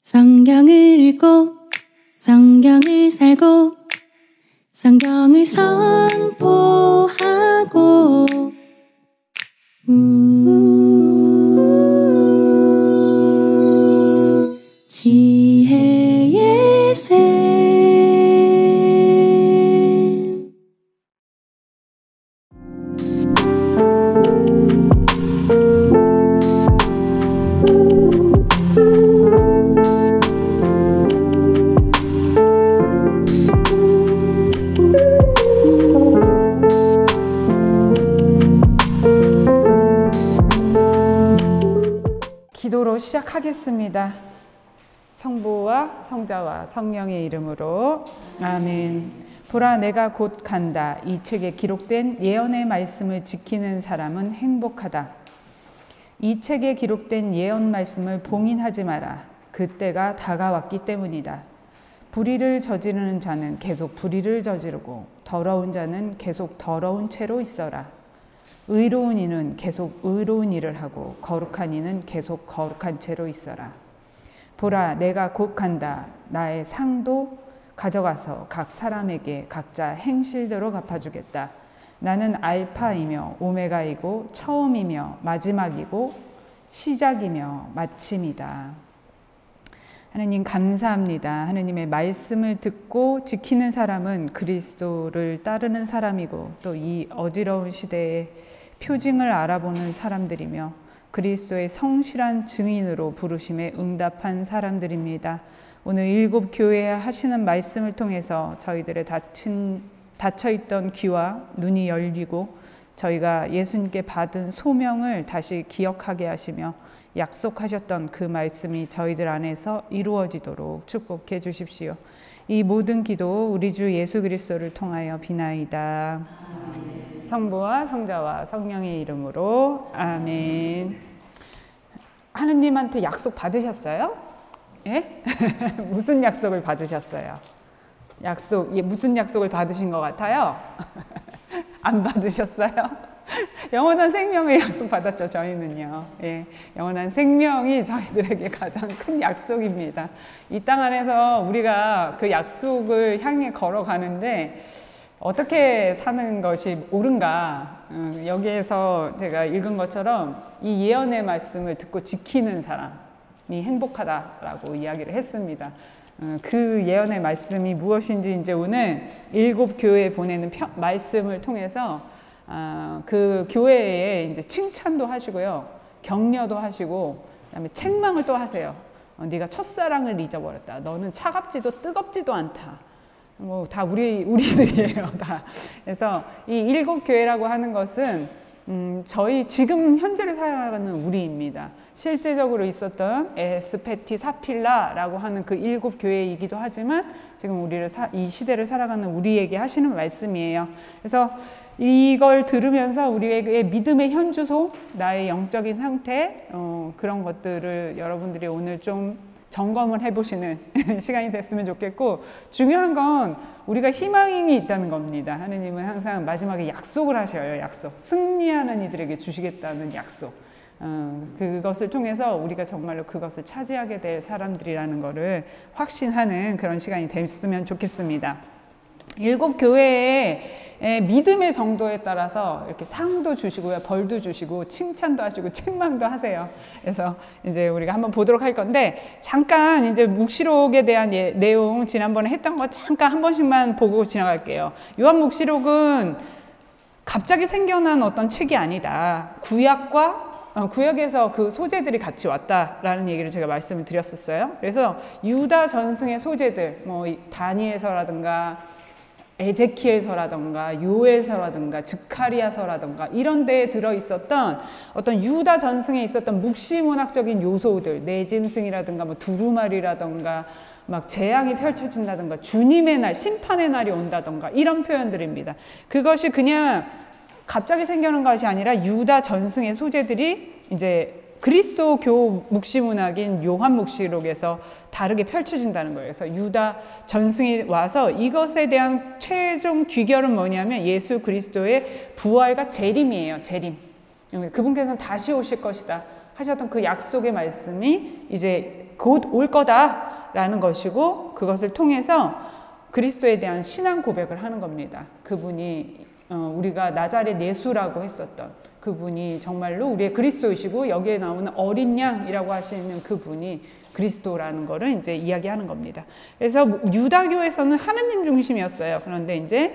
성경을 읽고 성경을 살고 성경을 선포하고 지혜의 샘. 기도로 시작하겠습니다. 성부와 성자와 성령의 이름으로 아멘. 보라, 내가 곧 간다. 이 책에 기록된 예언의 말씀을 지키는 사람은 행복하다. 이 책에 기록된 예언 말씀을 봉인하지 마라. 그때가 다가왔기 때문이다. 불의를 저지르는 자는 계속 불의를 저지르고 더러운 자는 계속 더러운 채로 있어라. 의로운 이는 계속 의로운 일을 하고 거룩한 이는 계속 거룩한 채로 있어라. 보라, 내가 곧 간다. 나의 상도 가져가서 각 사람에게 각자 행실대로 갚아주겠다. 나는 알파이며 오메가이고 처음이며 마지막이고 시작이며 마침이다. 하느님 감사합니다. 하느님의 말씀을 듣고 지키는 사람은 그리스도를 따르는 사람이고 또 이 어지러운 시대에 표징을 알아보는 사람들이며 그리스도의 성실한 증인으로 부르심에 응답한 사람들입니다. 오늘 일곱 교회에 하시는 말씀을 통해서 저희들의 닫혀있던 귀와 눈이 열리고 저희가 예수님께 받은 소명을 다시 기억하게 하시며 약속하셨던 그 말씀이 저희들 안에서 이루어지도록 축복해 주십시오. 이 모든 기도 우리 주 예수 그리스도를 통하여 비나이다. 아멘. 성부와 성자와 성령의 이름으로 아멘. 하느님한테 약속 받으셨어요? 예? 무슨 약속을 받으셨어요? 무슨 약속을 받으신 것 같아요? 안 받으셨어요? 영원한 생명을 약속받았죠, 저희는요. 예, 영원한 생명이 저희들에게 가장 큰 약속입니다. 이 땅 안에서 우리가 그 약속을 향해 걸어가는데 어떻게 사는 것이 옳은가? 여기에서 제가 읽은 것처럼 이 예언의 말씀을 듣고 지키는 사람이 행복하다라고 이야기를 했습니다. 그 예언의 말씀이 무엇인지 이제 오늘 일곱 교회에 보내는 말씀을 통해서 그 교회에 이제 칭찬도 하시고요, 격려도 하시고, 그다음에 책망을 또 하세요. 네가 첫사랑을 잊어버렸다. 너는 차갑지도 뜨겁지도 않다. 뭐 다 우리들이에요, 다. 그래서 이 일곱 교회라고 하는 것은 저희 지금 현재를 살아가는 우리입니다. 실제적으로 있었던 에스페티 사필라라고 하는 그 일곱 교회이기도 하지만 지금 이 시대를 살아가는 우리에게 하시는 말씀이에요. 그래서 이걸 들으면서 우리에게 믿음의 현주소, 나의 영적인 상태, 그런 것들을 여러분들이 오늘 좀 점검을 해보시는 시간이 됐으면 좋겠고, 중요한 건 우리가 희망이 있다는 겁니다. 하느님은 항상 마지막에 약속을 하셔요. 약속. 승리하는 이들에게 주시겠다는 약속. 그것을 통해서 우리가 정말로 그것을 차지하게 될 사람들이라는 것을 확신하는 그런 시간이 됐으면 좋겠습니다. 일곱 교회의 믿음의 정도에 따라서 이렇게 상도 주시고요, 벌도 주시고, 칭찬도 하시고, 책망도 하세요. 그래서 이제 우리가 한번 보도록 할 건데, 잠깐 이제 묵시록에 대한 내용 지난번에 했던 거 잠깐 한 번씩만 보고 지나갈게요. 요한 묵시록은 갑자기 생겨난 어떤 책이 아니다. 구약에서 그 소재들이 같이 왔다라는 얘기를 제가 말씀을 드렸었어요. 그래서 유다 전승의 소재들, 뭐 다니엘서라든가 에제키엘서라든가 요엘서라든가 즈카리아서라든가 이런 데에 들어있었던 어떤 유다 전승에 있었던 묵시문학적인 요소들, 내짐승이라든가 뭐 두루마리라든가 막 재앙이 펼쳐진다든가 주님의 날, 심판의 날이 온다든가 이런 표현들입니다. 그것이 그냥 갑자기 생겨난 것이 아니라 유다 전승의 소재들이 이제 그리스도교 묵시문학인 요한 묵시록에서 다르게 펼쳐진다는 거예요. 그래서 유다 전승이 와서 이것에 대한 최종 귀결은 뭐냐면 예수 그리스도의 부활과 재림이에요. 재림. 그분께서는 다시 오실 것이다 하셨던 그 약속의 말씀이 이제 곧 올 거다라는 것이고, 그것을 통해서 그리스도에 대한 신앙 고백을 하는 겁니다. 그분이 우리가 나자렛 예수라고 했었던 그분이 정말로 우리의 그리스도이시고, 여기에 나오는 어린 양이라고 하시는 그분이 그리스도라는 거를 이제 이야기하는 겁니다. 그래서 유다교에서는 하느님 중심이었어요. 그런데 이제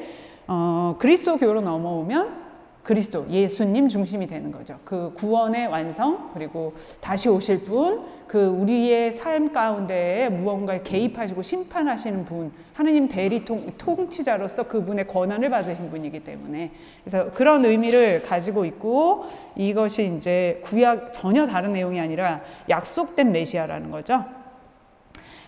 그리스도교로 넘어오면 그리스도, 예수님 중심이 되는 거죠. 그 구원의 완성, 그리고 다시 오실 분, 그 우리의 삶 가운데에 무언가를 개입하시고 심판하시는 분, 하느님 대리 통치자로서 그분의 권한을 받으신 분이기 때문에, 그래서 그런 의미를 가지고 있고, 이것이 이제 구약 전혀 다른 내용이 아니라 약속된 메시아라는 거죠.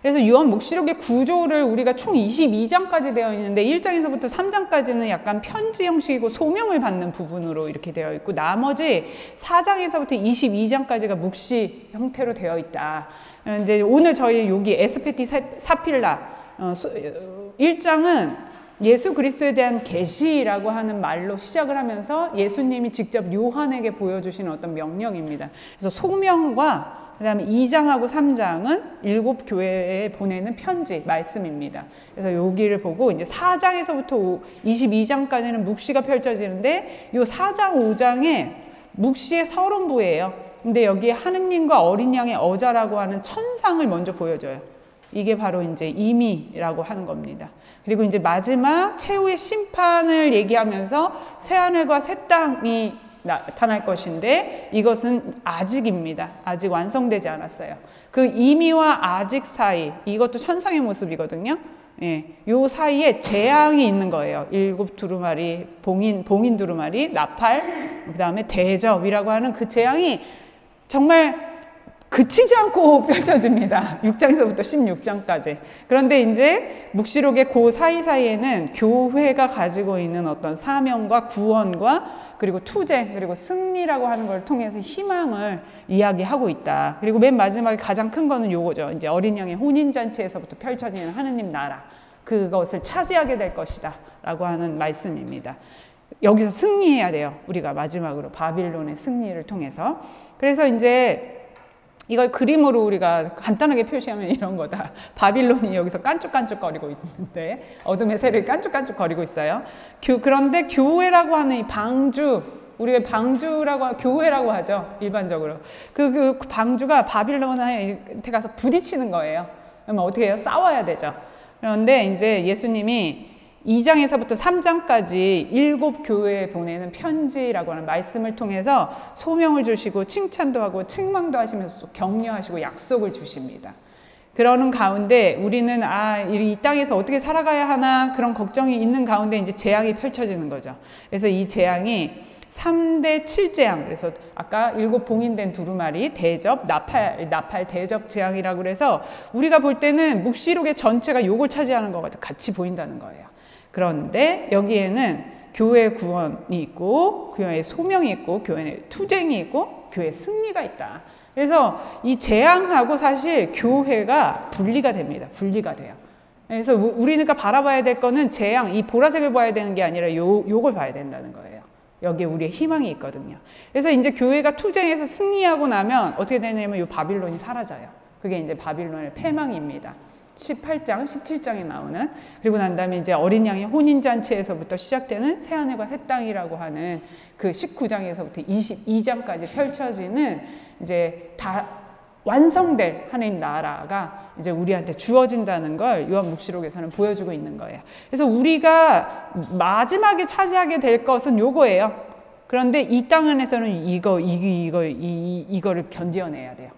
그래서 요한묵시록의 구조를 우리가 총 22장까지 되어 있는데 1장에서부터 3장까지는 약간 편지 형식이고 소명을 받는 부분으로 이렇게 되어 있고, 나머지 4장에서부터 22장까지가 묵시 형태로 되어 있다. 이제 오늘 저희 여기 에스페티 사필라 1장은 예수 그리스도에 대한 계시라고 하는 말로 시작을 하면서 예수님이 직접 요한에게 보여주시는 어떤 명령입니다. 그래서 소명과 그 다음에 2장하고 3장은 7교회에 보내는 편지, 말씀입니다. 그래서 여기를 보고 이제 4장에서부터 22장까지는 묵시가 펼쳐지는데, 요 4장, 5장에 묵시의 서론부예요. 근데 여기에 하느님과 어린 양의 어자라고 하는 천상을 먼저 보여줘요. 이게 바로 이제 임의라고 하는 겁니다. 그리고 이제 마지막 최후의 심판을 얘기하면서 새하늘과 새 땅이 나타날 것인데, 이것은 아직입니다. 아직 완성되지 않았어요. 그 임의와 아직 사이, 이것도 천상의 모습이거든요. 예, 요 사이에 재앙이 있는 거예요. 7 두루마리, 봉인 두루마리, 나팔, 그 다음에 대접이라고 하는 그 재앙이 정말 그치지 않고 펼쳐집니다. 6장에서부터 16장까지. 그런데 이제 묵시록의 그 사이사이에는 교회가 가지고 있는 어떤 사명과 구원과 그리고 투쟁, 그리고 승리라고 하는 걸 통해서 희망을 이야기하고 있다. 그리고 맨 마지막에 가장 큰 거는 요거죠. 이제 어린 양의 혼인잔치에서부터 펼쳐지는 하느님 나라, 그것을 차지하게 될 것이다 라고 하는 말씀입니다. 여기서 승리해야 돼요. 우리가 마지막으로 바빌론의 승리를 통해서. 그래서 이제 이걸 그림으로 우리가 간단하게 표시하면 이런 거다. 바빌론이 여기서 깐죽깐죽거리고 있는데, 어둠의 세력이 깐죽깐죽거리고 있어요. 그런데 교회라고 하는 이 방주, 우리가 방주라고, 교회라고 하죠, 일반적으로. 그 방주가 바빌론한테 가서 부딪히는 거예요. 그러면 어떻게 해요? 싸워야 되죠. 그런데 이제 예수님이 2장에서부터 3장까지 7교회에 보내는 편지라고 하는 말씀을 통해서 소명을 주시고 칭찬도 하고 책망도 하시면서 격려하시고 약속을 주십니다. 그러는 가운데 우리는 이 땅에서 어떻게 살아가야 하나 그런 걱정이 있는 가운데 이제 재앙이 펼쳐지는 거죠. 그래서 이 재앙이 3대 7재앙, 그래서 아까 7 봉인된 두루마리, 대접, 나팔 대접 재앙이라고 그래서 우리가 볼 때는 묵시록의 전체가 요걸 차지하는 것 같이 보인다는 거예요. 그런데 여기에는 교회의 구원이 있고, 교회의 소명이 있고, 교회의 투쟁이 있고, 교회의 승리가 있다. 그래서 이 재앙하고 사실 교회가 분리가 됩니다. 분리가 돼요. 그래서 우리가 바라봐야 될 거는 재앙, 이 보라색을 봐야 되는 게 아니라 요걸 봐야 된다는 거예요. 여기에 우리의 희망이 있거든요. 그래서 이제 교회가 투쟁에서 승리하고 나면 어떻게 되냐면 요 바빌론이 사라져요. 그게 이제 바빌론의 패망입니다. 18장, 17장에 나오는. 그리고 난 다음에 이제 어린 양의 혼인잔치에서부터 시작되는 새하늘과 새 땅이라고 하는 그 19장에서부터 22장까지 펼쳐지는 이제 다 완성될 하나님 나라가 이제 우리한테 주어진다는 걸 요한묵시록에서는 보여주고 있는 거예요. 그래서 우리가 마지막에 차지하게 될 것은 요거예요. 그런데 이 땅 안에서는 이거를 견뎌내야 돼요.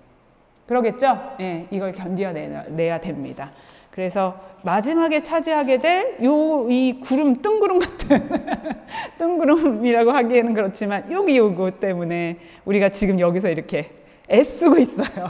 그러겠죠? 예, 이걸 견뎌내야 됩니다. 그래서 마지막에 차지하게 될 이 구름, 뜬구름 같은 뜬구름이라고 하기에는 그렇지만 요거 때문에 우리가 지금 여기서 이렇게 애쓰고 있어요.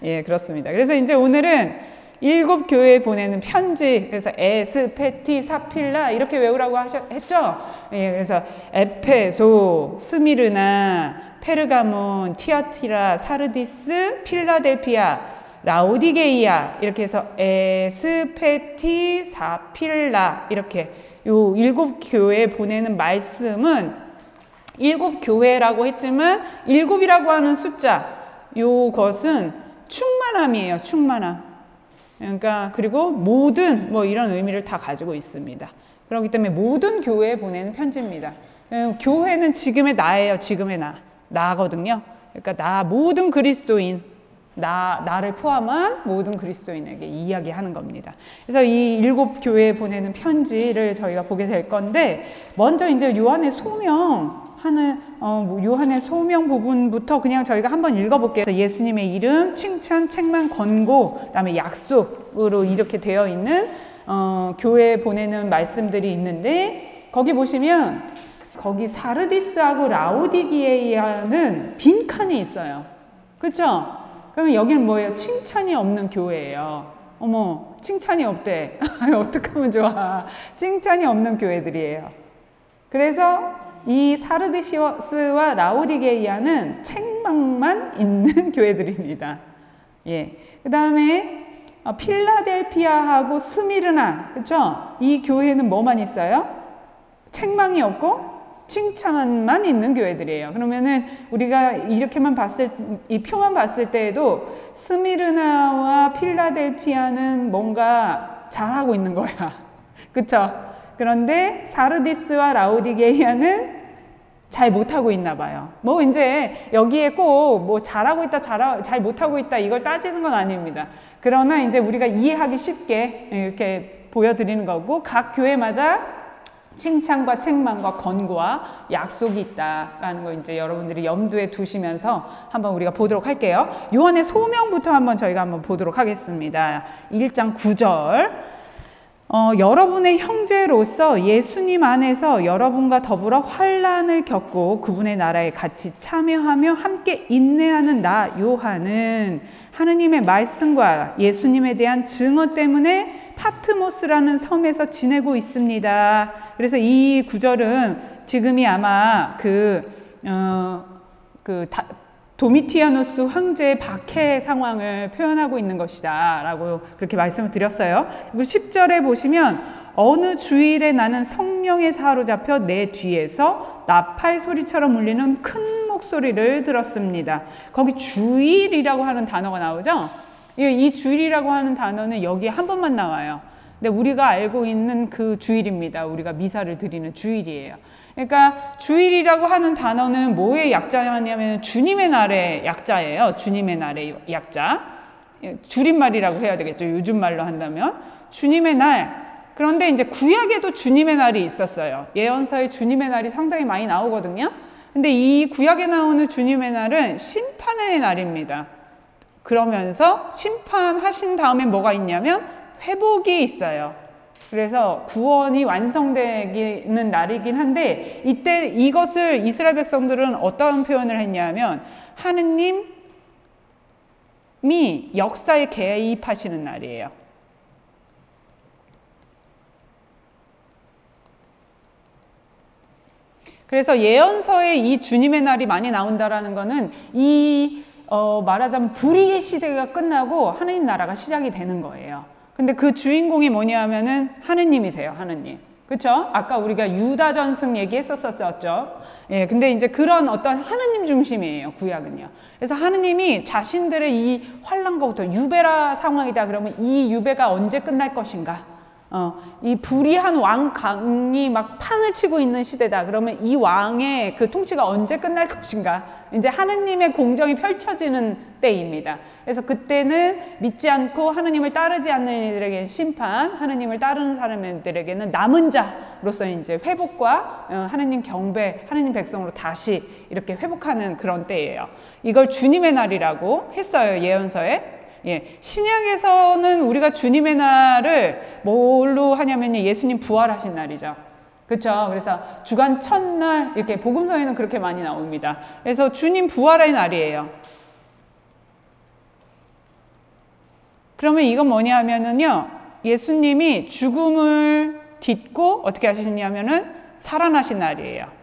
예, 그렇습니다. 그래서 이제 오늘은 7교회에 보내는 편지, 그래서 에스페티 사필라 이렇게 외우라고 했죠? 예, 그래서 에페소, 스미르나, 페르가몬, 티아티라, 사르디스, 필라델피아, 라오디게이아 이렇게 해서 에스페티 사필라 이렇게 요 7교회에 보내는 말씀은 7교회라고 했지만 7이라고 하는 숫자 요것은 충만함이에요. 충만함. 그러니까 그리고 모든 뭐 이런 의미를 다 가지고 있습니다. 그렇기 때문에 모든 교회에 보내는 편지입니다. 교회는 지금의 나예요. 지금의 나거든요. 그러니까 나 모든 그리스도인 나를 포함한 모든 그리스도인에게 이야기하는 겁니다. 그래서 이 7 교회에 보내는 편지를 저희가 보게 될 건데 먼저 이제 요한의 소명 부분부터 그냥 저희가 한번 읽어볼게요. 예수님의 이름, 칭찬, 책망, 권고, 그다음에 약속으로 이렇게 되어 있는 교회에 보내는 말씀들이 있는데 거기 보시면 거기 사르디스하고 라오디게이아는 빈칸이 있어요. 그렇죠? 그러면 여기는 뭐예요? 칭찬이 없는 교회예요. 어머, 칭찬이 없대. 어떡하면 좋아. 칭찬이 없는 교회들이에요. 그래서 이 사르디스와 라오디게이아는 책망만 있는 교회들입니다. 예. 그 다음에 필라델피아하고 스미르나, 그렇죠? 이 교회는 뭐만 있어요? 책망이 없고 칭찬만 있는 교회들이에요. 그러면은 우리가 이렇게만 이 표만 봤을 때에도 스미르나와 필라델피아는 뭔가 잘하고 있는 거야. 그쵸? 그런데 사르디스와 라오디게이아는 잘 못하고 있나 봐요. 뭐 이제 여기에 꼭 뭐 잘하고 있다, 잘 못하고 있다 이걸 따지는 건 아닙니다. 그러나 이제 우리가 이해하기 쉽게 이렇게 보여드리는 거고 각 교회마다 칭찬과 책망과 권고와 약속이 있다라는 거 이제 여러분들이 염두에 두시면서 한번 우리가 보도록 할게요. 요한의 소명부터 저희가 한번 보도록 하겠습니다. 1장 9절. 여러분의 형제로서 예수님 안에서 여러분과 더불어 환난을 겪고 그분의 나라에 같이 참여하며 함께 인내하는 나 요한은 하느님의 말씀과 예수님에 대한 증거 때문에 파트모스라는 섬에서 지내고 있습니다. 그래서 이 구절은 지금이 아마 도미티아누스 황제의 박해 상황을 표현하고 있는 것이다 라고 그렇게 말씀을 드렸어요. 그리고 10절에 보시면 어느 주일에 나는 성령에 사로잡혀 내 뒤에서 나팔 소리처럼 울리는 큰 목소리를 들었습니다. 거기 주일이라고 하는 단어가 나오죠. 이 주일이라고 하는 단어는 여기 한 번만 나와요. 근데 우리가 알고 있는 그 주일입니다. 우리가 미사를 드리는 주일이에요. 그러니까 주일이라고 하는 단어는 뭐의 약자냐면 주님의 날의 약자예요. 주님의 날의 약자. 줄임말이라고 해야 되겠죠. 요즘 말로 한다면. 주님의 날. 그런데 이제 구약에도 주님의 날이 있었어요. 예언서에 주님의 날이 상당히 많이 나오거든요. 근데 이 구약에 나오는 주님의 날은 심판의 날입니다. 그러면서 심판하신 다음에 뭐가 있냐면 회복이 있어요. 그래서 구원이 완성되는 날이긴 한데 이때 이것을 이스라엘 백성들은 어떤 표현을 했냐면 하느님이 역사에 개입하시는 날이에요. 그래서 예언서에 이 주님의 날이 많이 나온다라는 거는 말하자면 불의의 시대가 끝나고 하느님 나라가 시작이 되는 거예요. 근데 그 주인공이 뭐냐면은 하느님이세요. 하느님. 그렇죠? 아까 우리가 유다 전승 얘기했었었죠. 예, 근데 이제 그런 어떤 하느님 중심이에요. 구약은요. 그래서 하느님이 자신들의 이 환난과부터 유배라 상황이다 그러면 이 유배가 언제 끝날 것인가? 이 불의한 왕강이 막 판을 치고 있는 시대다. 그러면 이 왕의 그 통치가 언제 끝날 것인가? 이제 하느님의 공정이 펼쳐지는 때입니다. 그래서 그때는 믿지 않고 하느님을 따르지 않는 이들에게는 심판, 하느님을 따르는 사람들에게는 남은 자로서 이제 회복과 하느님 경배, 하느님 백성으로 다시 이렇게 회복하는 그런 때예요. 이걸 주님의 날이라고 했어요. 예언서에. 예, 신약에서는 우리가 주님의 날을 뭘로 하냐면 예수님 부활하신 날이죠. 그렇죠. 그래서 주간 첫날 이렇게 복음서에는 그렇게 많이 나옵니다. 그래서 주님 부활의 날이에요. 그러면 이건 뭐냐 하면은요, 예수님이 죽음을 딛고 어떻게 하시냐면은 살아나신 날이에요.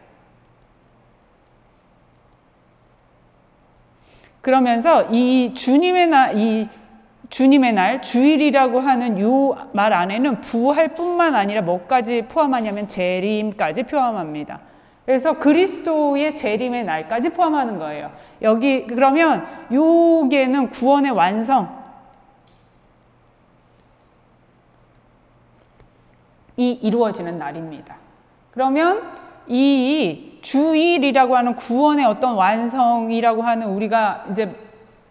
그러면서 이 주님의 날, 주일이라고 하는 요 말 안에는 부활뿐만 아니라 뭐까지 포함하냐면 재림까지 포함합니다. 그래서 그리스도의 재림의 날까지 포함하는 거예요. 여기 그러면 요게는 구원의 완성이 이루어지는 날입니다. 그러면 이 주일이라고 하는 구원의 어떤 완성이라고 하는 우리가 이제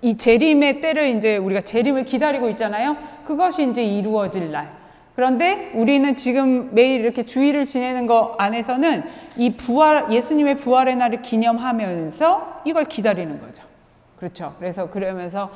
이 재림의 때를 이제 우리가 재림을 기다리고 있잖아요. 그것이 이제 이루어질 날. 그런데 우리는 지금 매일 이렇게 주일을 지내는 거 안에서는 이 부활, 예수님의 부활의 날을 기념하면서 이걸 기다리는 거죠. 그렇죠. 그래서 그러면서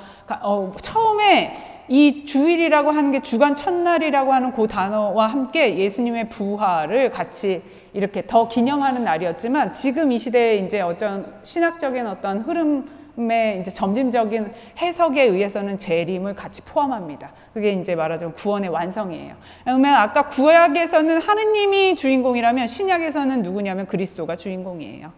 처음에 이 주일이라고 하는 게 주간 첫날이라고 하는 그 단어와 함께 예수님의 부활을 같이 이렇게 더 기념하는 날이었지만 지금 이 시대에 이제 어떤 신학적인 어떤 흐름의 이제 점진적인 해석에 의해서는 재림을 같이 포함합니다. 그게 이제 말하자면 구원의 완성이에요. 그러면 아까 구약에서는 하느님이 주인공이라면 신약에서는 누구냐면 그리스도가 주인공이에요.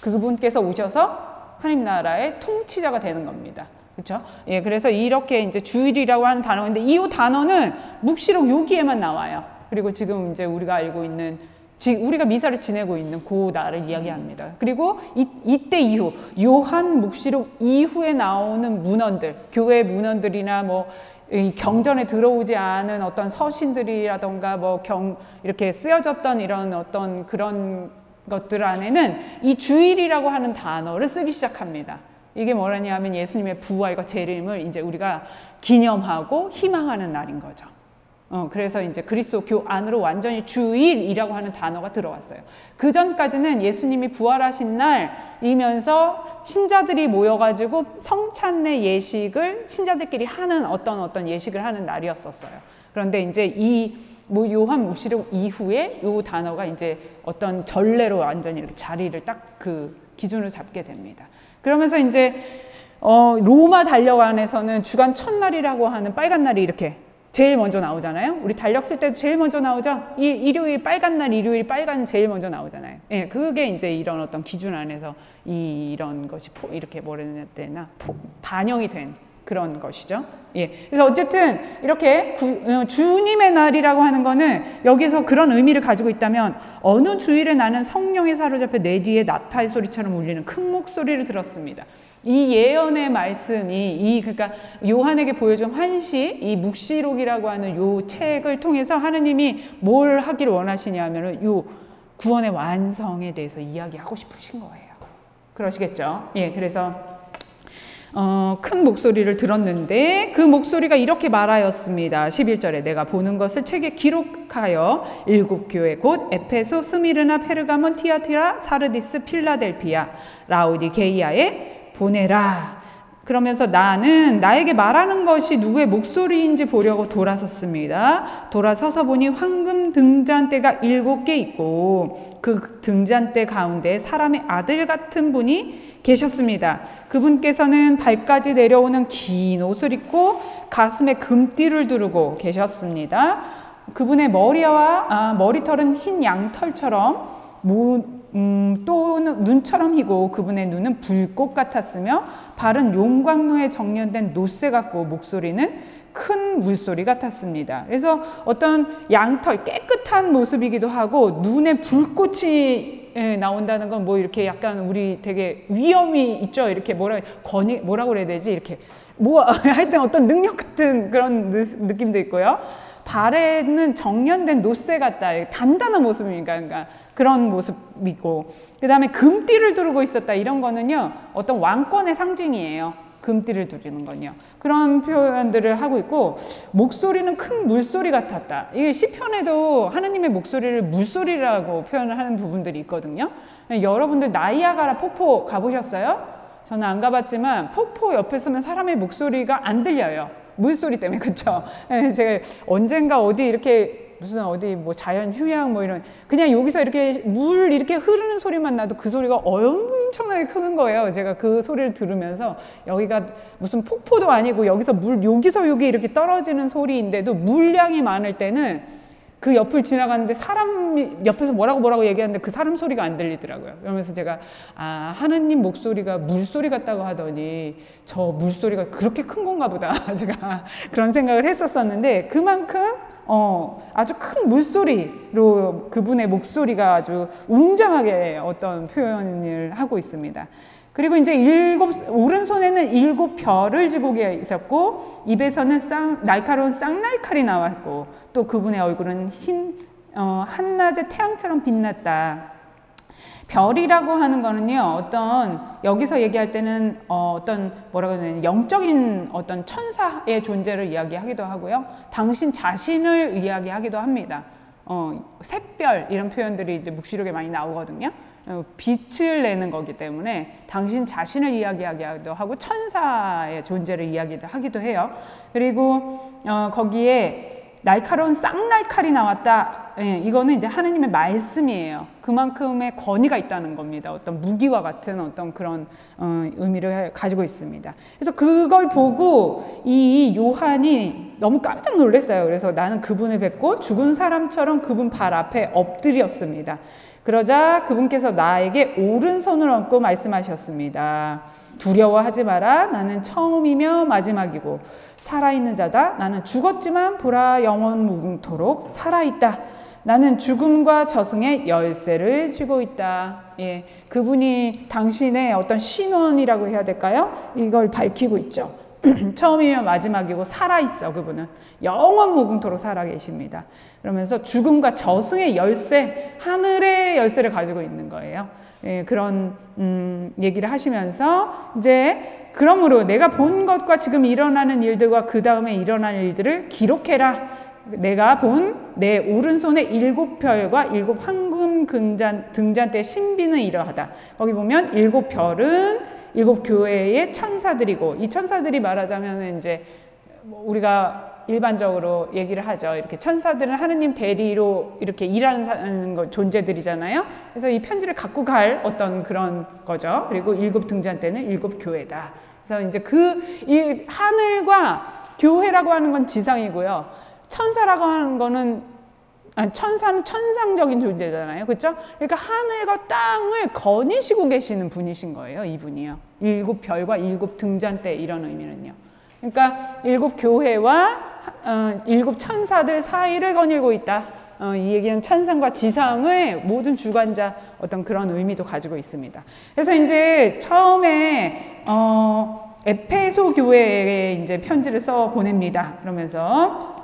그분께서 오셔서 하나님 나라의 통치자가 되는 겁니다. 그렇죠? 예, 그래서 이렇게 이제 주일이라고 하는 단어인데 이 단어는 묵시록 여기에만 나와요. 그리고 지금 이제 우리가 알고 있는 우리가 미사를 지내고 있는 그 날을 이야기합니다. 그리고 이때 이후 요한 묵시록 이후에 나오는 문헌들, 교회 문헌들이나 뭐 이 경전에 들어오지 않은 어떤 서신들이라던가 뭐 이렇게 쓰여졌던 이런 어떤 그런 것들 안에는 이 주일이라고 하는 단어를 쓰기 시작합니다. 이게 뭐라냐 하면 예수님의 부활과 재림을 이제 우리가 기념하고 희망하는 날인 거죠. 그래서 이제 그리스도 교 안으로 완전히 주일이라고 하는 단어가 들어왔어요. 그 전까지는 예수님이 부활하신 날이면서 신자들이 모여가지고 성찬의 예식을 신자들끼리 하는 어떤 예식을 하는 날이었었어요. 그런데 이제 이 요한 묵시록 이후에 요 단어가 이제 어떤 전례로 완전히 이렇게 자리를 딱 그 기준을 잡게 됩니다. 그러면서 이제 로마 달력 안에서는 주간 첫날이라고 하는 빨간 날이 이렇게 제일 먼저 나오잖아요. 우리 달력 쓸 때도 제일 먼저 나오죠. 일요일 빨간 날, 일요일 빨간 제일 먼저 나오잖아요. 예, 그게 이제 이런 어떤 기준 안에서 이런 것이 이렇게 뭐라 해야 되나 반영이 된 그런 것이죠. 예, 그래서 어쨌든 이렇게 주님의 날이라고 하는 거는 여기서 그런 의미를 가지고 있다면 어느 주일에 나는 성령에 사로잡혀 내 뒤에 나팔 소리처럼 울리는 큰 목소리를 들었습니다. 이 예언의 말씀이 그러니까 요한에게 보여준 환시, 이 묵시록이라고 하는 요 책을 통해서 하느님이 뭘 하기를 원하시냐면은 요 구원의 완성에 대해서 이야기하고 싶으신 거예요. 그러시겠죠? 예, 그래서 큰 목소리를 들었는데 그 목소리가 이렇게 말하였습니다. 11절에 내가 보는 것을 책에 기록하여 7 교회 곧 에페소, 스미르나, 페르가몬, 티아티라, 사르디스, 필라델피아, 라우디게이아에 보내라. 그러면서 나는 나에게 말하는 것이 누구의 목소리인지 보려고 돌아섰습니다. 돌아서서 보니 황금 등잔대가 7개 있고 그 등잔대 가운데 사람의 아들 같은 분이 계셨습니다. 그분께서는 발까지 내려오는 긴 옷을 입고 가슴에 금띠를 두르고 계셨습니다. 그분의 머리털은 흰 양털처럼 또 눈처럼 희고 그분의 눈은 불꽃 같았으며 발은 용광로에 정련된 노쇠 같고 목소리는 큰 물소리 같았습니다. 그래서 어떤 양털 깨끗한 모습이기도 하고 눈에 불꽃이 나온다는 건 뭐 이렇게 약간 우리 되게 위험이 있죠. 이렇게 뭐라고 그래야 되지? 이렇게 하여튼 어떤 능력 같은 그런 느낌도 있고요. 발에는 정련된 노쇠 같다. 단단한 모습이니까 그러니까 그런 모습이고 그 다음에 금띠를 두르고 있었다. 이런 거는요. 어떤 왕권의 상징이에요. 금띠를 두르는 건요. 그런 표현들을 하고 있고 목소리는 큰 물소리 같았다. 이게 시편에도 하느님의 목소리를 물소리라고 표현을 하는 부분들이 있거든요. 여러분들 나이아가라 폭포 가보셨어요? 저는 안 가봤지만 폭포 옆에 서면 사람의 목소리가 안 들려요. 물소리 때문에. 그쵸? 제가 언젠가 어디 이렇게 무슨 어디 뭐 자연 휴양 뭐 이런 그냥 여기서 이렇게 물 이렇게 흐르는 소리만 나도 그 소리가 엄청나게 크는 거예요. 제가 그 소리를 들으면서 여기가 무슨 폭포도 아니고 여기서 여기서 여기 이렇게 떨어지는 소리인데도 물량이 많을 때는 그 옆을 지나가는데 사람이 옆에서 뭐라고 얘기하는데 그 사람 소리가 안 들리더라고요. 그러면서 제가 하느님 목소리가 물소리 같다고 하더니 저 물소리가 그렇게 큰 건가 보다. 제가 그런 생각을 했었었는데 그만큼 아주 큰 물소리로 그분의 목소리가 아주 웅장하게 어떤 표현을 하고 있습니다. 그리고 이제 오른손에는 7별을 쥐고 계셨고 입에서는 날카로운 쌍날칼이 나왔고 또 그분의 얼굴은 한낮의 태양처럼 빛났다. 별이라고 하는 거는요, 여기서 얘기할 때는 뭐라고 해야 되나, 영적인 어떤 천사의 존재를 이야기하기도 하고요. 당신 자신을 이야기하기도 합니다. 샛별 이런 표현들이 이제 묵시록에 많이 나오거든요. 빛을 내는 거기 때문에 당신 자신을 이야기하기도 하고 천사의 존재를 이야기하기도 해요. 그리고 거기에 날카로운 쌍날칼이 나왔다. 예, 이거는 이제 하느님의 말씀이에요. 그만큼의 권위가 있다는 겁니다. 어떤 무기와 같은 어떤 그런 의미를 가지고 있습니다. 그래서 그걸 보고 이 요한이 너무 깜짝 놀랐어요. 그래서 나는 그분을 뵙고 죽은 사람처럼 그분 발 앞에 엎드렸습니다. 그러자 그분께서 나에게 오른손을 얹고 말씀하셨습니다. 두려워하지 마라. 나는 처음이며 마지막이고 살아있는 자다. 나는 죽었지만 보라 영원 무궁토록 살아있다. 나는 죽음과 저승의 열쇠를 쥐고 있다. 예, 그분이 당신의 어떤 신원이라고 해야 될까요? 이걸 밝히고 있죠. 처음이며 마지막이고 살아있어. 그분은 영원 무궁토록 살아계십니다. 그러면서 죽음과 저승의 열쇠, 하늘의 열쇠를 가지고 있는 거예요. 예, 그런 얘기를 하시면서 이제 그러므로 내가 본 것과 지금 일어나는 일들과 그 다음에 일어날 일들을 기록해라. 내가 본 내 오른손에 7별과 7 황금 등잔대의 신비는 이러하다. 거기 보면 7별은 7 교회의 천사들이고, 이 천사들이 말하자면 이제 우리가 일반적으로 얘기를 하죠. 이렇게 천사들은 하느님 대리로 이렇게 일하는 존재들이잖아요. 그래서 이 편지를 갖고 갈 어떤 그런 거죠. 그리고 7 등잔대는 7 교회다. 그래서 이제 이 하늘과 교회라고 하는 건 지상이고요. 천사라고 하는 거는, 천사는 천상적인 존재잖아요. 그렇죠? 그러니까 하늘과 땅을 거니시고 계시는 분이신 거예요. 이분이요. 7 별과 7 등잔대 이런 의미는요. 그러니까 7 교회와 7 천사들 사이를 거닐고 있다. 이 얘기는 천상과 지상의 모든 주관자 어떤 그런 의미도 가지고 있습니다. 그래서 이제 처음에 에페소 교회에 이제 편지를 써 보냅니다. 그러면서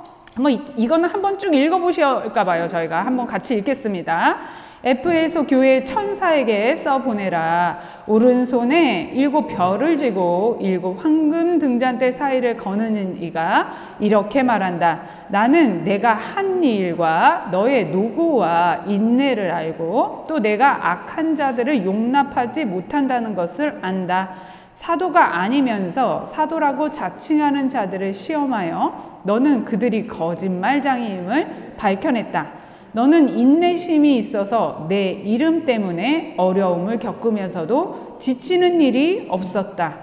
이거는 한번 쭉 읽어보실까 봐요. 저희가 한번 같이 읽겠습니다. 에페소 교회 천사에게 써보내라. 오른손에 7 별을 쥐고 7 황금 등잔대 사이를 거느는 이가 이렇게 말한다. 나는 내가 한 일과 너의 노고와 인내를 알고 또 내가 악한 자들을 용납하지 못한다는 것을 안다. 사도가 아니면서 사도라고 자칭하는 자들을 시험하여 너는 그들이 거짓말장이임을 밝혀냈다. 너는 인내심이 있어서 내 이름 때문에 어려움을 겪으면서도 지치는 일이 없었다.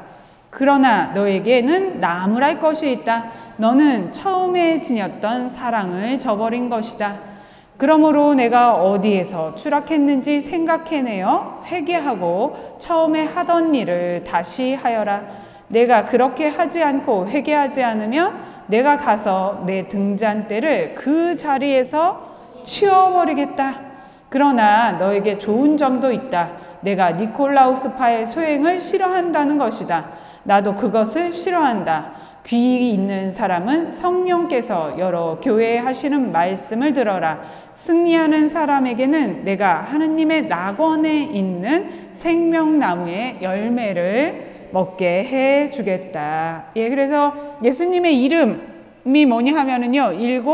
그러나 너에게는 나무랄 것이 있다. 너는 처음에 지녔던 사랑을 저버린 것이다. 그러므로 내가 어디에서 추락했는지 생각해내어 회개하고 처음에 하던 일을 다시 하여라. 내가 그렇게 하지 않고 회개하지 않으면 내가 가서 내 등잔대를 그 자리에서 치워버리겠다. 그러나 너에게 좋은 점도 있다. 내가 니콜라우스파의 소행을 싫어한다는 것이다. 나도 그것을 싫어한다. 귀 있는 사람은 성령께서 여러 교회에 하시는 말씀을 들어라. 승리하는 사람에게는 내가 하느님의 낙원에 있는 생명나무의 열매를 먹게 해 주겠다. 예, 그래서 예수님의 이름이 뭐냐 하면은요, 7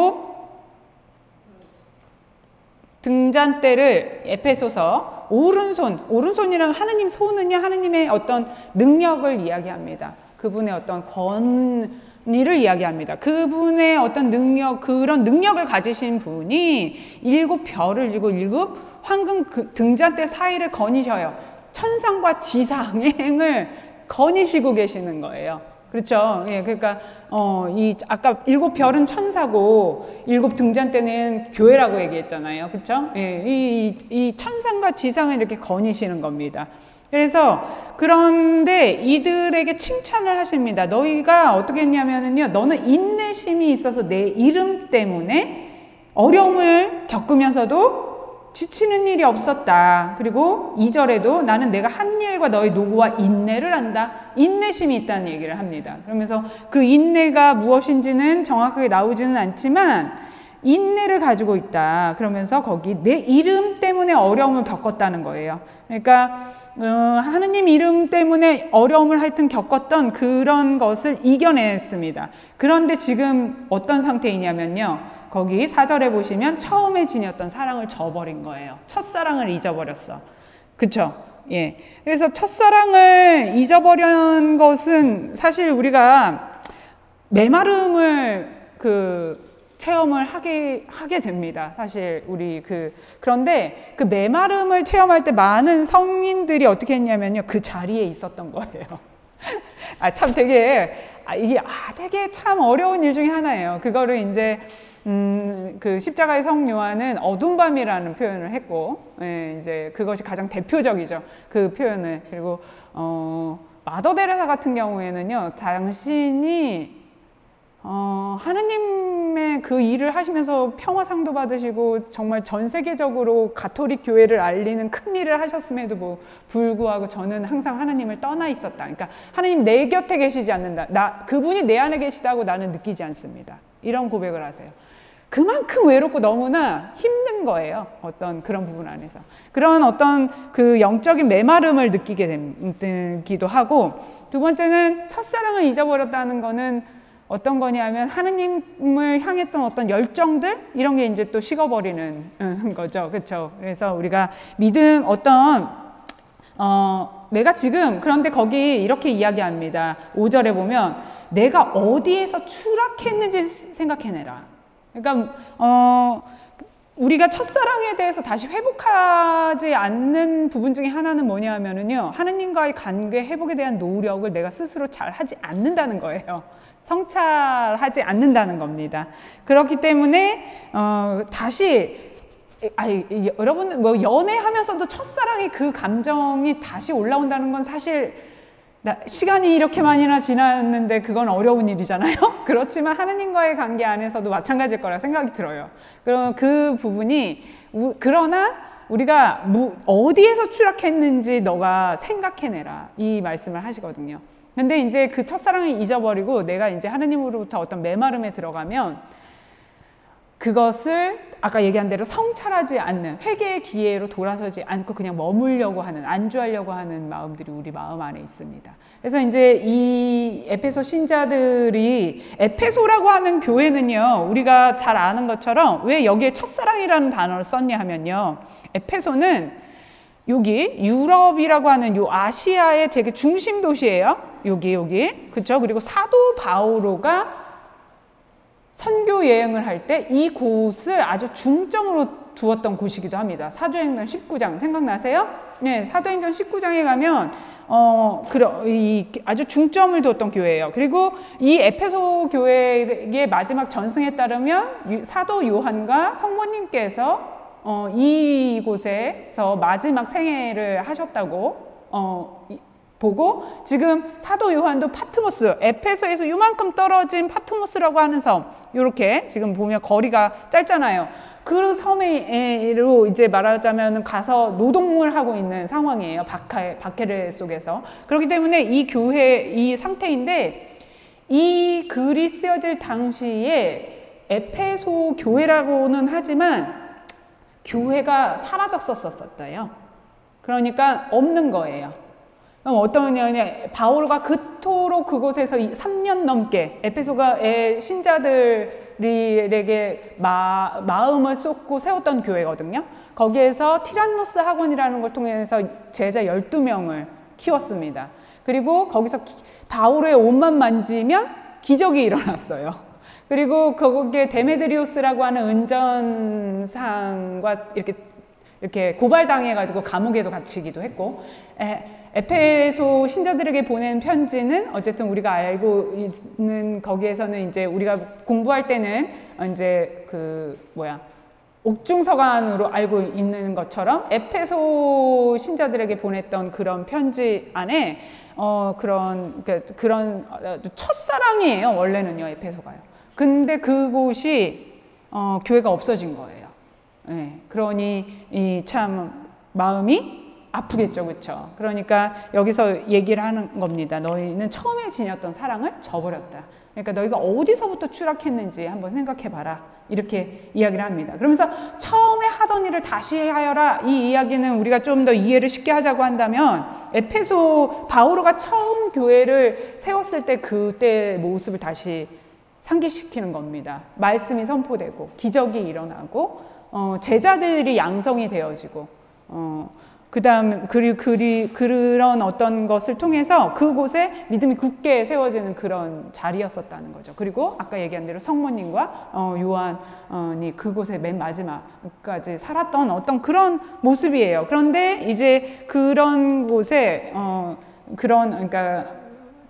등잔대를 에페소서 오른손이랑 하느님 손은요, 하느님의 어떤 능력을 이야기합니다. 그분의 어떤 권위를 이야기합니다. 그분의 어떤 능력, 그런 능력을 가지신 분이 7 별을 쥐고 7 황금 등잔대 사이를 거니셔요. 천상과 지상의 행을 거니시고 계시는 거예요. 그렇죠? 예, 그러니까 아까 7 별은 천사고 7 등잔대는 교회라고 얘기했잖아요. 그렇죠? 예, 이 천상과 지상을 이렇게 거니시는 겁니다. 그래서 그런데 이들에게 칭찬을 하십니다. 너희가 어떻게 했냐면요, 너는 인내심이 있어서 내 이름 때문에 어려움을 겪으면서도 지치는 일이 없었다. 그리고 2절에도 나는 내가 한 일과 너의 노고와 인내를 안다. 인내심이 있다는 얘기를 합니다. 그러면서 그 인내가 무엇인지는 정확하게 나오지는 않지만 인내를 가지고 있다. 그러면서 거기 내 이름 때문에 어려움을 겪었다는 거예요. 그러니까 하느님 이름 때문에 어려움을 하여튼 겪었던 그런 것을 이겨냈습니다. 그런데 지금 어떤 상태이냐면요, 거기 4절에 보시면 처음에 지녔던 사랑을 저버린 거예요. 첫사랑을 잊어버렸어. 그쵸? 예. 그래서 첫사랑을 잊어버린 것은 사실 우리가 메마름을 체험을 하게 됩니다. 사실 그런데 그 메마름을 체험할 때 많은 성인들이 어떻게 했냐면요, 그 자리에 있었던 거예요. 참 되게 참 어려운 일 중에 하나예요. 그거를 이제 그 십자가의 성 요한은 어두운 밤이라는 표현을 했고, 예, 이제 그것이 가장 대표적이죠. 그 표현을. 그리고 마더 데레사 같은 경우에는요, 당신이 하느님의 그 일을 하시면서 평화상도 받으시고 정말 전 세계적으로 가톨릭 교회를 알리는 큰 일을 하셨음에도 불구하고 저는 항상 하느님을 떠나 있었다. 그러니까 하느님 내 곁에 계시지 않는다. 그분이 내 안에 계시다고 나는 느끼지 않습니다. 이런 고백을 하세요. 그만큼 외롭고 너무나 힘든 거예요. 어떤 그런 부분 안에서. 그런 어떤 그 영적인 메마름을 느끼기도 하고, 두 번째는 첫사랑을 잊어버렸다는 거는 어떤 거냐면 하느님을 향했던 어떤 열정들, 이런 게 이제 또 식어버리는 거죠. 그렇죠? 그래서 우리가 믿음 내가 지금, 그런데 거기 이렇게 이야기합니다. 5절에 보면 내가 어디에서 추락했는지 생각해내라. 그러니까 우리가 첫사랑에 대해서 다시 회복하지 않는 부분 중에 하나는 뭐냐 하면은요, 하느님과의 관계 회복에 대한 노력을 내가 스스로 잘 하지 않는다는 거예요. 성찰하지 않는다는 겁니다. 그렇기 때문에 다시 여러분 연애하면서도 첫사랑의 그 감정이 다시 올라온다는 건 사실 시간이 이렇게 많이나 지났는데 그건 어려운 일이잖아요. 그렇지만 하느님과의 관계 안에서도 마찬가지일 거라 생각이 들어요. 그럼 그 부분이 그러나 우리가 어디에서 추락했는지 너가 생각해내라, 이 말씀을 하시거든요. 근데 이제 그 첫사랑을 잊어버리고 내가 이제 하느님으로부터 어떤 메마름에 들어가면 그것을 아까 얘기한 대로 성찰하지 않는, 회개의 기회로 돌아서지 않고 그냥 머물려고 하는, 안주하려고 하는 마음들이 우리 마음 안에 있습니다. 그래서 이제 이 에페소 신자들이, 에페소라고 하는 교회는요, 우리가 잘 아는 것처럼 왜 여기에 첫사랑이라는 단어를 썼냐 하면요, 에페소는 여기 유럽이라고 하는 요 아시아의 되게 중심 도시예요. 여기. 그렇죠? 그리고 사도 바오로가 선교 여행을 할 때 이곳을 아주 중점으로 두었던 곳이기도 합니다. 사도행전 19장 생각나세요? 네, 사도행전 19장에 가면 아주 중점을 두었던 교회예요. 그리고 이 에페소 교회의 마지막 전승에 따르면 사도 요한과 성모님께서 이곳에서 마지막 생애를 하셨다고 보고, 지금 사도 요한도 파트모스, 에페소에서 요만큼 떨어진 파트모스라고 하는 섬, 이렇게 지금 보면 거리가 짧잖아요. 그 섬에로 이제 말하자면 가서 노동을 하고 있는 상황이에요. 박해를 속에서. 그렇기 때문에 이 교회, 이 상태인데, 이 글이 쓰여질 당시에 에페소 교회라고는 하지만 교회가 사라졌었어요. 그러니까 없는 거예요. 그럼 어떠냐면 바오로가 그토록 그곳에서 3년 넘게 에페소가의 신자들에게 마음을 쏟고 세웠던 교회거든요. 거기에서 티란노스 학원이라는 걸 통해서 제자 12명을 키웠습니다. 그리고 거기서 바오로의 옷만 만지면 기적이 일어났어요. 그리고 거기에 데메드리오스라고 하는 은전상과 이렇게 고발당해가지고 감옥에도 갇히기도 했고, 에페소 신자들에게 보낸 편지는 어쨌든 우리가 알고 있는, 거기에서는 이제 우리가 공부할 때는 이제 옥중서관으로 알고 있는 것처럼 에페소 신자들에게 보냈던 그런 편지 안에 그런 첫사랑이에요. 원래는요, 에페소가요. 근데 그곳이 교회가 없어진 거예요. 네, 그러니 참 마음이 아프겠죠, 그렇죠? 그러니까 여기서 얘기를 하는 겁니다. 너희는 처음에 지녔던 사랑을 저버렸다. 그러니까 너희가 어디서부터 추락했는지 한번 생각해봐라. 이렇게 이야기를 합니다. 그러면서 처음에 하던 일을 다시 하여라. 이 이야기는 우리가 좀 더 이해를 쉽게 하자고 한다면 에페소 바오로가 처음 교회를 세웠을 때 그때의 모습을 다시 상기시키는 겁니다. 말씀이 선포되고 기적이 일어나고 제자들이 양성이 되어지고 그다음 그런 어떤 것을 통해서 그곳에 믿음이 굳게 세워지는 그런 자리였었다는 거죠. 그리고 아까 얘기한 대로 성모님과 요한이 그곳에 맨 마지막까지 살았던 어떤 그런 모습이에요. 그런데 이제 그런 곳에 그러니까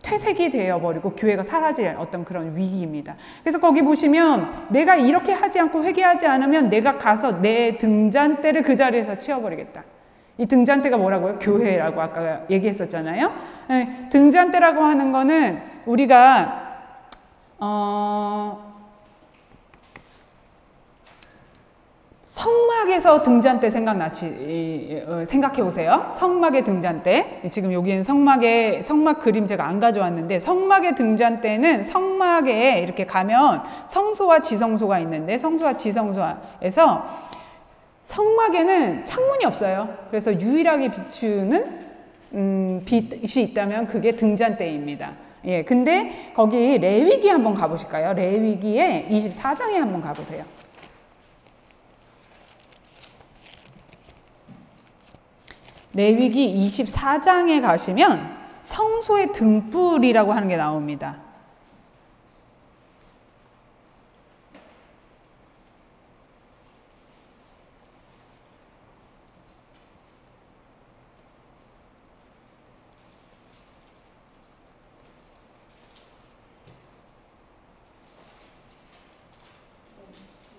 퇴색이 되어버리고 교회가 사라질 어떤 그런 위기입니다. 그래서 거기 보시면 내가 이렇게 하지 않고 회개하지 않으면 내가 가서 내 등잔대를 그 자리에서 치워버리겠다. 이 등잔대가 뭐라고요? 교회라고 아까 얘기했었잖아요. 네, 등잔대라고 하는 거는 우리가 성막에서 등잔대 생각해 보세요. 성막의 등잔대. 지금 여기는 성막 그림 제가 안 가져왔는데 성막의 등잔대는 성막에 이렇게 가면 성소와 지성소가 있는데 성소와 지성소에서 성막에는 창문이 없어요. 그래서 유일하게 비추는 빛이 있다면 그게 등잔대입니다. 예, 근데 거기 레위기 한번 가보실까요? 레위기에 24장에 한번 가보세요. 레위기 24장에 가시면 성소의 등불이라고 하는 게 나옵니다.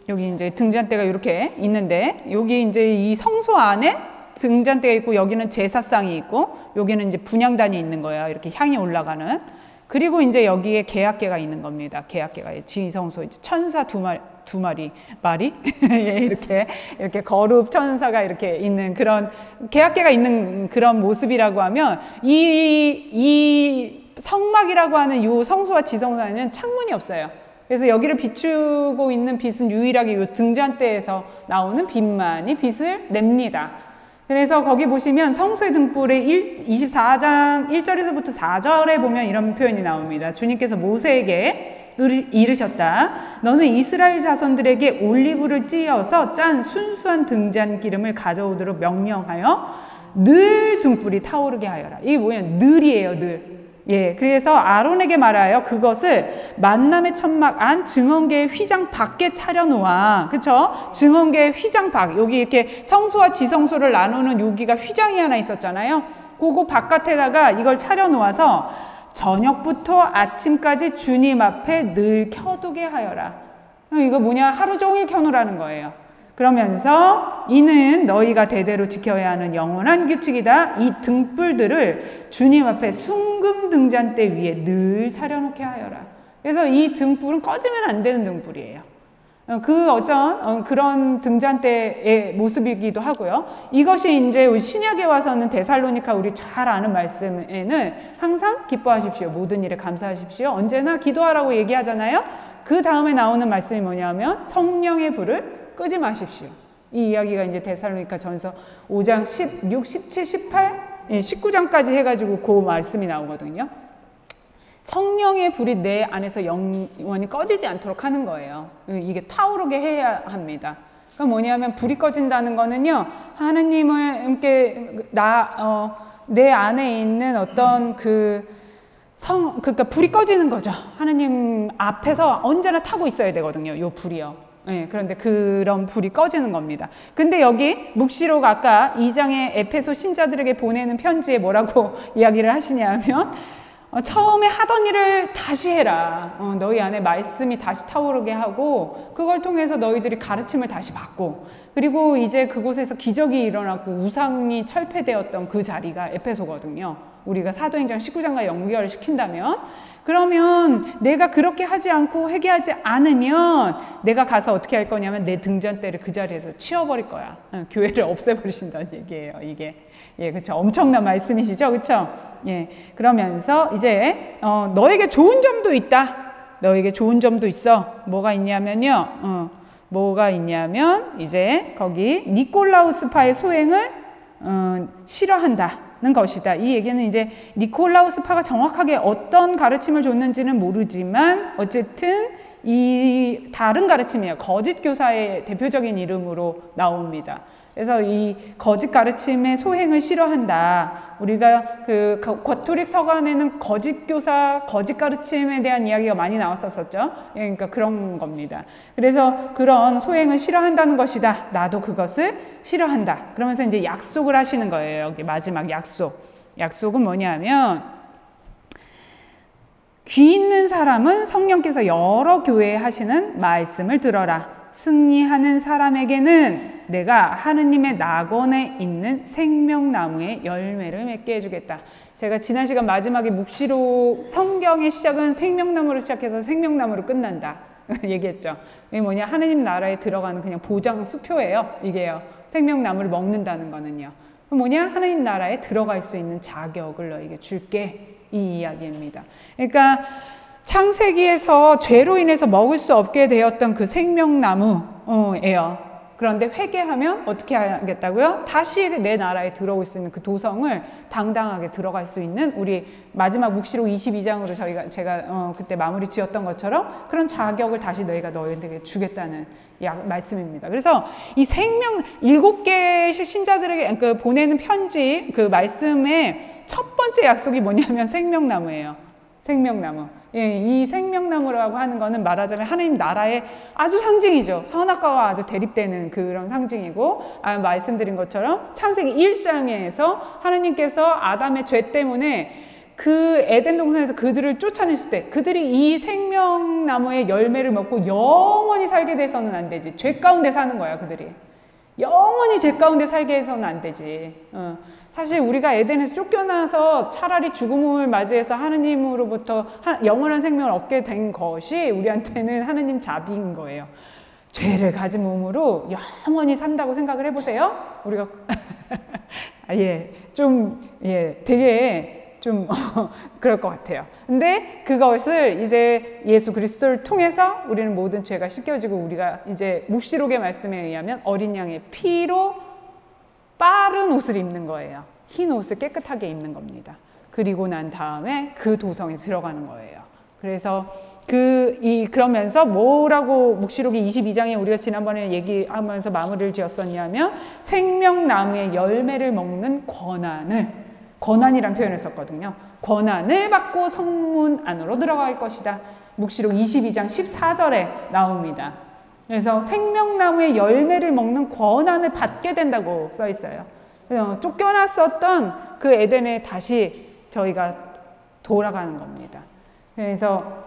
여기 이제 등잔대가 이렇게 있는데 여기 이제 이 성소 안에 등잔대가 있고 여기는 제사상이 있고 여기는 이제 분향단이 있는 거예요. 이렇게 향이 올라가는. 그리고 이제 여기에 계약궤가 있는 겁니다. 계약궤가 지성소 이제 천사 두 마리 이렇게 거룩 천사가 이렇게 있는 그런 계약궤가 있는 그런 모습이라고 하면 이 성막이라고 하는 요 성소와 지성소에는 창문이 없어요. 그래서 여기를 비추고 있는 빛은 유일하게 이 등잔대에서 나오는 빛만이 빛을 냅니다. 그래서 거기 보시면 성소의 등불의 24장 1절에서부터 4절에 보면 이런 표현이 나옵니다. 주님께서 모세에게 이르셨다. 너는 이스라엘 자손들에게 올리브를 찧어서 짠 순수한 등잔 기름을 가져오도록 명령하여 늘 등불이 타오르게 하여라. 이게 뭐예요? 늘이에요, 늘. 예, 그래서 아론에게 말하여 그것을 만남의 천막 안 증언궤의 휘장 밖에 차려놓아. 그쵸? 증언궤의 휘장 밖. 여기 이렇게 성소와 지성소를 나누는 여기가 휘장이 하나 있었잖아요. 그거 바깥에다가 이걸 차려놓아서 저녁부터 아침까지 주님 앞에 늘 켜두게 하여라. 이거 뭐냐? 하루 종일 켜놓으라는 거예요. 그러면서 이는 너희가 대대로 지켜야 하는 영원한 규칙이다. 이 등불들을 주님 앞에 순금 등잔대 위에 늘 차려놓게 하여라. 그래서 이 등불은 꺼지면 안 되는 등불이에요. 그 어떤 그런 등잔대의 모습이기도 하고요. 이것이 이제 신약에 와서는 데살로니가 우리 잘 아는 말씀에는 항상 기뻐하십시오. 모든 일에 감사하십시오. 언제나 기도하라고 얘기하잖아요. 그 다음에 나오는 말씀이 뭐냐면 성령의 불을 끄지 마십시오. 이 이야기가 이제 데살로니가 전서 5장 16, 17, 18, 19장까지 해가지고 그 말씀이 나오거든요. 성령의 불이 내 안에서 영원히 꺼지지 않도록 하는 거예요. 이게 타오르게 해야 합니다. 그러니까 뭐냐면 불이 꺼진다는 거는요, 하느님을 함께 내 안에 있는 어떤 그러니까 불이 꺼지는 거죠. 하느님 앞에서 언제나 타고 있어야 되거든요. 요 불이요. 네, 그런데 그런 불이 꺼지는 겁니다. 근데 여기 묵시록 아까 2장에 에페소 신자들에게 보내는 편지에 뭐라고 이야기를 하시냐면 처음에 하던 일을 다시 해라. 너희 안에 말씀이 다시 타오르게 하고 그걸 통해서 너희들이 가르침을 다시 받고 그리고 이제 그곳에서 기적이 일어났고 우상이 철폐되었던 그 자리가 에페소거든요. 우리가 사도행전 19장과 연결을 시킨다면 그러면 내가 그렇게 하지 않고 회개하지 않으면 내가 가서 어떻게 할 거냐면 내 등잔대를 그 자리에서 치워버릴 거야. 교회를 없애버리신다는 얘기예요. 이게 그렇죠. 엄청난 말씀이시죠, 그렇죠? 그러면서 이제 너에게 좋은 점도 있다. 너에게 좋은 점도 있어. 뭐가 있냐면요. 뭐가 있냐면 이제 거기 니콜라우스파의 소행을 싫어한다는 것이다. 이 얘기는 이제 니콜라우스파가 정확하게 어떤 가르침을 줬는지는 모르지만 어쨌든 이 다른 가르침이에요. 거짓 교사의 대표적인 이름으로 나옵니다. 그래서 이 거짓 가르침의 소행을 싫어한다. 우리가 그 가톨릭 서간에는 거짓 교사, 거짓 가르침에 대한 이야기가 많이 나왔었죠. 그러니까 그런 겁니다. 그래서 그런 소행을 싫어한다는 것이다. 나도 그것을 싫어한다. 그러면서 이제 약속을 하시는 거예요. 여기 마지막 약속. 약속은 뭐냐면 귀 있는 사람은 성령께서 여러 교회에 하시는 말씀을 들어라. 승리하는 사람에게는 내가 하느님의 낙원에 있는 생명나무의 열매를 맺게 해주겠다. 제가 지난 시간 마지막에 묵시록 성경의 시작은 생명나무로 시작해서 생명나무로 끝난다 얘기했죠. 이게 뭐냐, 하느님 나라에 들어가는 그냥 보장 수표예요. 이게요. 생명나무를 먹는다는 거는요. 뭐냐, 하느님 나라에 들어갈 수 있는 자격을 너에게 줄게, 이 이야기입니다. 그러니까 창세기에서 죄로 인해서 먹을 수 없게 되었던 그 생명나무예요. 그런데 회개하면 어떻게 하겠다고요? 다시 내 나라에 들어올 수 있는 그 도성을 당당하게 들어갈 수 있는, 우리 마지막 묵시록 22장으로 제가 그때 마무리 지었던 것처럼 그런 자격을 다시 너희에게 주겠다는 말씀입니다. 그래서 이 생명 7개 신자들에게 보내는 편지 그 말씀의 첫 번째 약속이 뭐냐면 생명나무예요. 생명나무. 이 생명나무라고 하는 거는 말하자면 하나님 나라의 아주 상징이죠. 선악과와 아주 대립되는 그런 상징이고, 말씀드린 것처럼 창세기 1장에서 하나님께서 아담의 죄 때문에 그 에덴 동산에서 그들을 쫓아냈을 때 그들이 이 생명나무의 열매를 먹고 영원히 살게 돼서는 안 되지. 죄 가운데 사는 거야, 그들이. 영원히 죄 가운데 살게 해서는 안 되지. 사실 우리가 에덴에서 쫓겨나서 차라리 죽음을 맞이해서 하느님으로부터 영원한 생명을 얻게 된 것이 우리한테는 하느님 자비인 거예요. 죄를 가진 몸으로 영원히 산다고 생각을 해보세요. 우리가 되게 좀 그럴 것 같아요. 근데 그것을 이제 예수 그리스도를 통해서 우리는 모든 죄가 씻겨지고, 우리가 이제 묵시록의 말씀에 의하면 어린 양의 피로 빠른 옷을 입는 거예요. 흰 옷을 깨끗하게 입는 겁니다. 그리고 난 다음에 그 도성에 들어가는 거예요. 그래서 그러면서 뭐라고 묵시록이 22장에 우리가 지난번에 얘기하면서 마무리를 지었었냐면 생명나무의 열매를 먹는 권한이란 표현을 썼거든요. 권한을 받고 성문 안으로 들어갈 것이다. 묵시록 22장 14절에 나옵니다. 그래서 생명나무의 열매를 먹는 권한을 받게 된다고 써 있어요. 그래서 쫓겨났었던 그 에덴에 다시 저희가 돌아가는 겁니다. 그래서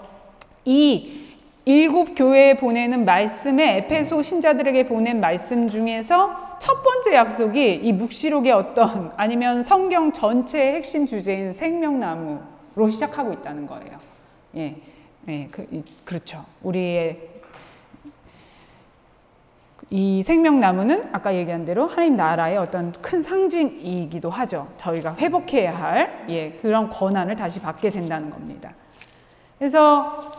이 7교회에 보내는 말씀에, 에페소 신자들에게 보낸 말씀 중에서 첫 번째 약속이 이 묵시록의 어떤, 아니면 성경 전체의 핵심 주제인 생명나무로 시작하고 있다는 거예요. 그렇죠. 우리의 이 생명나무는 아까 얘기한 대로 하나님 나라의 어떤 큰 상징이기도 하죠. 저희가 회복해야 할 그런 권한을 다시 받게 된다는 겁니다. 그래서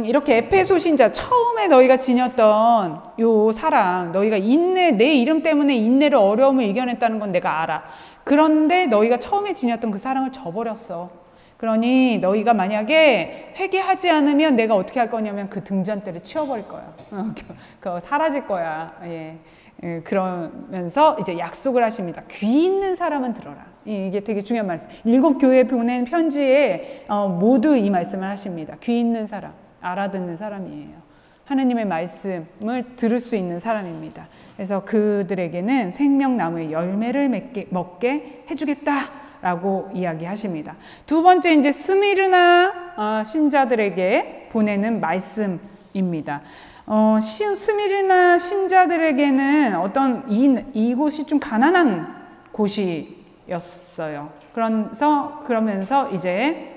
이렇게 에페소 신자, 처음에 너희가 지녔던 요 사랑, 너희가 내 이름 때문에 인내를, 어려움을 이겨냈다는 건 내가 알아. 그런데 너희가 처음에 지녔던 그 사랑을 저버렸어. 그러니 너희가 만약에 회개하지 않으면 내가 어떻게 할 거냐면 그 등잔대를 치워버릴 거야. 사라질 거야. 그러면서 이제 약속을 하십니다. 귀 있는 사람은 들어라. 이게 되게 중요한 말씀. 7교회에 보낸 편지에 모두 이 말씀을 하십니다. 귀 있는 사람, 알아듣는 사람이에요. 하느님의 말씀을 들을 수 있는 사람입니다. 그래서 그들에게는 생명나무의 열매를 먹게 해주겠다 라고 이야기하십니다. 두 번째 이제 스미르나 신자들에게 보내는 말씀입니다. 스미르나 신자들에게는 어떤 이곳이 좀 가난한 곳이었어요. 그러면서 이제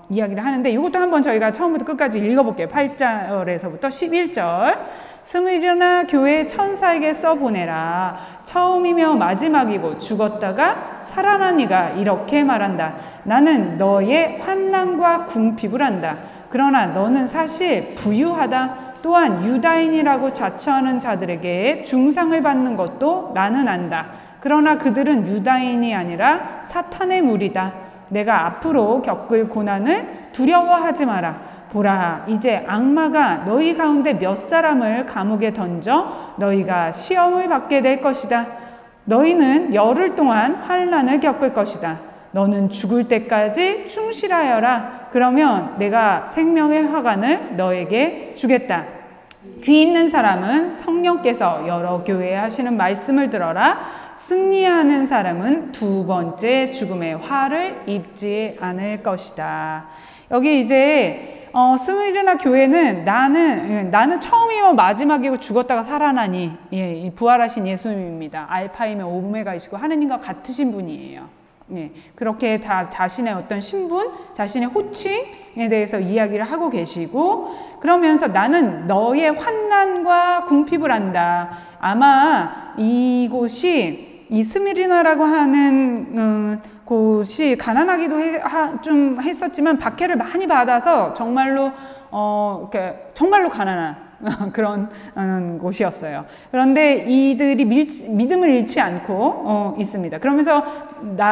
이야기를 하는데 이것도 한번 저희가 처음부터 끝까지 읽어볼게요. 8절에서부터 11절. 스미르나 교회 천사에게 써보내라. 처음이며 마지막이고 죽었다가 살아난 이가 이렇게 말한다. 나는 너의 환난과 궁핍을 안다. 그러나 너는 사실 부유하다. 또한 유다인이라고 자처하는 자들에게 중상을 받는 것도 나는 안다. 그러나 그들은 유다인이 아니라 사탄의 무리다. 내가 앞으로 겪을 고난을 두려워하지 마라. 보라, 이제 악마가 너희 가운데 몇 사람을 감옥에 던져 너희가 시험을 받게 될 것이다. 너희는 열흘 동안 환난을 겪을 것이다. 너는 죽을 때까지 충실하여라. 그러면 내가 생명의 화관을 너에게 주겠다. 귀 있는 사람은 성령께서 여러 교회에 하시는 말씀을 들어라. 승리하는 사람은 두 번째 죽음의 화를 입지 않을 것이다. 여기 이제 스미르나 교회는 나는 처음이며 마지막이고 죽었다가 살아나니, 이 부활하신 예수님입니다. 알파이며 오메가이시고 하느님과 같으신 분이에요. 그렇게 다 자신의 어떤 신분, 자신의 호칭에 대해서 이야기를 하고 계시고, 그러면서 나는 너의 환난과 궁핍을 안다. 아마 이곳이 이 스미르나라고 하는 곳이 가난하기도 좀 했었지만 박해를 많이 받아서 정말로 정말로 가난한 그런 곳이었어요. 그런데 이들이 믿음을 잃지 않고 있습니다. 그러면서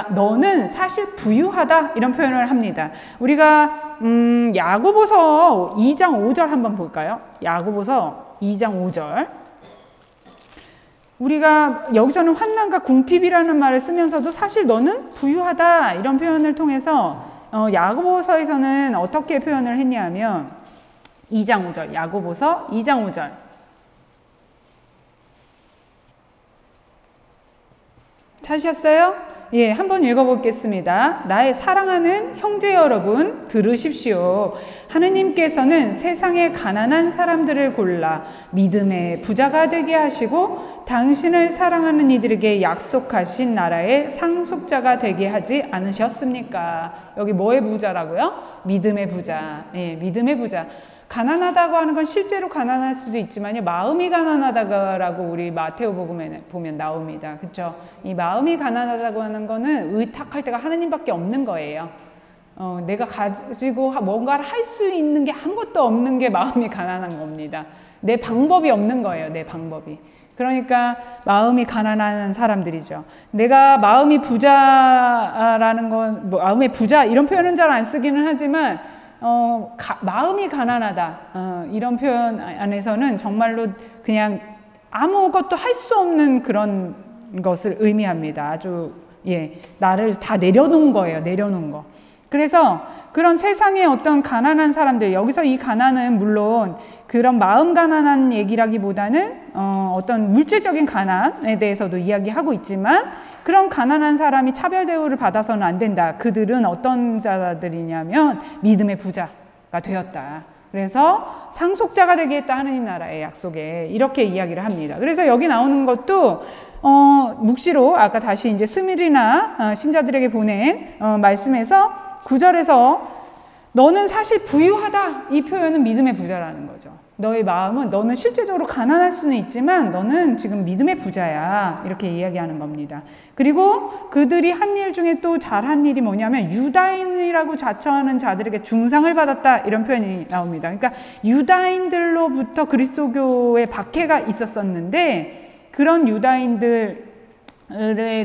너는 사실 부유하다 이런 표현을 합니다. 우리가 야고보서 2장 5절 한번 볼까요? 야고보서 2장 5절. 우리가 여기서는 환난과 궁핍이라는 말을 쓰면서도 사실 너는 부유하다 이런 표현을 통해서 야고보서에서는 어떻게 표현을 했냐면 2장 5절, 야고보서 2장 5절. 찾으셨어요? 예, 한번 읽어보겠습니다. 나의 사랑하는 형제 여러분 들으십시오. 하느님께서는 세상의 가난한 사람들을 골라 믿음의 부자가 되게 하시고 당신을 사랑하는 이들에게 약속하신 나라의 상속자가 되게 하지 않으셨습니까? 여기 뭐의 부자라고요? 믿음의 부자. 예, 믿음의 부자. 가난하다고 하는 건 실제로 가난할 수도 있지만요, 마음이 가난하다고 우리 마태오복음에 보면 나옵니다. 그렇죠? 이 마음이 가난하다고 하는 거는 의탁할 때가 하느님밖에 없는 거예요. 내가 가지고 뭔가를 할 수 있는 게 아무것도 없는 게 마음이 가난한 겁니다. 내 방법이 없는 거예요. 내 방법이. 그러니까 마음이 가난한 사람들이죠. 내가 마음이 부자라는 건 마음의 부자 이런 표현은 잘 안 쓰기는 하지만 마음이 가난하다 이런 표현 안에서는 정말로 그냥 아무것도 할 수 없는 그런 것을 의미합니다. 아주 나를 다 내려놓은 거예요. 내려놓은 거. 그래서 그런 세상의 어떤 가난한 사람들, 여기서 이 가난은 물론 그런 마음 가난한 얘기라기보다는 어떤 물질적인 가난에 대해서도 이야기하고 있지만, 그런 가난한 사람이 차별 대우를 받아서는 안 된다. 그들은 어떤 자들이냐면 믿음의 부자가 되었다. 그래서 상속자가 되게 했다. 하느님 나라의 약속에 이렇게 이야기를 합니다. 그래서 여기 나오는 것도 묵시로 아까 다시 이제 스미르나 신자들에게 보낸 말씀에서 9절에서 너는 사실 부유하다 이 표현은 믿음의 부자라는 거죠. 너의 마음은, 너는 실제적으로 가난할 수는 있지만 너는 지금 믿음의 부자야 이렇게 이야기하는 겁니다. 그리고 그들이 한 일 중에 또 잘한 일이 뭐냐면 유다인이라고 자처하는 자들에게 중상을 받았다 이런 표현이 나옵니다. 그러니까 유다인들로부터 그리스도교의 박해가 있었었는데 그런 유다인들에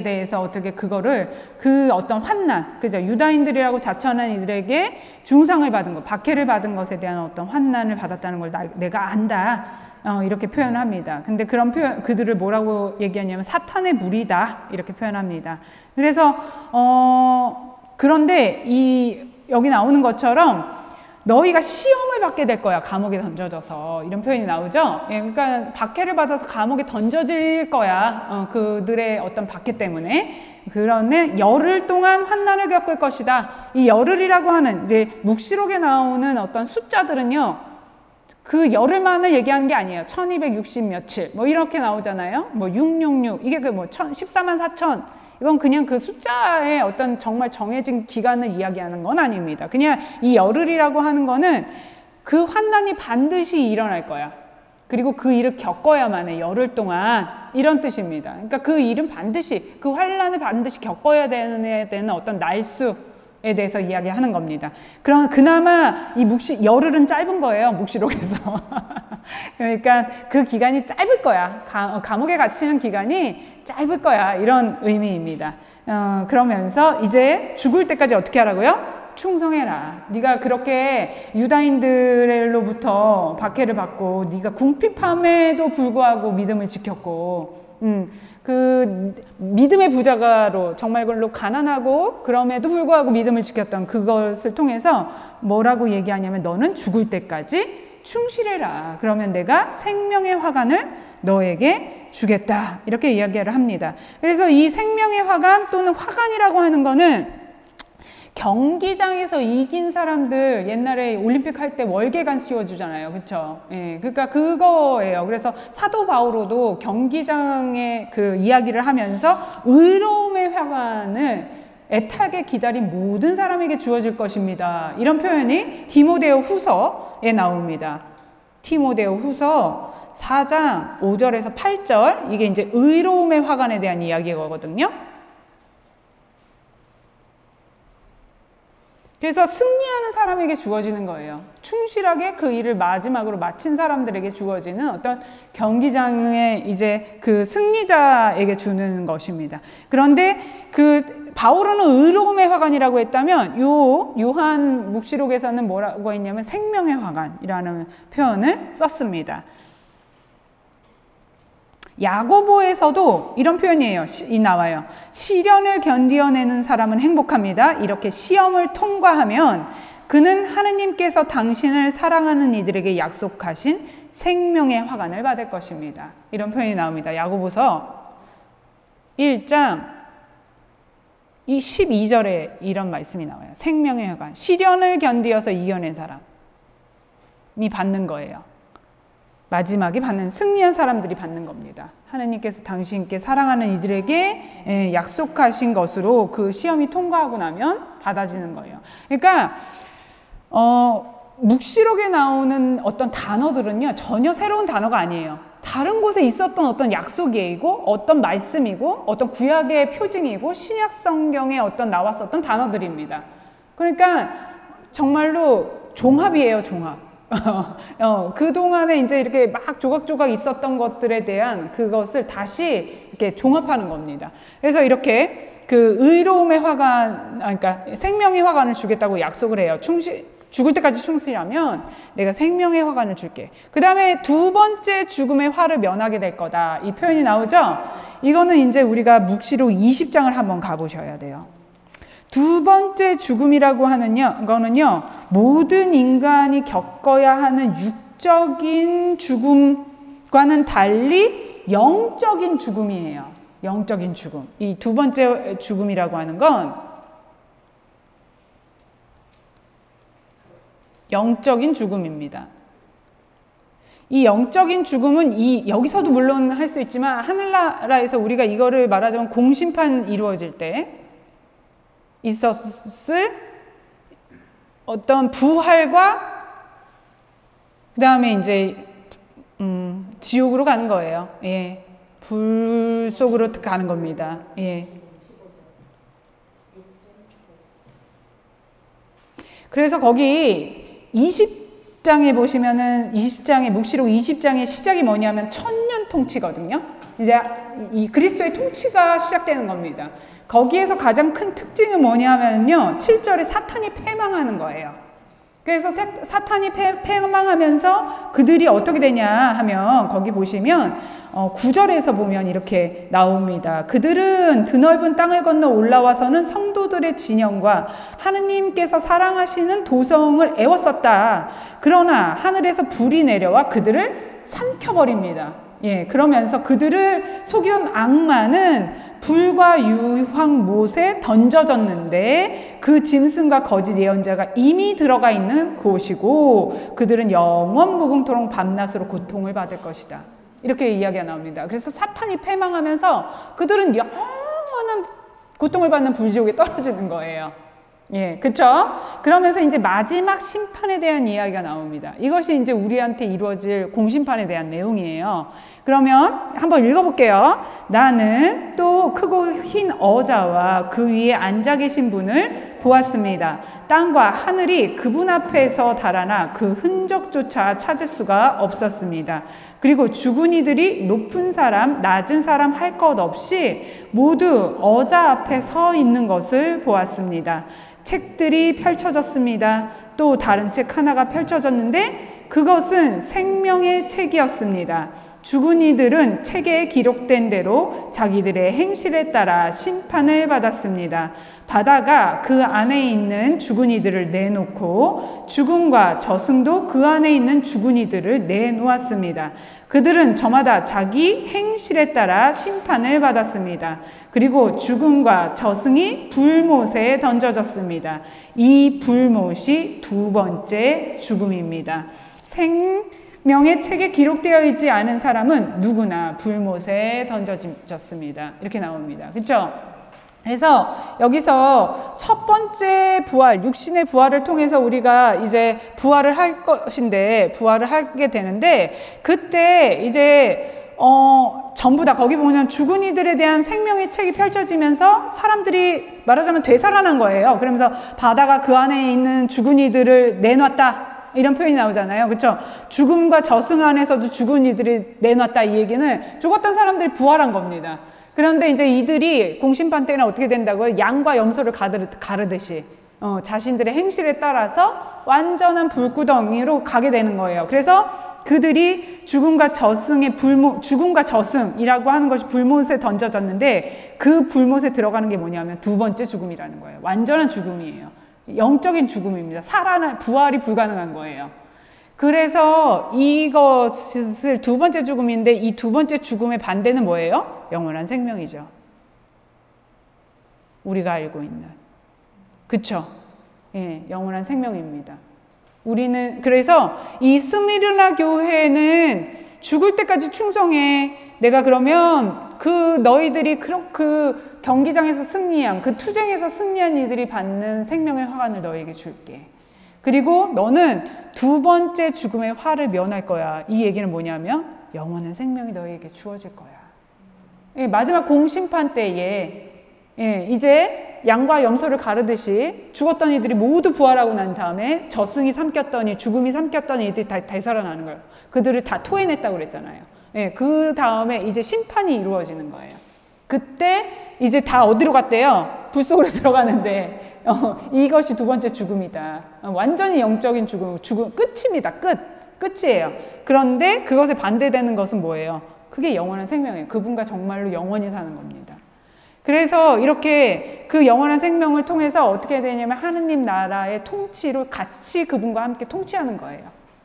대해서 어떻게 그거를 그 어떤 환난, 그죠? 유다인들이라고 자처하는 이들에게 중상을 받은 것, 박해를 받은 것에 대한 어떤 환난을 받았다는 걸 내가 안다. 이렇게 표현합니다. 근데 그런 표현, 그들을 뭐라고 얘기하냐면 사탄의 무리다. 이렇게 표현합니다. 그래서, 그런데 여기 나오는 것처럼 너희가 시험을 받게 될 거야. 감옥에 던져져서. 이런 표현이 나오죠. 예, 그러니까 박해를 받아서 감옥에 던져질 거야. 그들의 어떤 박해 때문에. 그런데 열흘 동안 환난을 겪을 것이다. 이 열흘이라고 하는 이제 묵시록에 나오는 어떤 숫자들은요, 그 열흘만을 얘기하는 게 아니에요. 1260 며칠 뭐 이렇게 나오잖아요. 뭐 666 이게 그 뭐 14만 4천, 이건 그냥 그 숫자의 어떤 정말 정해진 기간을 이야기하는 건 아닙니다. 그냥 이 열흘이라고 하는 거는 그 환난이 반드시 일어날 거야. 그리고 그 일을 겪어야만 해. 열흘 동안. 이런 뜻입니다. 그러니까 그 일은 반드시, 그 환난을 반드시 겪어야 되는 어떤 날수에 대해서 이야기하는 겁니다. 그럼 그나마 이 열흘은 짧은 거예요. 묵시록에서. 그러니까 그 기간이 짧을 거야. 감옥에 갇히는 기간이 짧을 거야. 이런 의미입니다. 그러면서 이제 죽을 때까지 어떻게 하라고요? 충성해라. 네가 그렇게 유다인들로부터 박해를 받고 네가 궁핍함에도 불구하고 믿음을 지켰고 그 믿음의 부자가로 정말로 가난하고 그럼에도 불구하고 믿음을 지켰던 그것을 통해서 뭐라고 얘기하냐면 너는 죽을 때까지 충실해라. 그러면 내가 생명의 화관을 너에게 주겠다. 이렇게 이야기를 합니다. 그래서 이 생명의 화관 또는 화관이라고 하는 거는 경기장에서 이긴 사람들 옛날에 올림픽 할 때 월계관 씌워주잖아요. 그쵸? 예, 그러니까 그거예요. 그래서 사도 바오로도 경기장의 그 이야기를 하면서 의로움의 화관을 애타게 기다린 모든 사람에게 주어질 것입니다. 이런 표현이 디모데오 후서에 나옵니다. 디모데오 후서 4장 5절에서 8절, 이게 이제 의로움의 화관에 대한 이야기거든요. 그래서 승리하는 사람에게 주어지는 거예요. 충실하게 그 일을 마지막으로 마친 사람들에게 주어지는 어떤 경기장의 이제 그 승리자에게 주는 것입니다. 그런데 그 바오로는 의로움의 화관이라고 했다면 요한 묵시록에서는 뭐라고 했냐면 생명의 화관이라는 표현을 썼습니다. 야고보에서도 이런 표현이에요. 나와요. 시련을 견디어내는 사람은 행복합니다. 이렇게 시험을 통과하면 그는 하느님께서 당신을 사랑하는 이들에게 약속하신 생명의 화관을 받을 것입니다. 이런 표현이 나옵니다. 야고보서 1장 12절에 이런 말씀이 나와요. 생명의 화관. 시련을 견디어서 이겨낸 사람이 받는 거예요. 마지막에 받는, 승리한 사람들이 받는 겁니다. 하나님께서 당신께 사랑하는 이들에게 약속하신 것으로 그 시험이 통과하고 나면 받아지는 거예요. 그러니까 묵시록에 나오는 어떤 단어들은요, 전혀 새로운 단어가 아니에요. 다른 곳에 있었던 어떤 약속이고 어떤 말씀이고 어떤 구약의 표징이고 신약 성경에 어떤 나왔었던 단어들입니다. 그러니까 정말로 종합이에요, 종합. 그동안에 이제 이렇게 막 조각조각 있었던 것들에 대한 그것을 다시 이렇게 종합하는 겁니다. 그래서 이렇게 그 의로움의 화관, 그러니까 생명의 화관을 주겠다고 약속을 해요. 죽을 때까지 충실하면 내가 생명의 화관을 줄게. 그 다음에 두 번째 죽음의 화를 면하게 될 거다. 이 표현이 나오죠? 이거는 이제 우리가 묵시록 20장을 한번 가보셔야 돼요. 두 번째 죽음이라고 하는 거는요, 모든 인간이 겪어야 하는 육적인 죽음과는 달리 영적인 죽음이에요. 영적인 죽음. 이 두 번째 죽음이라고 하는 건 영적인 죽음입니다. 이 영적인 죽음은 여기서도 물론 할 수 있지만 하늘나라에서 우리가 이거를 말하자면 공심판 이루어질 때 있었을 어떤 부활과 그 다음에 이제 지옥으로 가는 거예요. 예, 불 속으로 가는 겁니다. 예. 그래서 거기 20장에 보시면은 20장의 묵시록 20장의 시작이 뭐냐면 천년 통치거든요. 이제 이 그리스도의 통치가 시작되는 겁니다. 거기에서 가장 큰 특징은 뭐냐면요, 7절에 사탄이 패망하는 거예요. 그래서 사탄이 패망하면서 그들이 어떻게 되냐 하면 거기 보시면 9절에서 보면 이렇게 나옵니다. 그들은 드넓은 땅을 건너 올라와서는 성도들의 진영과 하느님께서 사랑하시는 도성을 애웠었다. 그러나 하늘에서 불이 내려와 그들을 삼켜버립니다. 예, 그러면서 그들을 속이던 악마는 불과 유황못에 던져졌는데 그 짐승과 거짓 예언자가 이미 들어가 있는 곳이고 그들은 영원 무궁토록 밤낮으로 고통을 받을 것이다. 이렇게 이야기가 나옵니다. 그래서 사탄이 패망하면서 그들은 영원한 고통을 받는 불지옥에 떨어지는 거예요. 예, 그쵸? 그러면서 이제 마지막 심판에 대한 이야기가 나옵니다. 이것이 이제 우리한테 이루어질 공심판에 대한 내용이에요. 그러면 한번 읽어볼게요. 나는 또 크고 흰 어자와 그 위에 앉아 계신 분을 보았습니다. 땅과 하늘이 그분 앞에서 달아나 그 흔적조차 찾을 수가 없었습니다. 그리고 죽은 이들이 높은 사람, 낮은 사람 할 것 없이 모두 어자 앞에 서 있는 것을 보았습니다. 책들이 펼쳐졌습니다. 또 다른 책 하나가 펼쳐졌는데 그것은 생명의 책이었습니다. 죽은 이들은 책에 기록된 대로 자기들의 행실에 따라 심판을 받았습니다. 바다가 그 안에 있는 죽은 이들을 내놓고 죽음과 저승도 그 안에 있는 죽은 이들을 내놓았습니다. 그들은 저마다 자기 행실에 따라 심판을 받았습니다. 그리고 죽음과 저승이 불못에 던져졌습니다. 이 불못이 두 번째 죽음입니다. 생명의 책에 기록되어 있지 않은 사람은 누구나 불못에 던져졌습니다. 이렇게 나옵니다. 그렇죠? 그래서 여기서 첫 번째 부활, 육신의 부활을 통해서 우리가 이제 부활을 할 것인데, 부활을 하게 되는데, 그때 이제, 전부 다 거기 보면 죽은 이들에 대한 생명의 책이 펼쳐지면서 사람들이 말하자면 되살아난 거예요. 그러면서 바다가 그 안에 있는 죽은 이들을 내놨다. 이런 표현이 나오잖아요. 그렇죠? 죽음과 저승 안에서도 죽은 이들이 내놨다. 이 얘기는 죽었던 사람들이 부활한 겁니다. 그런데 이제 이들이 공심판 때는 어떻게 된다고요? 양과 염소를 가르듯이 자신들의 행실에 따라서 완전한 불구덩이로 가게 되는 거예요. 그래서 그들이 죽음과 저승의 죽음과 저승이라고 하는 것이 불못에 던져졌는데 그 불못에 들어가는 게 뭐냐면 두 번째 죽음이라는 거예요. 완전한 죽음이에요. 영적인 죽음입니다. 부활이 불가능한 거예요. 그래서 이것을 두 번째 죽음인데 이 두 번째 죽음의 반대는 뭐예요? 영원한 생명이죠. 우리가 알고 있는. 그쵸? 예, 영원한 생명입니다. 우리는, 그래서 이 스미르나 교회는 죽을 때까지 충성해. 내가 그러면 너희들이 그 경기장에서 승리한, 그 투쟁에서 승리한 이들이 받는 생명의 화관을 너희에게 줄게. 그리고 너는 두 번째 죽음의 화를 면할 거야. 이 얘기는 뭐냐면 영원한 생명이 너희에게 주어질 거야. 예, 마지막 공심판 때에 이제 양과 염소를 가르듯이 죽었던 이들이 모두 부활하고 난 다음에 저승이 삼켰더니 죽음이 삼켰더니 이들이 다 되살아나는 거예요. 그들을 다 토해냈다고 그랬잖아요. 예, 그 다음에 이제 심판이 이루어지는 거예요. 그때 이제 다 어디로 갔대요? 불 속으로 들어가는데 이것이 두 번째 죽음이다. 완전히 영적인 죽음 끝입니다. 끝이에요. 그런데 그것에 반대되는 것은 뭐예요? 그게 영원한 생명이에요. 그분과 정말로 영원히 사는 겁니다. 그래서 이렇게 그 영원한 생명을 통해서 어떻게 되냐면 하느님 나라의 통치로 같이 그분과 함께 통치하는 거예요.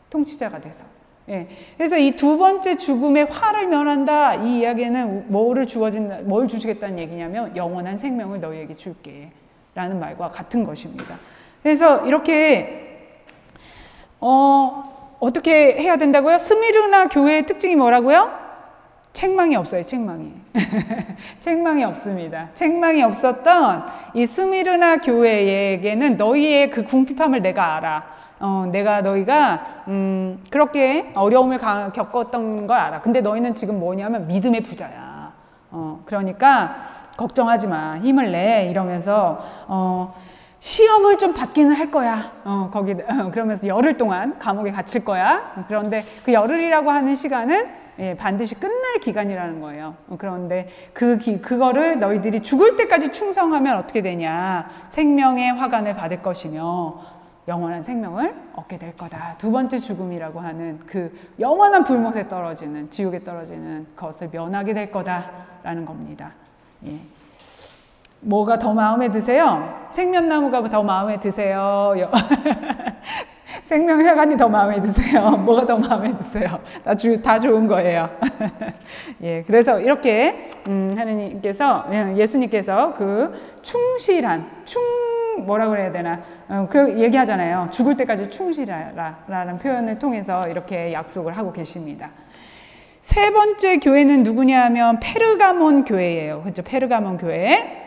통치자가 돼서. 예. 그래서 이 두 번째 죽음의 화를 면한다. 이 이야기는 뭘 주시겠다는 얘기냐면 영원한 생명을 너희에게 줄게. 라는 말과 같은 것입니다. 그래서 이렇게 어떻게 해야 된다고요? 스미르나 교회의 특징이 뭐라고요? 책망이 없어요. 책망이. 책망이 없습니다. 책망이 없었던 이 스미르나 교회에게는 너희의 그 궁핍함을 내가 알아. 너희가 그렇게 어려움을 겪었던 걸 알아. 근데 너희는 지금 뭐냐면 믿음의 부자야. 그러니까 걱정하지 마. 힘을 내. 이러면서 시험을 좀 받기는 할 거야. 그러면서 열흘 동안 감옥에 갇힐 거야. 그런데 그 열흘이라고 하는 시간은 반드시 끝날 기간이라는 거예요. 그런데 그거를 너희들이 죽을 때까지 충성하면 어떻게 되냐? 생명의 화관을 받을 것이며 영원한 생명을 얻게 될 거다. 두 번째 죽음이라고 하는 그 영원한 불못에 떨어지는, 지옥에 떨어지는 것을 면하게 될 거다라는 겁니다. 예. 뭐가 더 마음에 드세요? 생면나무가 더 마음에 드세요? 생명혈관이 더 마음에 드세요? 뭐가 더 마음에 드세요? 다 좋은 거예요. 예, 그래서 이렇게 하느님께서, 예수님께서 그 충실한, 뭐라고 그래야 되나, 그 얘기하잖아요. 죽을 때까지 충실하라라는 표현을 통해서 이렇게 약속을 하고 계십니다. 세 번째 교회는 누구냐 하면 페르가몬 교회예요. 그렇죠? 페르가몬 교회.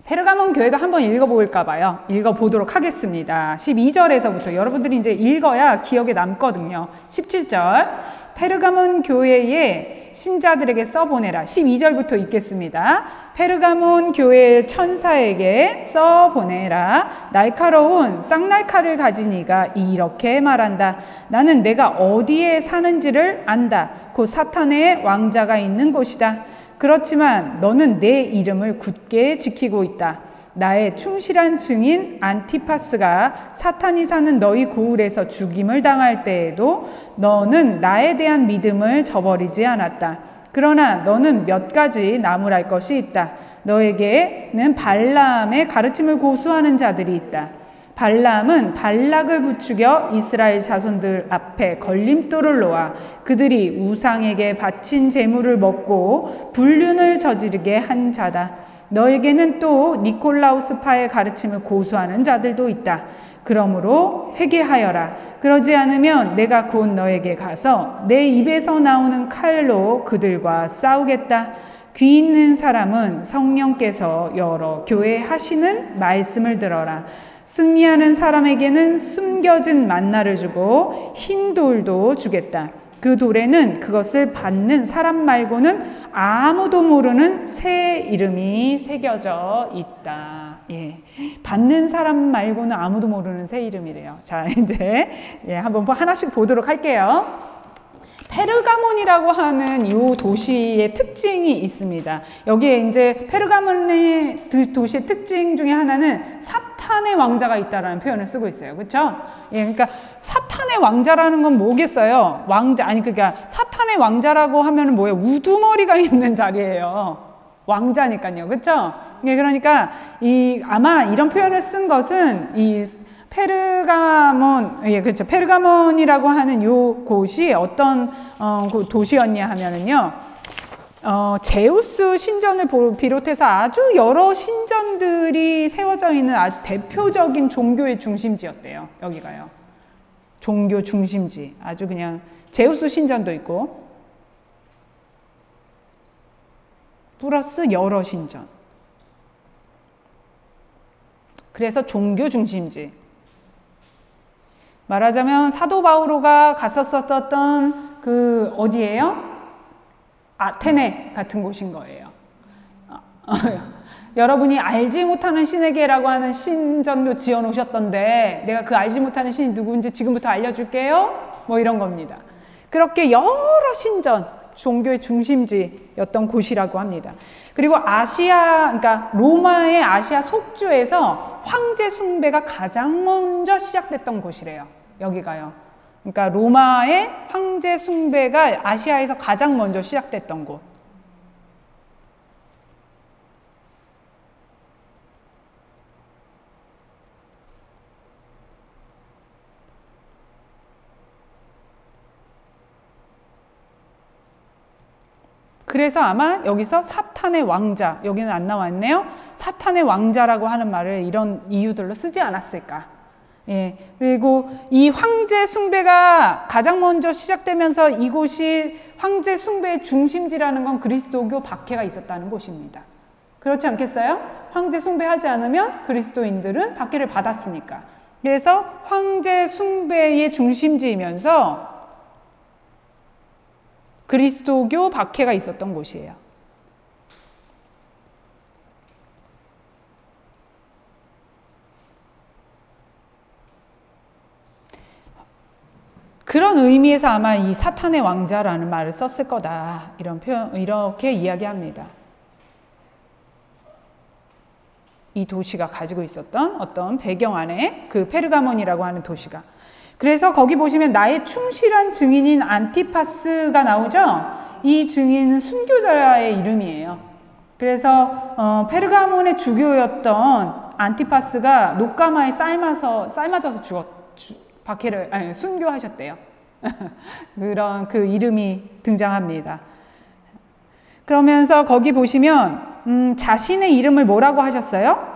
페르가몬 교회도 한번 읽어볼까 봐요. 읽어보도록 하겠습니다. 12절에서부터 여러분들이 이제 읽어야 기억에 남거든요. 17절 페르가몬 교회의 신자들에게 써보내라. 12절부터 읽겠습니다. 페르가몬 교회의 천사에게 써보내라. 날카로운 쌍날칼을 가진 이가 이렇게 말한다. 나는 내가 어디에 사는지를 안다. 곧 사탄의 왕자가 있는 곳이다. 그렇지만 너는 내 이름을 굳게 지키고 있다. 나의 충실한 증인 안티파스가 사탄이 사는 너희 고을에서 죽임을 당할 때에도 너는 나에 대한 믿음을 저버리지 않았다. 그러나 너는 몇 가지 나무랄 것이 있다. 너에게는 발라암의 가르침을 고수하는 자들이 있다. 발라암은 발락을 부추겨 이스라엘 자손들 앞에 걸림돌을 놓아 그들이 우상에게 바친 제물을 먹고 불륜을 저지르게 한 자다. 너에게는 또 니콜라우스파의 가르침을 고수하는 자들도 있다. 그러므로 회개하여라. 그러지 않으면 내가 곧 너에게 가서 내 입에서 나오는 칼로 그들과 싸우겠다. 귀 있는 사람은 성령께서 여러 교회 하시는 말씀을 들어라. 승리하는 사람에게는 숨겨진 만나를 주고 흰 돌도 주겠다. 그 돌에는 그것을 받는 사람 말고는 아무도 모르는 새 이름이 새겨져 있다. 예. 받는 사람 말고는 아무도 모르는 새 이름이래요. 자, 이제 한번 하나씩 보도록 할게요. 페르가몬이라고 하는 이 도시의 특징이 있습니다. 여기에 이제 페르가몬의 도시의 특징 중에 하나는 사탄의 왕자가 있다라는 표현을 쓰고 있어요. 그렇죠? 예, 그러니까 사탄의 왕자라는 건 뭐겠어요? 그러니까 사탄의 왕자라고 하면은 뭐예요? 우두머리가 있는 자리예요. 왕자니까요. 그렇죠? 예, 그러니까 아마 이런 표현을 쓴 것은 그렇죠. 페르가몬이라고 하는 요 곳이 어떤 도시였냐 하면은요, 제우스 신전을 비롯해서 아주 여러 신전들이 세워져 있는 아주 대표적인 종교의 중심지였대요. 여기가요. 종교 중심지. 아주 그냥 제우스 신전도 있고, 플러스 여러 신전. 그래서 종교 중심지. 말하자면 사도 바오로가 갔었었던 그 어디예요? 아테네 같은 곳인 거예요. 여러분이 알지 못하는 신에게라고 하는 신전도 지어 놓으셨던데 내가 그 알지 못하는 신이 누구인지 지금부터 알려줄게요. 뭐 이런 겁니다. 그렇게 여러 신전, 종교의 중심지였던 곳이라고 합니다. 그리고 그러니까 로마의 아시아 속주에서 황제 숭배가 가장 먼저 시작됐던 곳이래요. 여기가요. 그러니까 로마의 황제 숭배가 아시아에서 가장 먼저 시작됐던 곳. 그래서 아마 여기서 사탄의 왕자, 여기는 안 나왔네요. 사탄의 왕자라고 하는 말을 이런 이유들로 쓰지 않았을까. 예. 그리고 이 황제 숭배가 가장 먼저 시작되면서 이곳이 황제 숭배의 중심지라는 건 그리스도교 박해가 있었다는 곳입니다. 그렇지 않겠어요? 황제 숭배하지 않으면 그리스도인들은 박해를 받았으니까. 그래서 황제 숭배의 중심지이면서 그리스도교 박해가 있었던 곳이에요. 그런 의미에서 아마 이 사탄의 왕자라는 말을 썼을 거다. 이런 표현, 이렇게 이야기합니다. 이 도시가 가지고 있었던 어떤 배경 안에 그 페르가몬이라고 하는 도시가. 그래서 거기 보시면 나의 충실한 증인인 안티파스가 나오죠. 이 증인은 순교자의 이름이에요. 그래서 페르가몬의 주교였던 안티파스가 녹가마에 삶아져서 순교하셨대요. 그런 그 이름이 등장합니다. 그러면서 거기 보시면 자신의 이름을 뭐라고 하셨어요?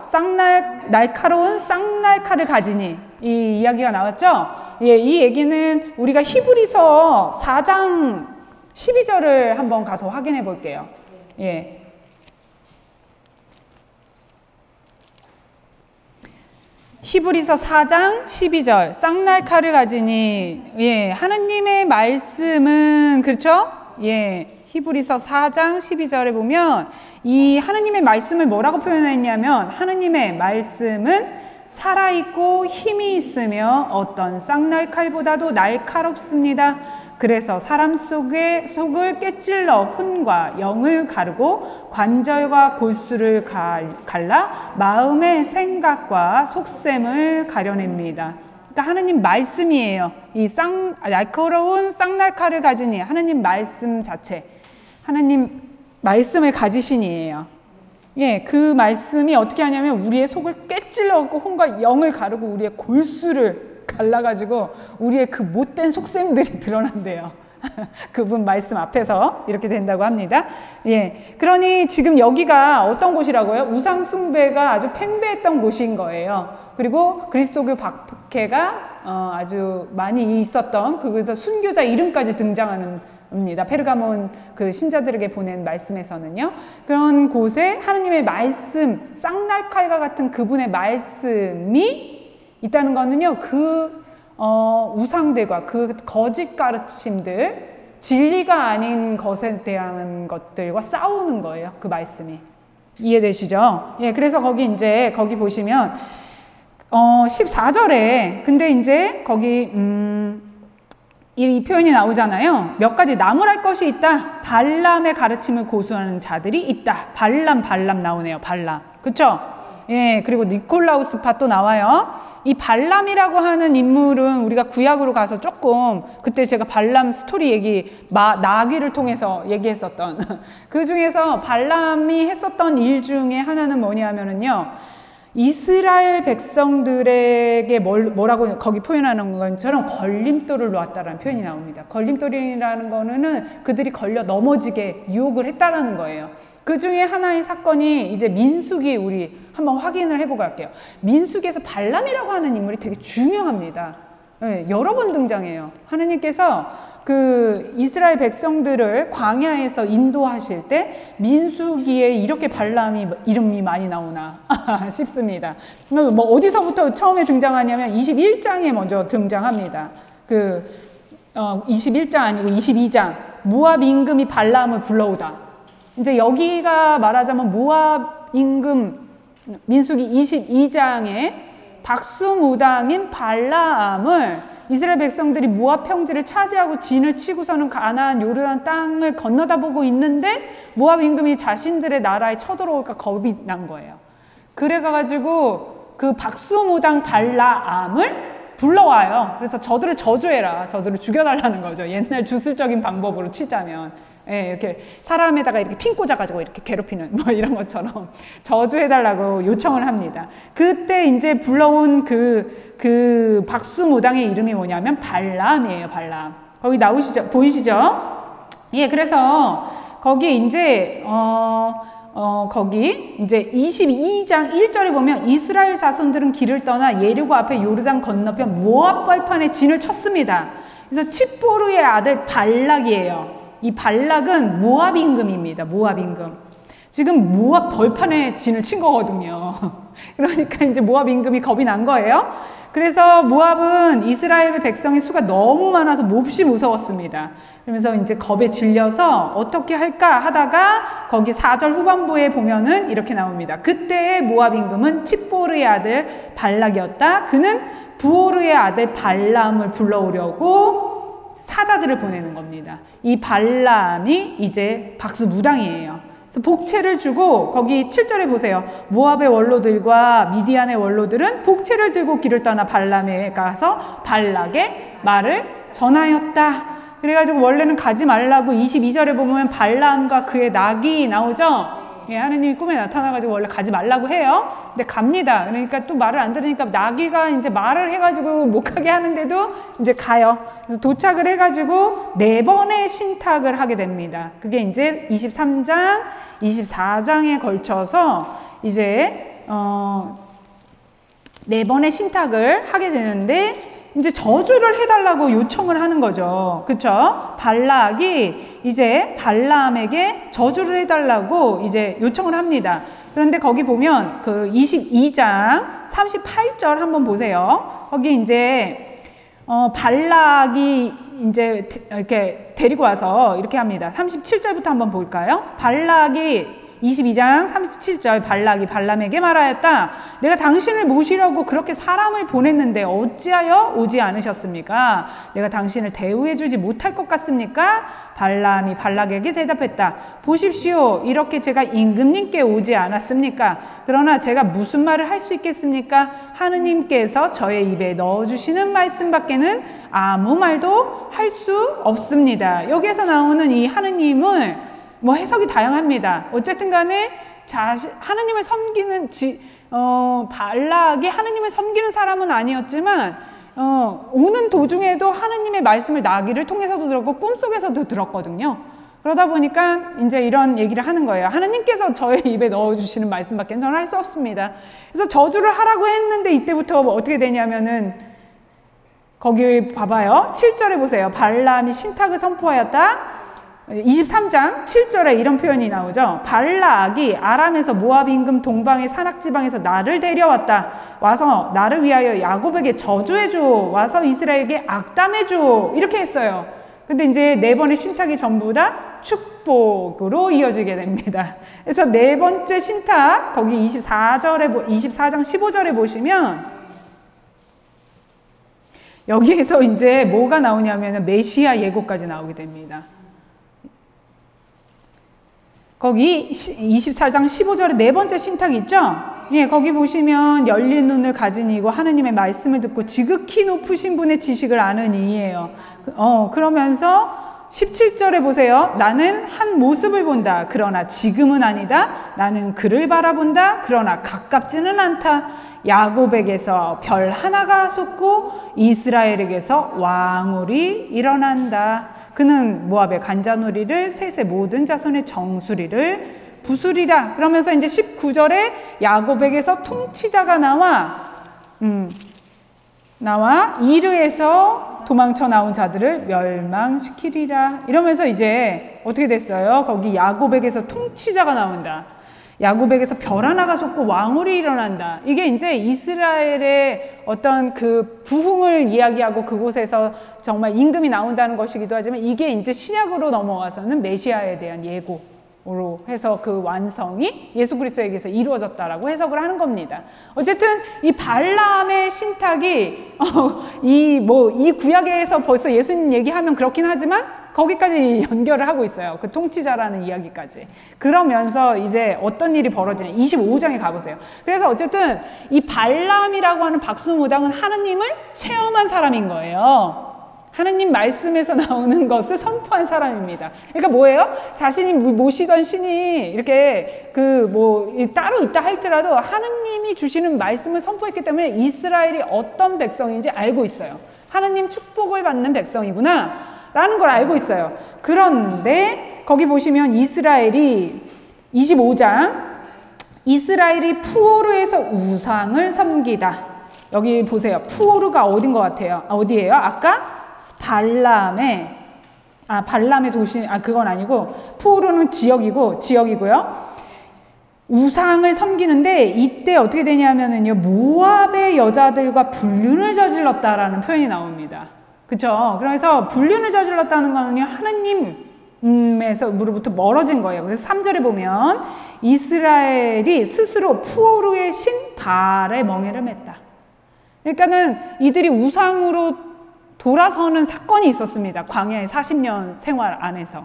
날카로운 쌍날칼을 가지니, 이 이야기가 나왔죠. 예, 이 얘기는 우리가 히브리서 4장 12절을 한번 가서 확인해 볼게요. 예. 히브리서 4장 12절, 쌍날칼을 가지니, 예, 하느님의 말씀은, 그렇죠? 예, 히브리서 4장 12절에 보면 이 하느님의 말씀을 뭐라고 표현했냐면, 하느님의 말씀은 살아있고 힘이 있으며 어떤 쌍날칼보다도 날카롭습니다. 그래서 사람 속을 깨찔러 혼과 영을 가르고 관절과 골수를 갈라 마음의 생각과 속셈을 가려냅니다. 그러니까 하느님 말씀이에요. 이 날카로운 쌍날칼을 가지니, 하느님 말씀 자체, 하느님 말씀을 가지신이에요. 예, 그 말씀이 어떻게 하냐면 우리의 속을 깨찔러갖고 혼과 영을 가르고 우리의 골수를 갈라가지고 우리의 그 못된 속셈들이 드러난대요. 그분 말씀 앞에서 이렇게 된다고 합니다. 예, 그러니 지금 여기가 어떤 곳이라고요? 우상 숭배가 아주 팽배했던 곳인 거예요. 그리고 그리스도교 박해가 아주 많이 있었던, 그래서 순교자 이름까지 등장하는 입니다. 페르가몬 그 신자들에게 보낸 말씀에서는요. 그런 곳에 하느님의 말씀, 쌍날칼과 같은 그분의 말씀이 있다는 거는요. 그 우상들과 그 거짓 가르침들, 진리가 아닌 것에 대한 것들과 싸우는 거예요. 그 말씀이. 이해되시죠? 예, 그래서 거기 보시면 14절에 근데 이제 거기 이 표현이 나오잖아요. 몇 가지 나무랄 것이 있다. 발람의 가르침을 고수하는 자들이 있다. 발람 나오네요. 발람. 그쵸? 예, 그리고 니콜라우스파 또 나와요. 이 발람이라고 하는 인물은 우리가 구약으로 가서 조금, 그때 제가 발람 스토리 나귀를 통해서 얘기했었던 그 중에서 발람이 했었던 일 중에 하나는 뭐냐면은요. 이스라엘 백성들에게 뭐라고 거기 표현하는 것처럼 걸림돌을 놓았다라는 표현이 나옵니다. 걸림돌이라는 거는 그들이 걸려 넘어지게 유혹을 했다라는 거예요. 그 중에 하나의 사건이 이제 민수기, 우리 한번 확인을 해보고 갈게요. 민수기에서 발람이라고 하는 인물이 되게 중요합니다. 네, 여러 번 등장해요. 하느님께서 그 이스라엘 백성들을 광야에서 인도하실 때 민수기에 이렇게 발람이 이름이 많이 나오나 싶습니다. 뭐 어디서부터 처음에 등장하냐면 21장에 먼저 등장합니다. 21장 아니고 22장. 모압 임금이 발람을 불러오다. 이제 여기가 말하자면 모압 임금, 민수기 22장에 박수무당인 발라암을 이스라엘 백성들이 모압 평지를 차지하고 진을 치고서는 가나안 요르단 땅을 건너다 보고 있는데 모압 임금이 자신들의 나라에 쳐들어올까 겁이 난 거예요. 그래가지고 그 박수무당 발라암을 불러와요. 그래서 저들을 저주해라. 저들을 죽여달라는 거죠. 옛날 주술적인 방법으로 치자면. 예, 이렇게 사람에다가 이렇게 핀 꽂아가지고 이렇게 괴롭히는 뭐 이런 것처럼 저주해달라고 요청을 합니다. 그때 이제 불러온 그 박수무당의 이름이 뭐냐면 발람이에요. 발람. 거기 보이시죠? 예, 그래서 거기 이제 거기 이제 22장 1절에 보면 이스라엘 자손들은 길을 떠나 예리고 앞에 요르단 건너편 모압 벌판에 진을 쳤습니다. 그래서 칩보르의 아들 발락이에요. 이 발락은 모압 임금입니다. 모압 임금. 지금 모압 벌판에 진을 친 거거든요. 그러니까 이제 모압 임금이 겁이 난 거예요. 그래서 모압은 이스라엘 백성의 수가 너무 많아서 몹시 무서웠습니다. 그러면서 이제 겁에 질려서 어떻게 할까 하다가 거기 4절 후반부에 보면은 이렇게 나옵니다. 그때의 모압 임금은 칩보르의 아들 발락이었다. 그는 부오르의 아들 발람을 불러오려고 사자들을 보내는 겁니다. 이 발람이 이제 박수무당이에요. 그래서 복채를 주고 거기 7절에 보세요. 모압의 원로들과 미디안의 원로들은 복채를 들고 길을 떠나 발람에 가서 발락의 말을 전하였다. 그래가지고 원래는 가지 말라고 22절에 보면 발람과 그의 낙이 나오죠. 예, 하느님이 꿈에 나타나가지고 원래 가지 말라고 해요. 근데 갑니다. 그러니까 또 말을 안 들으니까 나귀가 이제 말을 해가지고 못 가게 하는데도 이제 가요. 그래서 도착을 해가지고 4번의 신탁을 하게 됩니다. 그게 이제 23장, 24장에 걸쳐서 이제 4번의 신탁을 하게 되는데 이제 저주를 해달라고 요청을 하는 거죠. 그쵸? 발락이 이제 발람에게 저주를 해달라고 이제 요청을 합니다. 그런데 거기 보면 그 22장 38절 한번 보세요. 거기 이제 발락이 이제 이렇게 데리고 와서 이렇게 합니다. 37절부터 한번 볼까요? 발락이 22장 37절 발락이 발람에게 말하였다. 내가 당신을 모시려고 그렇게 사람을 보냈는데 어찌하여 오지 않으셨습니까? 내가 당신을 대우해 주지 못할 것 같습니까? 발람이 발락에게 대답했다. 보십시오. 이렇게 제가 임금님께 오지 않았습니까? 그러나 제가 무슨 말을 할 수 있겠습니까? 하느님께서 저의 입에 넣어주시는 말씀밖에는 아무 말도 할 수 없습니다. 여기에서 나오는 이 하느님을 뭐 해석이 다양합니다. 어쨌든 간에 하느님을 섬기는 발락이 하느님을 섬기는 사람은 아니었지만 오는 도중에도 하느님의 말씀을 나귀를 통해서도 들었고 꿈속에서도 들었거든요. 그러다 보니까 이제 이런 얘기를 하는 거예요. 하느님께서 저의 입에 넣어주시는 말씀밖에 저는 할 수 없습니다. 그래서 저주를 하라고 했는데 이때부터 어떻게 되냐면은 거기 봐봐요. 7절에 보세요. 발람이 신탁을 선포하였다. 23장 7절에 이런 표현이 나오죠. 발락이 아람에서 모압 임금 동방의 산악지방에서 나를 데려왔다. 와서 나를 위하여 야곱에게 저주해줘. 와서 이스라엘에게 악담해줘. 이렇게 했어요. 근데 이제 4번의 신탁이 전부 다 축복으로 이어지게 됩니다. 그래서 4번째 신탁 거기 24장 15절에 보시면 여기에서 이제 뭐가 나오냐면 메시아 예고까지 나오게 됩니다. 거기 24장 15절에 4번째 신탁이 있죠? 예, 거기 보시면 열린 눈을 가진 이고 하느님의 말씀을 듣고 지극히 높으신 분의 지식을 아는 이예요. 그러면서 17절에 보세요. 나는 한 모습을 본다. 그러나 지금은 아니다. 나는 그를 바라본다. 그러나 가깝지는 않다. 야곱에게서 별 하나가 솟고 이스라엘에게서 왕울이 일어난다. 그는 모압의 간자놀이를 셋의 모든 자손의 정수리를 부수리라. 그러면서 이제 19절에 야곱에게서 통치자가 나와 이르에서 도망쳐 나온 자들을 멸망시키리라. 이러면서 이제 어떻게 됐어요? 거기 야곱에게서 통치자가 나온다. 야곱에게서 별 하나가 솟고 왕울이 일어난다. 이게 이제 이스라엘의 어떤 그 부흥을 이야기하고 그곳에서 정말 임금이 나온다는 것이기도 하지만 이게 이제 신약으로 넘어가서는 메시아에 대한 예고로 해서 그 완성이 예수 그리스도에게서 이루어졌다라고 해석을 하는 겁니다. 어쨌든 이 발람의 신탁이 이 구약에서 벌써 예수님 얘기하면 그렇긴 하지만 거기까지 연결을 하고 있어요. 그 통치자라는 이야기까지. 그러면서 이제 어떤 일이 벌어지냐. 25장에 가보세요. 그래서 어쨌든 이 발람이라고 하는 박수무당은 하느님을 체험한 사람인 거예요. 하느님 말씀에서 나오는 것을 선포한 사람입니다. 그러니까 뭐예요? 자신이 모시던 신이 이렇게 따로 있다 할지라도 하느님이 주시는 말씀을 선포했기 때문에 이스라엘이 어떤 백성인지 알고 있어요. 하느님 축복을 받는 백성이구나 라는 걸 알고 있어요. 그런데 거기 보시면 이스라엘이 25장 이스라엘이 푸오르에서 우상을 섬기다. 여기 보세요. 푸오르가 어딘 것 같아요? 어디예요? 아까 발람의 도시, 그건 아니고 푸오르는 지역이고요. 우상을 섬기는데 이때 어떻게 되냐면은요, 모압의 여자들과 불륜을 저질렀다라는 표현이 나옵니다. 그쵸? 그래서 불륜을 저질렀다는 거는요, 하느님에서로부터 멀어진 거예요. 그래서 3절에 보면 이스라엘이 스스로 푸오르의 신 바알의 멍에를 맸다. 그러니까는 이들이 우상으로 돌아서는 사건이 있었습니다. 광야의 40년 생활 안에서.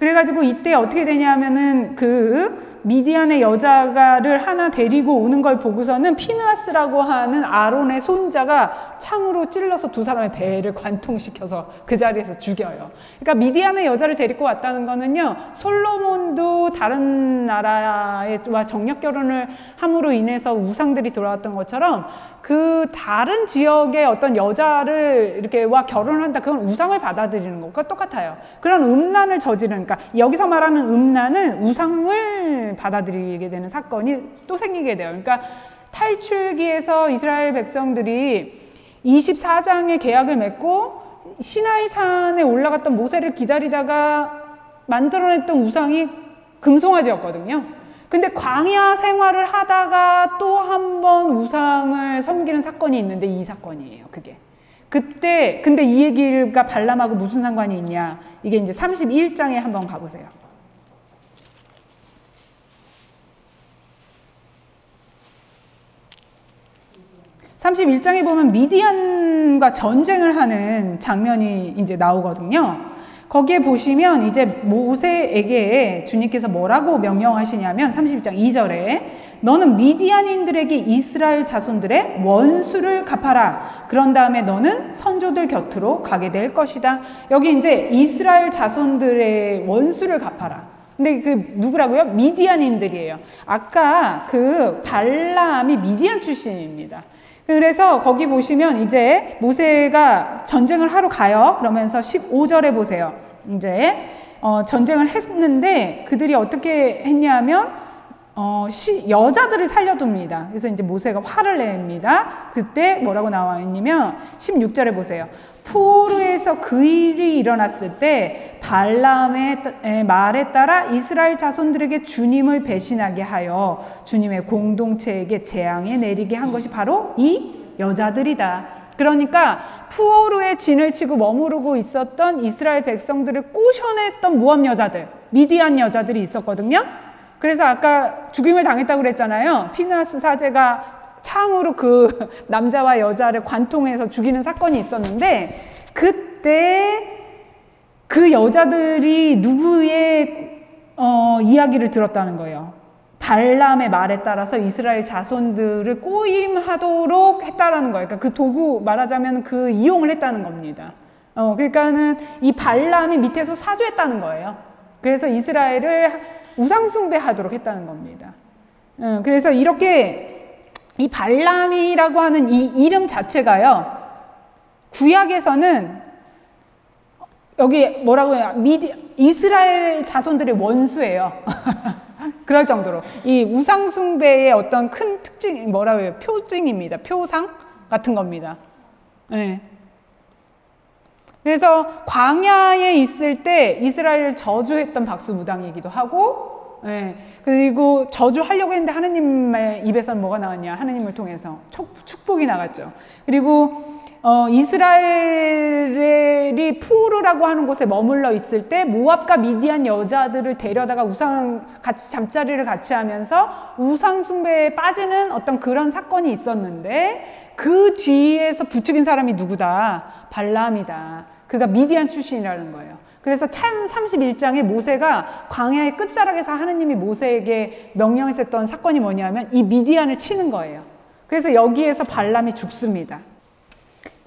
그래가지고 이때 어떻게 되냐면은 그 미디안의 여자가를 하나 데리고 오는 걸 보고서는 피느하스라고 하는 아론의 손자가 창으로 찔러서 두 사람의 배를 관통시켜서 그 자리에서 죽여요. 그러니까 미디안의 여자를 데리고 왔다는 거는요, 솔로몬도 다른 나라와 정력 결혼을 함으로 인해서 우상들이 돌아왔던 것처럼 그 다른 지역의 어떤 여자를 이렇게 와 결혼을 한다, 그건 우상을 받아들이는 것과 똑같아요. 그런 음란을 저지르는, 그러니까 여기서 말하는 음란은 우상을 받아들이게 되는 사건이 또 생기게 돼요. 그러니까 탈출기에서 이스라엘 백성들이 24장의 계약을 맺고 시나이 산에 올라갔던 모세를 기다리다가 만들어냈던 우상이 금송아지였거든요. 근데 광야 생활을 하다가 또 한 번 우상을 섬기는 사건이 있는데 이 사건이에요. 그게. 그때 근데 이 얘기가 발람하고 무슨 상관이 있냐. 이게 이제 31장에 한번 가보세요. (31장에) 보면 미디안과 전쟁을 하는 장면이 이제 나오거든요. 거기에 보시면 이제 모세에게 주님께서 뭐라고 명령하시냐면 31장 2절에 너는 미디안인들에게 이스라엘 자손들의 원수를 갚아라. 그런 다음에 너는 선조들 곁으로 가게 될 것이다. 여기 이제 이스라엘 자손들의 원수를 갚아라. 근데 그 누구라고요? 미디안인들이에요. 아까 그 발람이 미디안 출신입니다. 그래서 거기 보시면 이제 모세가 전쟁을 하러 가요. 그러면서 15절에 보세요. 이제 전쟁을 했는데 그들이 어떻게 했냐면 여자들을 살려둡니다. 그래서 이제 모세가 화를 냅니다. 그때 뭐라고 나와 있냐면 16절에 보세요. 푸르에서 그 일이 일어났을 때 발람의 말에 따라 이스라엘 자손들에게 주님을 배신하게 하여 주님의 공동체에게 재앙에 내리게 한 것이 바로 이 여자들이다. 그러니까 푸오르에 진을 치고 머무르고 있었던 이스라엘 백성들을 꼬셔냈던 모압 여자들, 미디안 여자들이 있었거든요. 그래서 아까 죽임을 당했다고 그랬잖아요. 피느하스 사제가 창으로 그 남자와 여자를 관통해서 죽이는 사건이 있었는데 그때 그 여자들이 누구의 이야기를 들었다는 거예요. 발람의 말에 따라서 이스라엘 자손들을 꼬임하도록 했다라는 거예요. 그러니까 그 도구 말하자면 그 이용을 했다는 겁니다. 그러니까는 이 발람이 밑에서 사주했다는 거예요. 그래서 이스라엘을 우상숭배하도록 했다는 겁니다. 그래서 이렇게 이 발람이라고 하는 이 이름 자체가요, 구약에서는 여기 뭐라고 해요? 이스라엘 자손들의 원수예요. 그럴 정도로 이 우상숭배의 어떤 큰 특징, 뭐라고 해요? 표징입니다. 표상 같은 겁니다. 네. 그래서 광야에 있을 때 이스라엘을 저주했던 박수무당이기도 하고, 예, 그리고 저주하려고 했는데 하느님의 입에서는 뭐가 나왔냐? 하느님을 통해서 축복이 나갔죠. 그리고 이스라엘이 푸르라고 하는 곳에 머물러 있을 때 모압과 미디안 여자들을 데려다가 같이 잠자리를 같이 하면서 우상 숭배에 빠지는 어떤 그런 사건이 있었는데 그 뒤에서 부추긴 사람이 누구다? 발람이다. 그가 미디안 출신이라는 거예요. 그래서 참 31장에 모세가 광야의 끝자락에서 하느님이 모세에게 명령했었던 사건이 뭐냐면 이 미디안을 치는 거예요. 그래서 여기에서 발람이 죽습니다.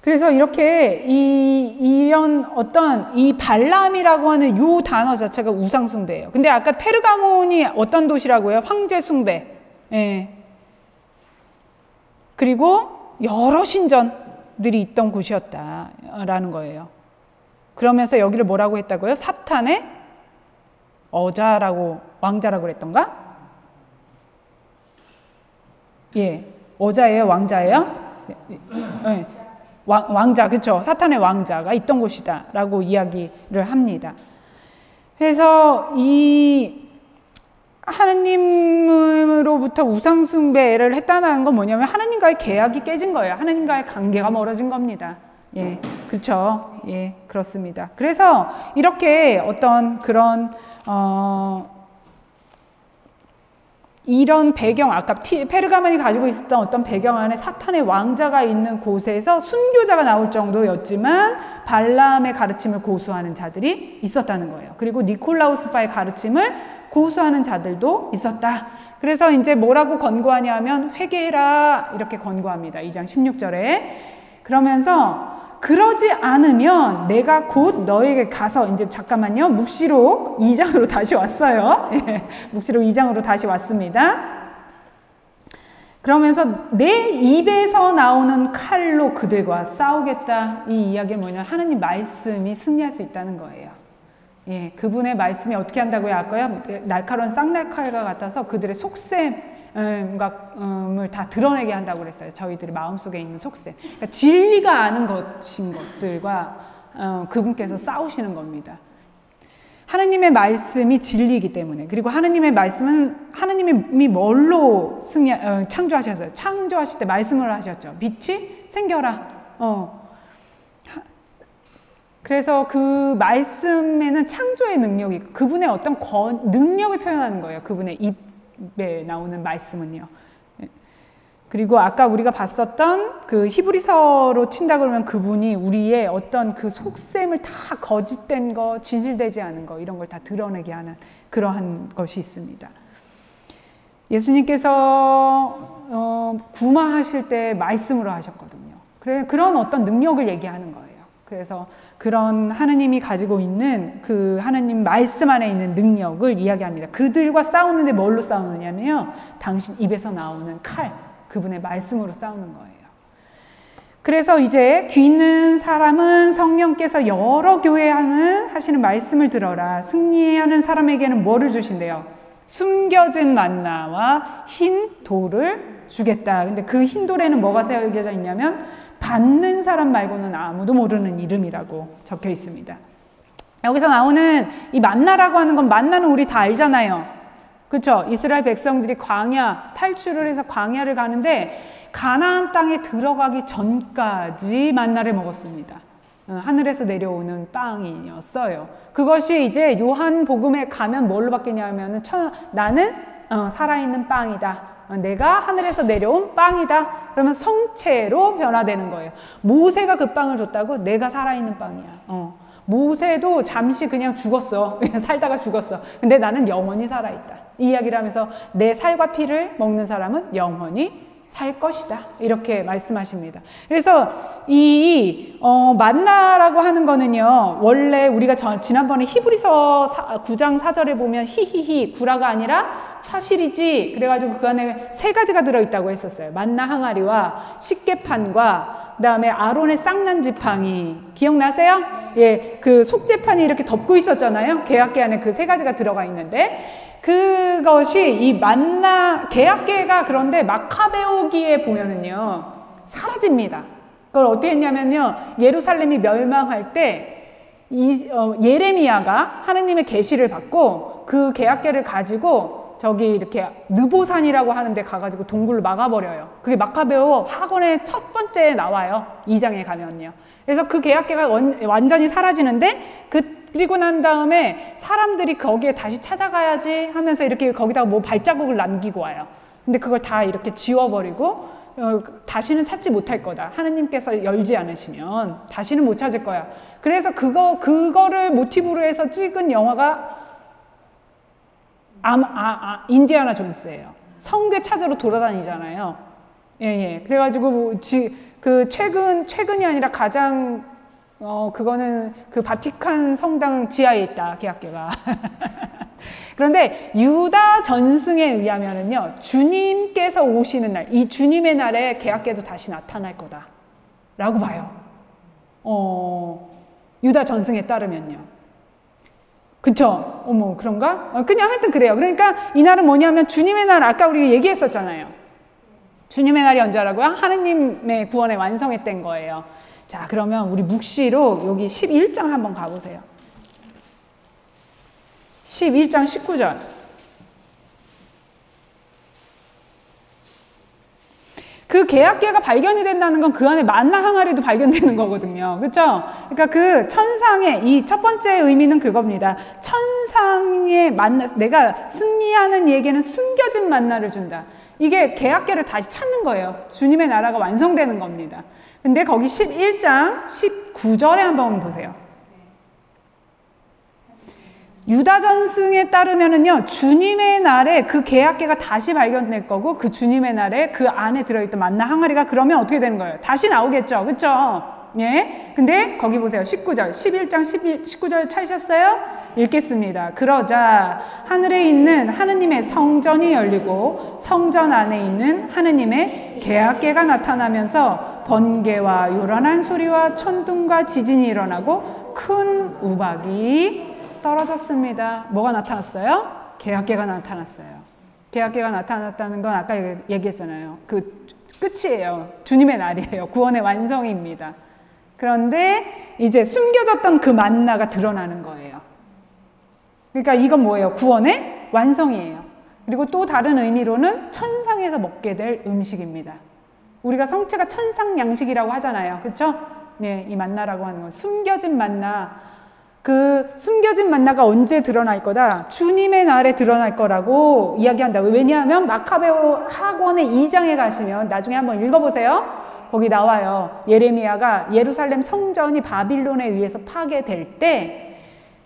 그래서 이렇게 이런 어떤 이 발람이라고 하는 요 단어 자체가 우상숭배예요. 근데 아까 페르가몬이 어떤 도시라고요? 황제숭배. 예. 그리고 여러 신전들이 있던 곳이었다라는 거예요. 그러면서 여기를 뭐라고 했다고요? 사탄의 왕자라고 그랬던가? 예, 어자예요, 왕자예요? 예, 왕자, 그렇죠? 사탄의 왕자가 있던 곳이다라고 이야기를 합니다. 그래서 이 하느님으로부터 우상숭배를 했다는 건 뭐냐면 하느님과의 계약이 깨진 거예요. 하느님과의 관계가 멀어진 겁니다. 예, 그렇죠. 예, 그렇습니다. 그래서 이렇게 어떤 그런 이런 배경, 아까 페르가몬이 가지고 있었던 어떤 배경 안에 사탄의 왕자가 있는 곳에서 순교자가 나올 정도였지만 발람의 가르침을 고수하는 자들이 있었다는 거예요. 그리고 니콜라우스파의 가르침을 고수하는 자들도 있었다. 그래서 이제 뭐라고 권고하냐 하면 회개해라 이렇게 권고합니다. 2장 16절에. 그러면서 그러지 않으면 내가 곧 너에게 가서, 이제 잠깐만요. 묵시록 2장으로 다시 왔어요. 묵시록 2장으로 다시 왔습니다. 그러면서 내 입에서 나오는 칼로 그들과 싸우겠다. 이 이야기는 뭐냐? 하느님 말씀이 승리할 수 있다는 거예요. 예, 그분의 말씀이 어떻게 한다고요? 아까요? 날카로운 쌍날칼과 같아서 그들의 속셈 을 다 드러내게 한다고 그랬어요. 저희들의 마음속에 있는 속셈. 그러니까 진리가 아는 것인 것들과 그분께서 싸우시는 겁니다. 하느님의 말씀이 진리이기 때문에. 그리고 하느님의 말씀은 하느님이 뭘로 창조하셨어요? 창조하실 때 말씀을 하셨죠. 빛이 생겨라. 그래서 그 말씀에는 창조의 능력이 있고 그분의 어떤 능력을 표현하는 거예요. 그분의 입에 나오는 말씀은요. 그리고 아까 우리가 봤었던 그 히브리서로 친다 그러면 그분이 우리의 어떤 그 속셈을 다 거짓된 거, 진실되지 않은 거 이런 걸 다 드러내게 하는 그러한 것이 있습니다. 예수님께서 구마하실 때 말씀으로 하셨거든요. 그런 어떤 능력을 얘기하는 거예요. 그래서 그런 하느님이 가지고 있는 그 하느님 말씀 안에 있는 능력을 이야기합니다. 그들과 싸우는데 뭘로 싸우느냐면요. 당신 입에서 나오는 칼, 그분의 말씀으로 싸우는 거예요. 그래서 이제 귀 있는 사람은 성령께서 여러 교회 하시는 말씀을 들어라. 승리하는 사람에게는 뭐를 주신대요? 숨겨진 만나와 흰 돌을 주겠다. 근데 그 흰 돌에는 뭐가 새겨져 있냐면 받는 사람 말고는 아무도 모르는 이름이라고 적혀 있습니다. 여기서 나오는 이 만나라고 하는 건, 만나는 우리 다 알잖아요. 그렇죠? 이스라엘 백성들이 광야 탈출을 해서 광야를 가는데 가나안 땅에 들어가기 전까지 만나를 먹었습니다. 하늘에서 내려오는 빵이었어요. 그것이 이제 요한복음에 가면 뭘로 바뀌냐면은 나는 살아있는 빵이다. 내가 하늘에서 내려온 빵이다. 그러면 성체로 변화되는 거예요. 모세가 그 빵을 줬다고? 내가 살아있는 빵이야. 모세도 잠시 그냥 죽었어. 살다가 죽었어. 근데 나는 영원히 살아있다. 이 이야기를 하면서 내 살과 피를 먹는 사람은 영원히 살 것이다. 이렇게 말씀하십니다. 그래서 이 만나라고 하는 거는요. 원래 우리가 지난번에 히브리서 9장 4절에 보면 히히히 구라가 아니라 사실이지. 그래가지고 그 안에 세 가지가 들어있다고 했었어요. 만나 항아리와 식계판과 그 다음에 아론의 쌍난 지팡이. 기억나세요? 예, 그 속재판이 이렇게 덮고 있었잖아요. 계약계 안에 그 세 가지가 들어가 있는데 그것이 이 만나 계약계가 그런데 마카베오기에 보면은요 사라집니다. 그걸 어떻게 했냐면요, 예루살렘이 멸망할 때 예레미야가 하느님의 계시를 받고 그 계약계를 가지고 저기 이렇게 느보산이라고 하는데 가가지고 동굴로 막아버려요. 그게 마카베오 학원의 첫 번째에 나와요. 2장에 가면요. 그래서 그 계약계가 완전히 사라지는데 그리고 난 다음에 사람들이 거기에 다시 찾아가야지 하면서 이렇게 거기다가 뭐 발자국을 남기고 와요. 근데 그걸 다 이렇게 지워버리고 다시는 찾지 못할 거다. 하느님께서 열지 않으시면 다시는 못 찾을 거야. 그래서 그거를 모티브로 해서 찍은 영화가 인디아나 존스예요. 성괴 찾으러 돌아다니잖아요. 예. 그래가지고 그 최근이 아니라 가장 그거는 그 바티칸 성당 지하에 있다, 계약계가. 그런데 유다 전승에 의하면은요, 주님께서 오시는 날, 이 주님의 날에 계약계도 다시 나타날 거다라고 봐요. 유다 전승에 따르면요. 그쵸? 어머, 그런가? 그냥 하여튼 그래요. 그러니까 이 날은 뭐냐면 주님의 날, 아까 우리가 얘기했었잖아요. 주님의 날이 언제라고요? 하느님의 구원의 완성의 때인 거예요. 자, 그러면 우리 묵시록 여기 11장 한번 가보세요. 11장 19절. 그 계약계가 발견이 된다는 건 그 안에 만나 항아리도 발견되는 거거든요. 그렇죠? 그러니까 그 천상의 이 첫 번째 의미는 그겁니다. 천상의 만나, 내가 승리하는 얘기는 숨겨진 만나를 준다. 이게 계약계를 다시 찾는 거예요. 주님의 나라가 완성되는 겁니다. 근데 거기 11장 19절에 한번 보세요. 유다 전승에 따르면은요, 주님의 날에 그 계약계가 다시 발견될 거고, 그 주님의 날에 그 안에 들어있던 만나 항아리가 그러면 어떻게 되는 거예요? 다시 나오겠죠. 그쵸? 예. 근데 거기 보세요. 19절. 11장 19절 찾으셨어요? 읽겠습니다. 그러자 하늘에 있는 하느님의 성전이 열리고 성전 안에 있는 하느님의 계약계가 나타나면서 번개와 요란한 소리와 천둥과 지진이 일어나고 큰 우박이 떨어졌습니다. 뭐가 나타났어요? 계약계가 나타났어요. 계약계가 나타났다는 건 아까 얘기했잖아요. 그 끝이에요. 주님의 날이에요. 구원의 완성입니다. 그런데 이제 숨겨졌던 그 만나가 드러나는 거예요. 그러니까 이건 뭐예요? 구원의 완성이에요. 그리고 또 다른 의미로는 천상에서 먹게 될 음식입니다. 우리가 성체가 천상 양식이라고 하잖아요. 그렇죠? 네, 이 만나라고 하는 건 숨겨진 만나. 그 숨겨진 만나가 언제 드러날 거다? 주님의 날에 드러날 거라고 이야기한다고. 왜냐하면 마카베오 학원의 2장에 가시면 나중에 한번 읽어보세요. 거기 나와요. 예레미야가 예루살렘 성전이 바빌론에 의해서 파괴될 때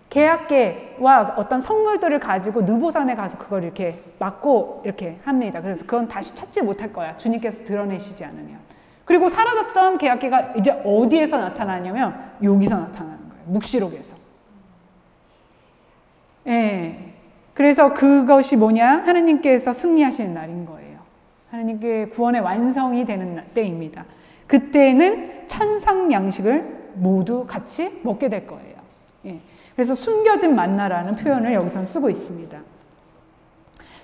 계약계와 어떤 성물들을 가지고 느보산에 가서 그걸 이렇게 막고 이렇게 합니다. 그래서 그건 다시 찾지 못할 거야. 주님께서 드러내시지 않으면. 그리고 사라졌던 계약계가 이제 어디에서 나타나냐면 여기서 나타나는 거예요. 묵시록에서. 예. 그래서 그것이 뭐냐? 하느님께서 승리하시는 날인 거예요. 하느님께 구원의 완성이 되는 때입니다. 그때는 천상 양식을 모두 같이 먹게 될 거예요. 예. 그래서 숨겨진 만나라는 표현을 여기서 쓰고 있습니다.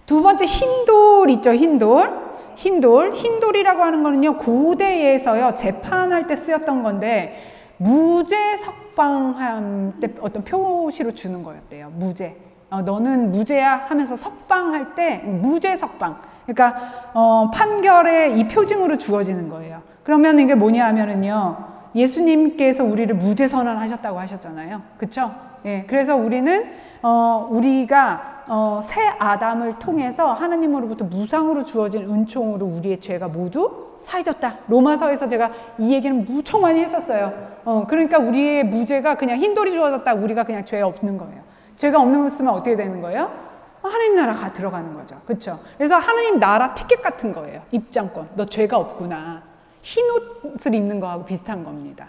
두 번째 흰돌 있죠. 흰돌이라고 하는 거는요, 고대에서요 재판할 때 쓰였던 건데 무죄 석방할 때 어떤 표시로 주는 거였대요. 무죄. 너는 무죄야 하면서 석방할 때 무죄 석방. 그러니까 판결의 이 표징으로 주어지는 거예요. 그러면 이게 뭐냐 하면은요, 예수님께서 우리를 무죄 선언하셨다고 하셨잖아요. 그렇죠? 예. 그래서 우리는 우리가 새 아담을 통해서 하나님으로부터 무상으로 주어진 은총으로 우리의 죄가 모두 사해졌다. 로마서에서 제가 이 얘기는 무척 많이 했었어요. 그러니까 우리의 무죄가 그냥 흰돌이 주어졌다. 우리가 그냥 죄 없는 거예요. 죄가 없으면 어떻게 되는 거예요? 하나님 나라가 들어가는 거죠. 그렇죠? 그래서 하나님 나라 티켓 같은 거예요. 입장권. 너 죄가 없구나. 흰 옷을 입는 거하고 비슷한 겁니다.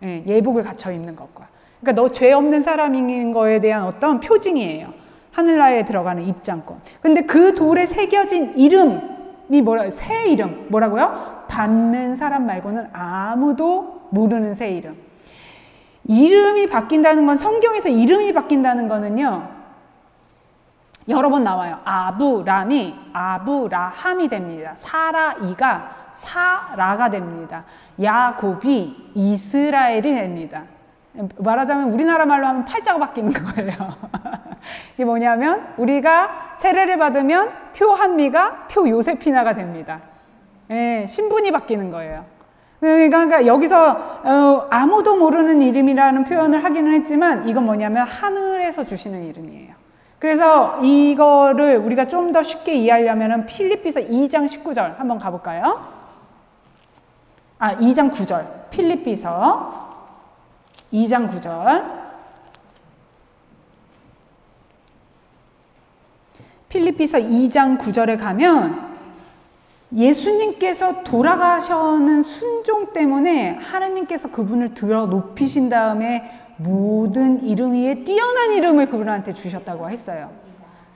예, 예복을 갖춰 입는 것과. 그러니까 너 죄 없는 사람인 거에 대한 어떤 표징이에요. 하늘나라에 들어가는 입장권. 근데 그 돌에 새겨진 이름이 새 이름. 뭐라고요? 받는 사람 말고는 아무도 모르는 새 이름. 이름이 바뀐다는 건, 성경에서 이름이 바뀐다는 거는요, 여러 번 나와요. 아브람이 아브라함이 됩니다. 사라이가 사라가 됩니다. 야곱이 이스라엘이 됩니다. 말하자면 우리나라 말로 하면 팔자가 바뀌는 거예요. 이게 뭐냐면 우리가 세례를 받으면 표 한미가 표 요세피나가 됩니다. 예, 신분이 바뀌는 거예요. 그러니까 여기서 아무도 모르는 이름이라는 표현을 하기는 했지만 이건 뭐냐면 하늘에서 주시는 이름이에요. 그래서 이거를 우리가 좀 더 쉽게 이해하려면 필립비서 2장 19절 한번 가볼까요? 2장 9절. 필립비서 2장 9절. 필립비서 2장 9절에 가면 예수님께서 돌아가셔는 순종 때문에 하나님께서 그분을 들어 높이신 다음에 모든 이름 위에 뛰어난 이름을 그분한테 주셨다고 했어요.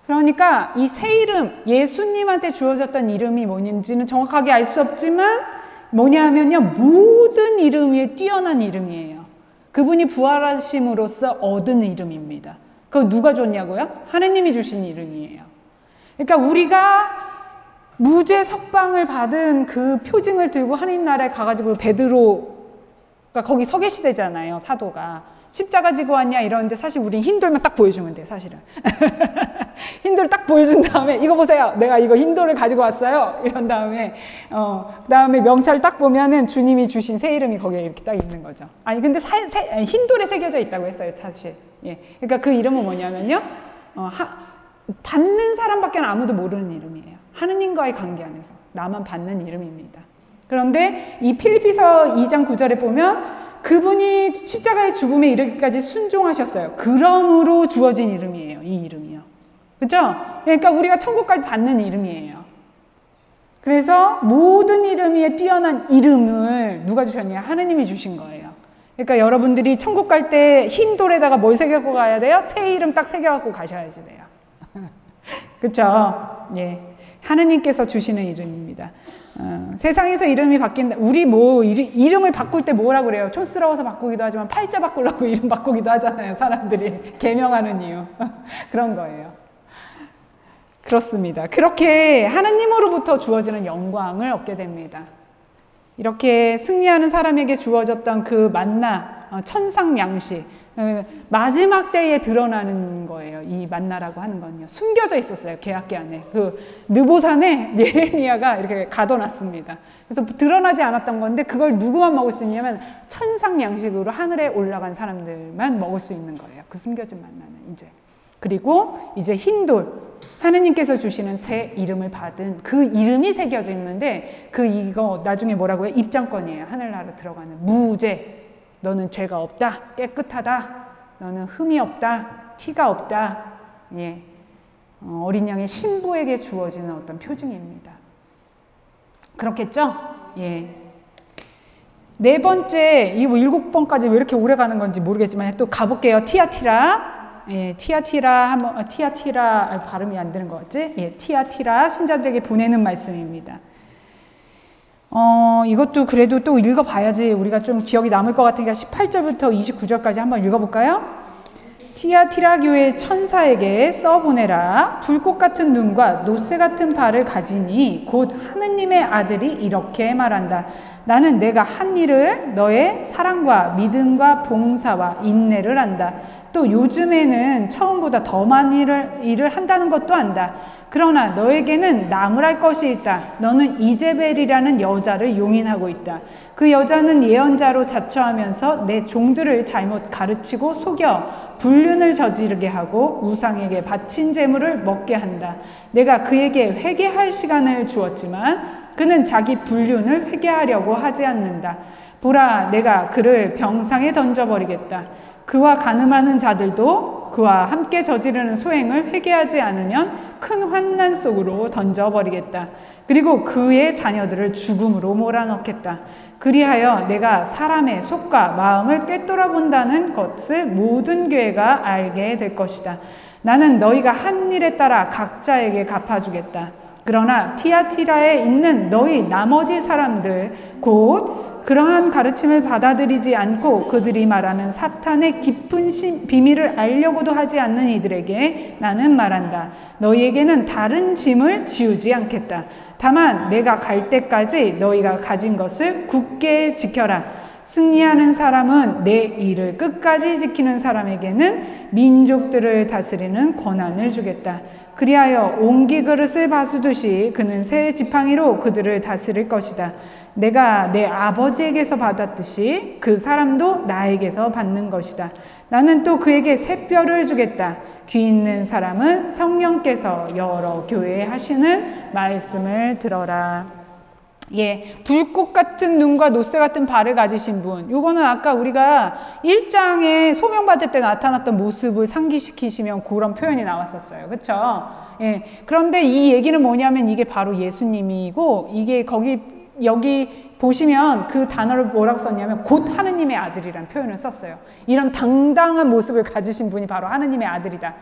그러니까 이 새 이름, 예수님한테 주어졌던 이름이 뭔지는 정확하게 알 수 없지만 뭐냐 하면요, 모든 이름 위에 뛰어난 이름이에요. 그분이 부활하심으로써 얻은 이름입니다. 그거 누가 줬냐고요? 하나님이 주신 이름이에요. 그러니까 우리가 무죄 석방을 받은 그 표징을 들고 하나님 나라에 가가지고 베드로가 거기 서 계시대잖아요. 사도가 십자가 지고 왔냐 이러는데 사실 우린 흰 돌만 딱 보여주면 돼, 사실은. 힌도를 딱 보여준 다음에 이거 보세요. 내가 이거 힌도를 가지고 왔어요. 이런 다음에 그 다음에 명찰을 딱 보면은 주님이 주신 새 이름이 거기에 이렇게 딱 있는 거죠. 아니 근데 흰돌에 새겨져 있다고 했어요. 사실. 예. 그러니까 그 이름은 뭐냐면요. 받는 사람밖에 아무도 모르는 이름이에요. 하느님과의 관계 안에서 나만 받는 이름입니다. 그런데 이 필리피서 2장 9절에 보면 그분이 십자가의 죽음에 이르기까지 순종하셨어요. 그러므로 주어진 이름이에요. 이 이름이요. 그렇죠? 그러니까 우리가 천국 갈 때 받는 이름이에요. 그래서 모든 이름 위에 뛰어난 이름을 누가 주셨냐? 하느님이 주신 거예요. 그러니까 여러분들이 천국 갈 때 흰 돌에다가 뭘 새겨갖고 가야 돼요? 새 이름 딱 새겨갖고 가셔야지 돼요. 그렇죠? 예. 하느님께서 주시는 이름입니다. 세상에서 이름이 바뀐다. 우리 이름을 바꿀 때 뭐라 그래요? 촌스러워서 바꾸기도 하지만 팔자 바꾸려고 이름 바꾸기도 하잖아요. 사람들이 개명하는 이유. 그런 거예요. 그렇습니다. 그렇게 하느님으로부터 주어지는 영광을 얻게 됩니다. 이렇게 승리하는 사람에게 주어졌던 그 만나, 천상양식, 마지막 때에 드러나는 거예요. 이 만나라고 하는 건요. 숨겨져 있었어요. 계약계 안에. 그 느보산에 예레미야가 이렇게 가둬놨습니다. 그래서 드러나지 않았던 건데 그걸 누구만 먹을 수 있냐면 천상양식으로 하늘에 올라간 사람들만 먹을 수 있는 거예요. 그 숨겨진 만나는 이제. 그리고 이제 흰돌, 하느님께서 주시는 새 이름을 받은 그 이름이 새겨져 있는데 이거 나중에 뭐라고요? 입장권이에요. 하늘나라 들어가는 무죄. 너는 죄가 없다. 깨끗하다. 너는 흠이 없다. 티가 없다. 예. 어린 양의 신부에게 주어지는 어떤 표징입니다. 그렇겠죠? 예. 네 번째, 이 7번까지 왜 이렇게 오래 가는 건지 모르겠지만 또 가볼게요. 티아티라. 예, 티아티라 발음이 안 되는 것 같지? 예, 티아티라 신자들에게 보내는 말씀입니다. 이것도 그래도 또 읽어봐야지 우리가 좀 기억이 남을 것 같으니까 18절부터 29절까지 한번 읽어볼까요? 티아티라 교회 천사에게 써보내라. 불꽃 같은 눈과 노새 같은 발을 가지니 곧 하느님의 아들이 이렇게 말한다. 나는 내가 한 일을 너의 사랑과 믿음과 봉사와 인내를 안다. 또 요즘에는 처음보다 더 많은 일을 한다는 것도 안다. 그러나 너에게는 나무랄 것이 있다. 너는 이제벨이라는 여자를 용인하고 있다. 그 여자는 예언자로 자처하면서 내 종들을 잘못 가르치고 속여 불륜을 저지르게 하고 우상에게 바친 재물을 먹게 한다. 내가 그에게 회개할 시간을 주었지만 그는 자기 불륜을 회개하려고 하지 않는다. 보라, 내가 그를 병상에 던져버리겠다. 그와 간음하는 자들도 그와 함께 저지르는 소행을 회개하지 않으면 큰 환난 속으로 던져버리겠다. 그리고 그의 자녀들을 죽음으로 몰아넣겠다. 그리하여 내가 사람의 속과 마음을 꿰뚫어본다는 것을 모든 교회가 알게 될 것이다. 나는 너희가 한 일에 따라 각자에게 갚아주겠다. 그러나 티아티라에 있는 너희 나머지 사람들 곧 그러한 가르침을 받아들이지 않고 그들이 말하는 사탄의 깊은 비밀을 알려고도 하지 않는 이들에게 나는 말한다. 너희에게는 다른 짐을 지우지 않겠다. 다만 내가 갈 때까지 너희가 가진 것을 굳게 지켜라. 승리하는 사람은 내 일을 끝까지 지키는 사람에게는 민족들을 다스리는 권한을 주겠다. 그리하여 옹기 그릇을 바수듯이 그는 새 지팡이로 그들을 다스릴 것이다. 내가 내 아버지에게서 받았듯이 그 사람도 나에게서 받는 것이다. 나는 또 그에게 새 뼈를 주겠다. 귀 있는 사람은 성령께서 여러 교회에 하시는 말씀을 들어라. 예, 불꽃 같은 눈과 노새 같은 발을 가지신 분. 요거는 아까 우리가 1장에 소명받을 때 나타났던 모습을 상기시키시면 그런 표현이 나왔었어요. 그쵸? 예. 그런데 이 얘기는 뭐냐면 이게 바로 예수님이고 이게 여기 보시면 그 단어를 뭐라고 썼냐면 곧 하느님의 아들이라는 표현을 썼어요. 이런 당당한 모습을 가지신 분이 바로 하느님의 아들이다.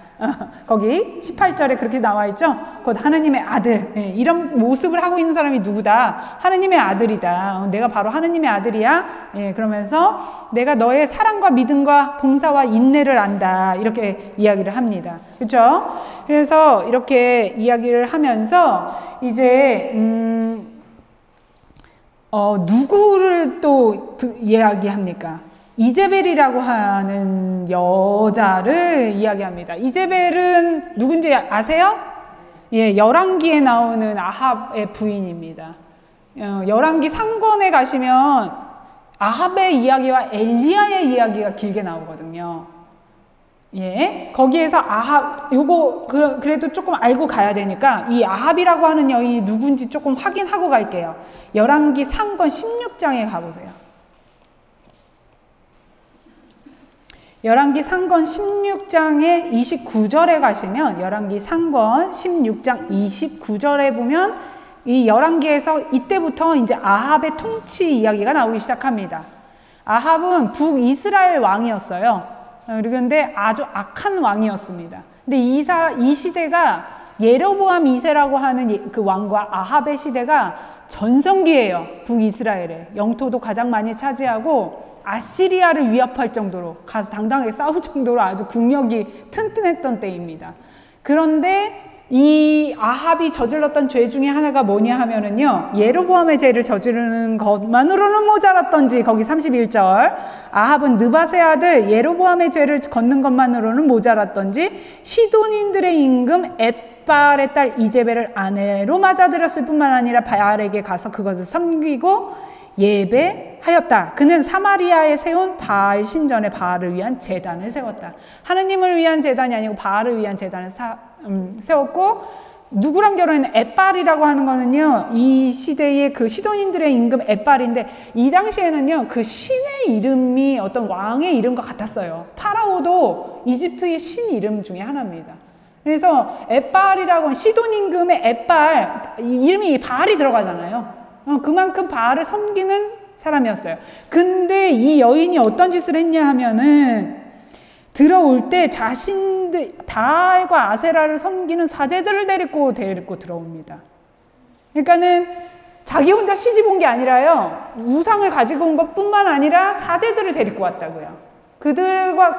거기 18절에 그렇게 나와 있죠. 곧 하느님의 아들. 예, 이런 모습을 하고 있는 사람이 누구다? 하느님의 아들이다. 내가 바로 하느님의 아들이야. 예, 그러면서 내가 너의 사랑과 믿음과 봉사와 인내를 안다. 이렇게 이야기를 합니다. 그렇죠? 그래서 이렇게 이야기를 하면서 이제 누구를 또 이야기합니까? 이제벨이라고 하는 여자를 이야기합니다. 이제벨은 누군지 아세요? 예, 열왕기에 나오는 아합의 부인입니다. 열왕기 상권에 가시면 아합의 이야기와 엘리야의 이야기가 길게 나오거든요. 예, 거기에서 아합, 요거 그래도 조금 알고 가야 되니까 이 아합이라고 하는 여인이 누군지 조금 확인하고 갈게요. 열왕기 상권 16장에 가보세요. 열왕기 상권 16장의 29절에 가시면 열왕기 상권 16장 29절에 보면 이 열왕기에서 이때부터 이제 아합의 통치 이야기가 나오기 시작합니다. 아합은 북이스라엘 왕이었어요. 그런데 아주 악한 왕이었습니다. 근데 이 시대가 예로보암 2세라고 하는 그 왕과 아합의 시대가 전성기예요. 북이스라엘에 영토도 가장 많이 차지하고 아시리아를 위협할 정도로 가서 당당하게 싸울 정도로 아주 국력이 튼튼했던 때입니다. 그런데 이 아합이 저질렀던 죄 중에 하나가 뭐냐 하면은요, 예로보암의 죄를 저지르는 것만으로는 모자랐던지, 거기 31절, 아합은 느밧의 아들 예로보암의 죄를 걷는 것만으로는 모자랐던지 시돈인들의 임금 엣발의 딸 이제벨을 아내로 맞아들였을 뿐만 아니라 바알에게 가서 그것을 섬기고 예배하였다. 그는 사마리아에 세운 바알 신전에 바알을 위한 제단을 세웠다. 하느님을 위한 제단이 아니고 바알을 위한 제단을 세웠고, 누구랑 결혼했냐? 엣발이라고 하는 거는요, 이 시대의 그 시돈인들의 임금 엣발인데, 이 당시에는요, 그 신의 이름이 어떤 왕의 이름과 같았어요. 파라오도 이집트의 신 이름 중에 하나입니다. 그래서 엣발이라고 하는 시돈 임금의 엣발, 이름이 바알이 들어가잖아요. 그만큼 바알을 섬기는 사람이었어요. 근데 이 여인이 어떤 짓을 했냐 하면은, 들어올 때 자신들, 바알과 아세라를 섬기는 사제들을 데리고 들어옵니다. 그러니까는 자기 혼자 시집 온 게 아니라요, 우상을 가지고 온 것 뿐만 아니라 사제들을 데리고 왔다고요.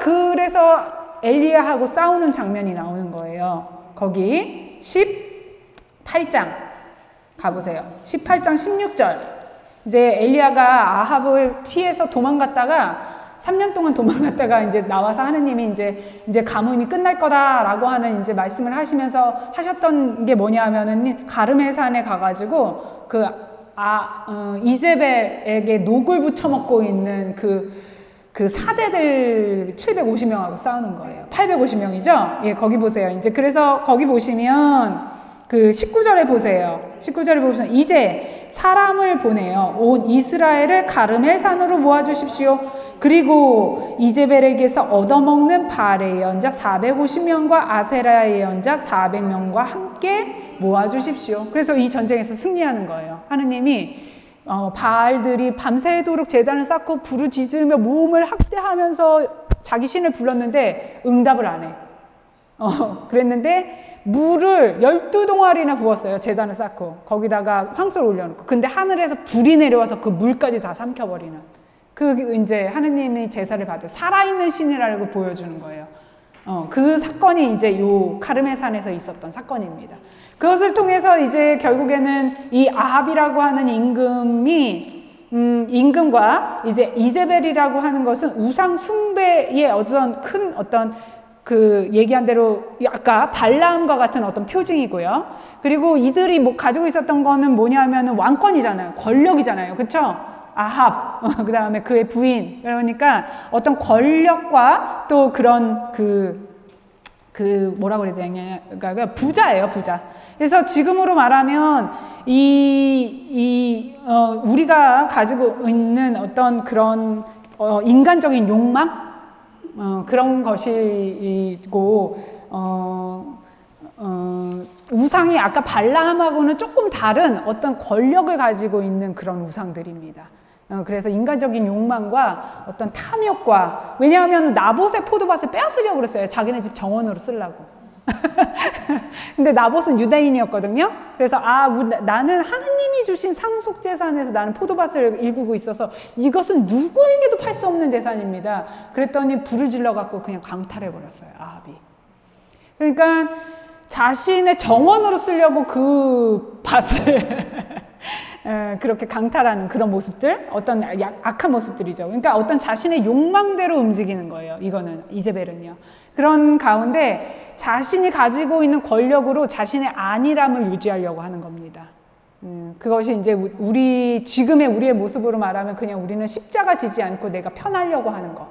그래서 엘리야하고 싸우는 장면이 나오는 거예요. 거기 18장 가보세요. 18장 16절. 이제 엘리야가 아합을 피해서 도망갔다가 3년 동안 도망갔다가 이제 나와서 하느님이 이제 가뭄이 끝날 거다라고 하는 이제 말씀을 하시면서 하셨던 게 뭐냐 하면은 가르멜 산에 가가지고 이제벨에게 녹을 붙여먹고 있는 그 사제들 750명하고 싸우는 거예요. 850명이죠? 예, 거기 보세요. 이제 그래서 거기 보시면 그 19절에 보세요. 19절에 보시면 이제 사람을 보내요. 온 이스라엘을 가르멜 산으로 모아주십시오. 그리고 이제벨에게서 얻어먹는 바알의 예언자 450명과 아세라의 예언자 400명과 함께 모아주십시오. 그래서 이 전쟁에서 승리하는 거예요. 하느님이 바알들이 밤새도록 제단을 쌓고 부르짖으며 몸을 학대하면서 자기 신을 불렀는데 응답을 안 해. 그랬는데 물을 12동아리나 부었어요. 제단을 쌓고 거기다가 황소를 올려놓고. 근데 하늘에서 불이 내려와서 그 물까지 다 삼켜버리는, 이제 하느님이 제사를 받을 살아있는 신이라고 보여주는 거예요. 그 사건이 이제 요 카르멜 산에서 있었던 사건입니다. 그것을 통해서 이제 결국에는 이 아합이라고 하는 임금과 이제 이제벨이라고 하는 것은 우상 숭배의 어떤 그 얘기한 대로 아까 발라함과 같은 어떤 표징이고요. 그리고 이들이 가지고 있었던 거는 뭐냐면은 왕권이잖아요. 권력이잖아요. 그쵸? 아합, 그 다음에 그의 부인. 그러니까 어떤 권력과 또 그런 뭐라고 그래야 되냐. 그러니까 부자예요, 부자. 그래서 지금으로 말하면 우리가 가지고 있는 어떤 그런 인간적인 욕망? 그런 것이고, 우상이 아까 발라함하고는 조금 다른 어떤 권력을 가지고 있는 그런 우상들입니다. 그래서 인간적인 욕망과 어떤 탐욕과, 왜냐하면 나봇의 포도밭을 빼앗으려고 그랬어요. 자기네 집 정원으로 쓰려고. 근데 나봇은 유대인이었거든요. 그래서 나는 하느님이 주신 상속재산에서 나는 포도밭을 일구고 있어서 이것은 누구에게도 팔 수 없는 재산입니다. 그랬더니 불을 질러갖고 그냥 강탈해버렸어요, 아합이. 그러니까 자신의 정원으로 쓰려고 그 밭을 그렇게 강탈하는 그런 모습들, 어떤 악한 모습들이죠. 그러니까 어떤 자신의 욕망대로 움직이는 거예요. 이거는 이제벨은요. 그런 가운데 자신이 가지고 있는 권력으로 자신의 안일함을 유지하려고 하는 겁니다. 그것이 이제 지금의 우리의 모습으로 말하면 그냥 우리는 십자가 지지 않고 내가 편하려고 하는 거.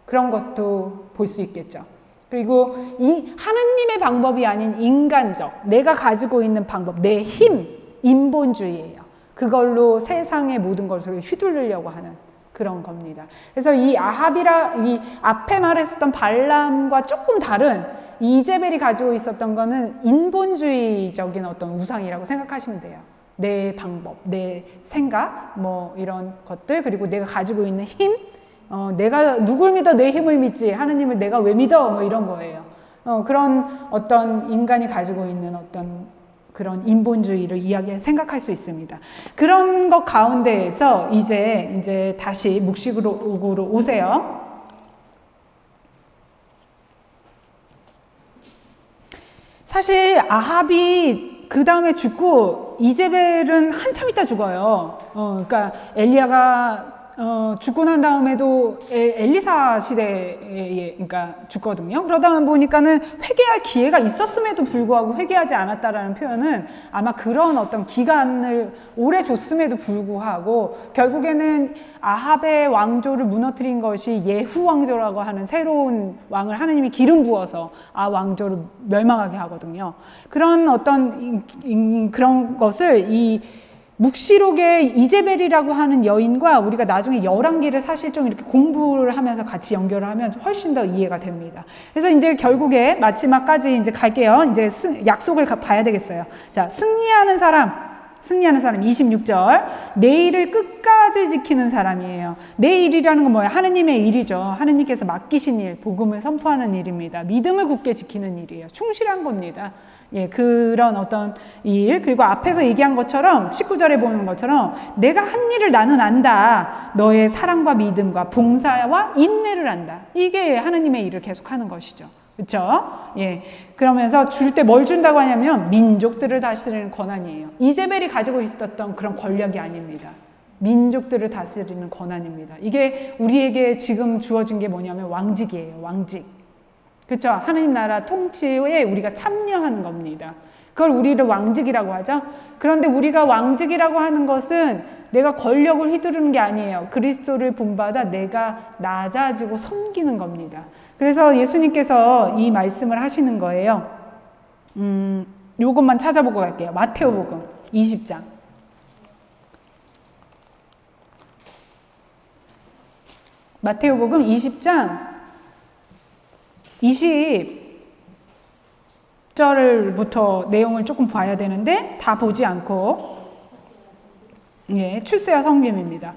그런 것도 볼 수 있겠죠. 그리고 이 하느님의 방법이 아닌 인간적, 내가 가지고 있는 방법, 내 힘, 인본주의예요. 그걸로 세상의 모든 것을 휘두르려고 하는 그런 겁니다. 그래서 이 앞에 말했었던 발람과 조금 다른 이제벨이 가지고 있었던 거는 인본주의적인 어떤 우상이라고 생각하시면 돼요. 내 방법, 내 생각, 뭐 이런 것들, 그리고 내가 가지고 있는 힘, 내가 누굴 믿어 내 힘을 믿지, 하느님을 내가 왜 믿어, 뭐 이런 거예요. 그런 어떤 인간이 가지고 있는 어떤 그런 인본주의를 생각할 수 있습니다. 그런 것 가운데에서 이제 다시 묵시록으로 오세요. 사실 아합이 그 다음에 죽고 이제벨은 한참 있다 죽어요. 그러니까 엘리야가 죽고 난 다음에도 엘리사 시대에 그러니까 죽거든요. 그러다 보니까는 회개할 기회가 있었음에도 불구하고 회개하지 않았다라는 표현은 아마 그런 어떤 기간을 오래 줬음에도 불구하고 결국에는 아합의 왕조를 무너뜨린 것이 예후 왕조라고 하는 새로운 왕을 하느님이 기름 부어서 왕조를 멸망하게 하거든요. 그런 어떤 그런 것을 이 묵시록의 이제벨이라고 하는 여인과 우리가 나중에 열왕기를 사실 좀 이렇게 공부를 하면서 같이 연결을 하면 훨씬 더 이해가 됩니다. 그래서 이제 결국에 마지막까지 이제 갈게요. 이제 약속을 봐야 되겠어요. 자, 승리하는 사람 26절. 내 일을 끝까지 지키는 사람이에요. 내 일이라는 건 뭐예요? 하느님의 일이죠. 하느님께서 맡기신 일, 복음을 선포하는 일입니다. 믿음을 굳게 지키는 일이에요. 충실한 겁니다. 예, 그런 어떤 일, 그리고 앞에서 얘기한 것처럼 19절에 보는 것처럼 내가 한 일을 나는 안다. 너의 사랑과 믿음과 봉사와 인내를 안다. 이게 하느님의 일을 계속하는 것이죠. 그렇죠? 예. 그러면서 줄 때 뭘 준다고 하냐면 민족들을 다스리는 권한이에요. 이제벨이 가지고 있었던 그런 권력이 아닙니다. 민족들을 다스리는 권한입니다. 이게 우리에게 지금 주어진 게 뭐냐면 왕직이에요. 왕직. 그렇죠? 하느님 나라 통치에 우리가 참여하는 겁니다. 그걸 우리를 왕직이라고 하죠. 그런데 우리가 왕직이라고 하는 것은 내가 권력을 휘두르는 게 아니에요. 그리스도를 본받아 내가 낮아지고 섬기는 겁니다. 그래서 예수님께서 이 말씀을 하시는 거예요. 요것만 찾아보고 갈게요. 마태오복음 20장. 마태오복음 20장 20절부터 내용을 조금 봐야 되는데 다 보지 않고, 예, 출세와 섬김입니다.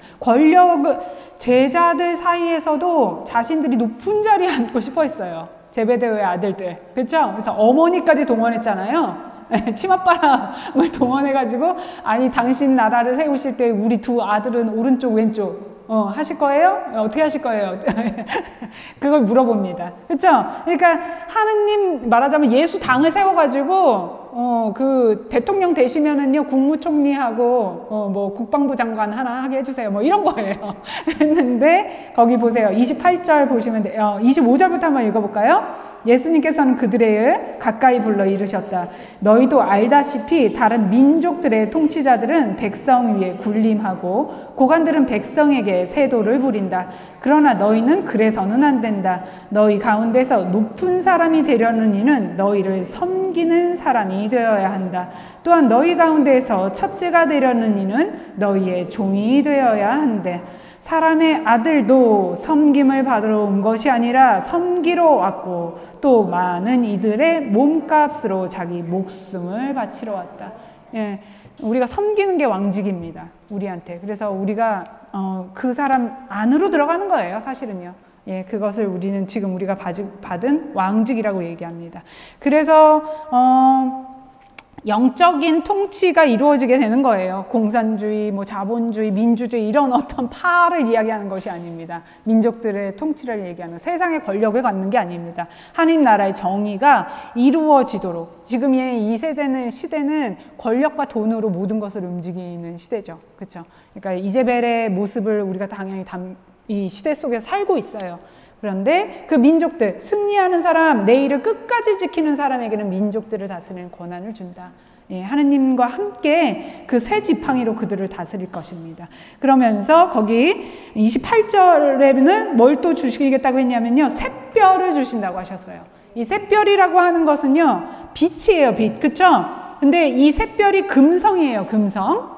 제자들 사이에서도 자신들이 높은 자리에 앉고 싶어 했어요. 제베데오의 아들들. 그렇죠? 그래서 어머니까지 동원했잖아요. 치맛바람을 동원해가지고, 아니 당신 나라를 세우실 때 우리 두 아들은 오른쪽 왼쪽 하실 거예요? 어떻게 하실 거예요? 그걸 물어봅니다. 그렇죠? 그러니까 하느님 말하자면 예수 당을 세워가지고 그 대통령 되시면은요 국무총리하고 뭐 국방부 장관 하나 하게 해주세요. 뭐 이런 거예요. 했는데 거기 보세요. 28절 보시면 돼요. 25절부터 한번 읽어볼까요? 예수님께서는 그들을 가까이 불러 이르셨다. 너희도 알다시피 다른 민족들의 통치자들은 백성 위에 군림하고 고관들은 백성에게 세도를 부린다. 그러나 너희는 그래서는 안 된다. 너희 가운데서 높은 사람이 되려는 이는 너희를 섬기는 사람이 되어야 한다. 또한 너희 가운데서 첫째가 되려는 이는 너희의 종이 되어야 한대. 사람의 아들도 섬김을 받으러 온 것이 아니라 섬기러 왔고 또 많은 이들의 몸값으로 자기 목숨을 바치러 왔다. 예, 우리가 섬기는 게 왕직입니다. 우리한테. 그래서 우리가 그 사람 안으로 들어가는 거예요. 사실은요. 예, 그것을 우리는 지금 우리가 받은 왕직이라고 얘기합니다. 그래서 영적인 통치가 이루어지게 되는 거예요. 공산주의, 뭐 자본주의, 민주주의 이런 어떤 파를 이야기하는 것이 아닙니다. 민족들의 통치를 얘기하는, 세상의 권력을 갖는 게 아닙니다. 하나님 나라의 정의가 이루어지도록, 지금의 이 시대는 권력과 돈으로 모든 것을 움직이는 시대죠. 그렇죠? 그러니까 이제벨의 모습을 우리가 당연히 이 시대 속에 살고 있어요. 그런데 그 민족들, 승리하는 사람, 내일을 끝까지 지키는 사람에게는 민족들을 다스리는 권한을 준다. 예, 하느님과 함께 그 새 지팡이로 그들을 다스릴 것입니다. 그러면서 거기 28절에는 뭘 또 주시겠다고 했냐면요, 샛별을 주신다고 하셨어요. 이 샛별이라고 하는 것은요, 빛이에요, 빛. 그쵸? 근데 이 샛별이 금성이에요, 금성.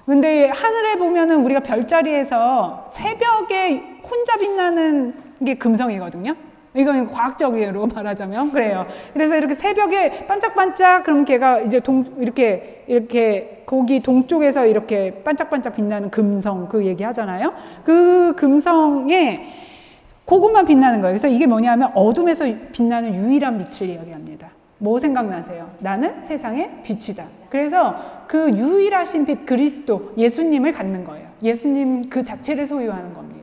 근데 하늘에 보면은 우리가 별자리에서 새벽에 혼자 빛나는 게 금성이거든요. 이건 과학적으로 말하자면 그래요. 그래서 이렇게 새벽에 반짝반짝, 그럼 걔가 이제 이렇게 거기 동쪽에서 이렇게 반짝반짝 빛나는 금성, 그 얘기 하잖아요. 그 금성에 그것만 빛나는 거예요. 그래서 이게 뭐냐면 어둠에서 빛나는 유일한 빛을 이야기합니다. 뭐 생각나세요? 나는 세상의 빛이다. 그래서 그 유일하신 빛, 그리스도, 예수님을 갖는 거예요. 예수님 그 자체를 소유하는 겁니다.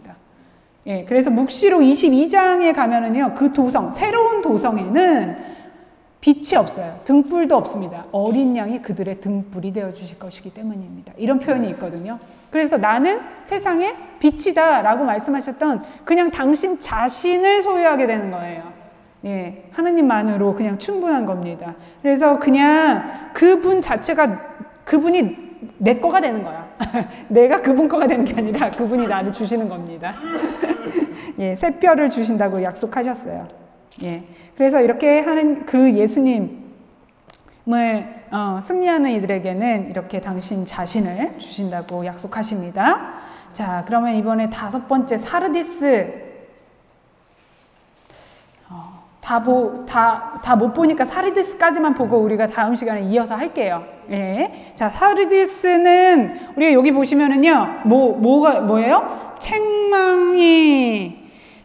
예, 그래서 묵시록 22장에 가면은요, 그 도성, 새로운 도성에는 빛이 없어요. 등불도 없습니다. 어린 양이 그들의 등불이 되어 주실 것이기 때문입니다. 이런 표현이 있거든요. 그래서 나는 세상의 빛이다 라고 말씀하셨던 그냥 당신 자신을 소유하게 되는 거예요. 예, 하느님만으로 그냥 충분한 겁니다. 그래서 그냥 그분 자체가, 그분이 내 거가 되는 거야. 내가 그분 거가 되는 게 아니라 그분이 나를 주시는 겁니다. 예, 샛별을 주신다고 약속하셨어요. 예, 그래서 이렇게 하는 그 예수님을 승리하는 이들에게는 이렇게 당신 자신을 주신다고 약속하십니다. 자, 그러면 이번에 5번째 사르디스. 다 못 보니까 사르디스까지만 보고 우리가 다음 시간에 이어서 할게요. 예. 자, 사르디스는 우리가 여기 보시면은요, 뭐예요?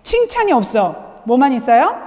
칭찬이 없어. 뭐만 있어요?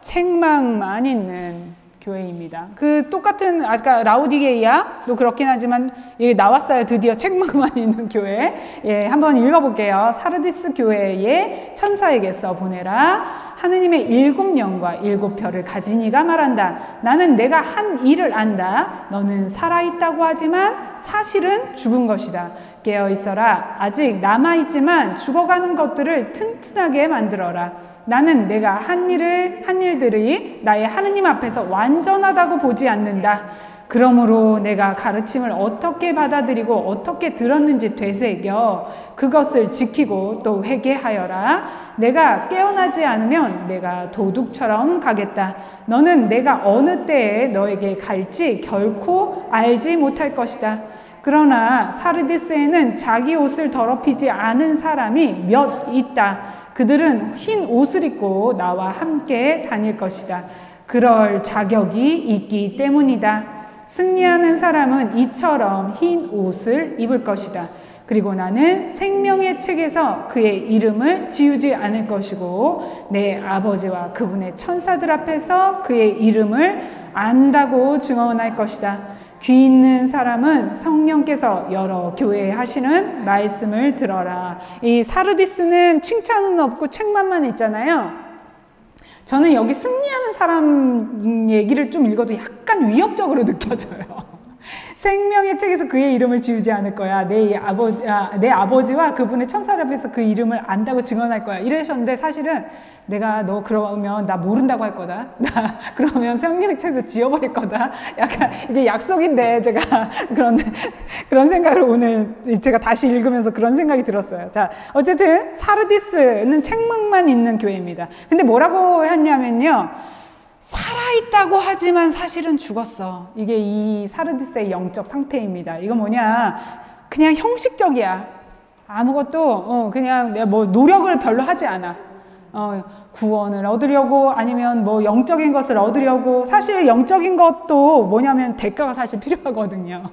책망만 있는 교회입니다. 그 똑같은 아까 라우디게이아도 그렇긴 하지만 여기 나왔어요. 드디어 책망만 있는 교회. 예, 한번 읽어볼게요. 사르디스 교회의 천사에게서 보내라. 하느님의 7영과 7별을 가진 이가 말한다. 나는 내가 한 일을 안다. 너는 살아있다고 하지만 사실은 죽은 것이다. 깨어있어라. 아직 남아있지만 죽어가는 것들을 튼튼하게 만들어라. 나는 내가 한 일들이 나의 하느님 앞에서 완전하다고 보지 않는다. 그러므로 내가 가르침을 어떻게 받아들이고 어떻게 들었는지 되새겨 그것을 지키고 또 회개하여라. 내가 깨어나지 않으면 내가 도둑처럼 가겠다. 너는 내가 어느 때에 너에게 갈지 결코 알지 못할 것이다. 그러나 사르디스에는 자기 옷을 더럽히지 않은 사람이 몇 있다. 그들은 흰 옷을 입고 나와 함께 다닐 것이다. 그럴 자격이 있기 때문이다. 승리하는 사람은 이처럼 흰 옷을 입을 것이다. 그리고 나는 생명의 책에서 그의 이름을 지우지 않을 것이고 내 아버지와 그분의 천사들 앞에서 그의 이름을 안다고 증언할 것이다. 귀 있는 사람은 성령께서 여러 교회에 하시는 말씀을 들어라. 이 사르디스는 칭찬은 없고 책망만 있잖아요. 저는 여기 승리하는 사람 얘기를 좀 읽어도 약간 위협적으로 느껴져요. 생명의 책에서 그의 이름을 지우지 않을 거야. 내 아버지와 그분의 천사를 앞에서 그 이름을 안다고 증언할 거야. 이러셨는데 사실은 내가 너 그러면 나 모른다고 할 거다. 나 그러면 생명의 책에서 지워버릴 거다. 약간 이게 약속인데 제가 그런 생각을 오늘 제가 다시 읽으면서 그런 생각이 들었어요. 자, 어쨌든 사르디스는 책망만 있는 교회입니다. 근데 뭐라고 했냐면요. 살아있다고 하지만 사실은 죽었어. 이게 이 사르디스의 영적 상태입니다. 이거 뭐냐, 그냥 형식적이야. 아무것도 그냥 내가 뭐 노력을 별로 하지 않아. 구원을 얻으려고 아니면 뭐 영적인 것을 얻으려고. 사실 영적인 것도 뭐냐면 대가가 사실 필요하거든요.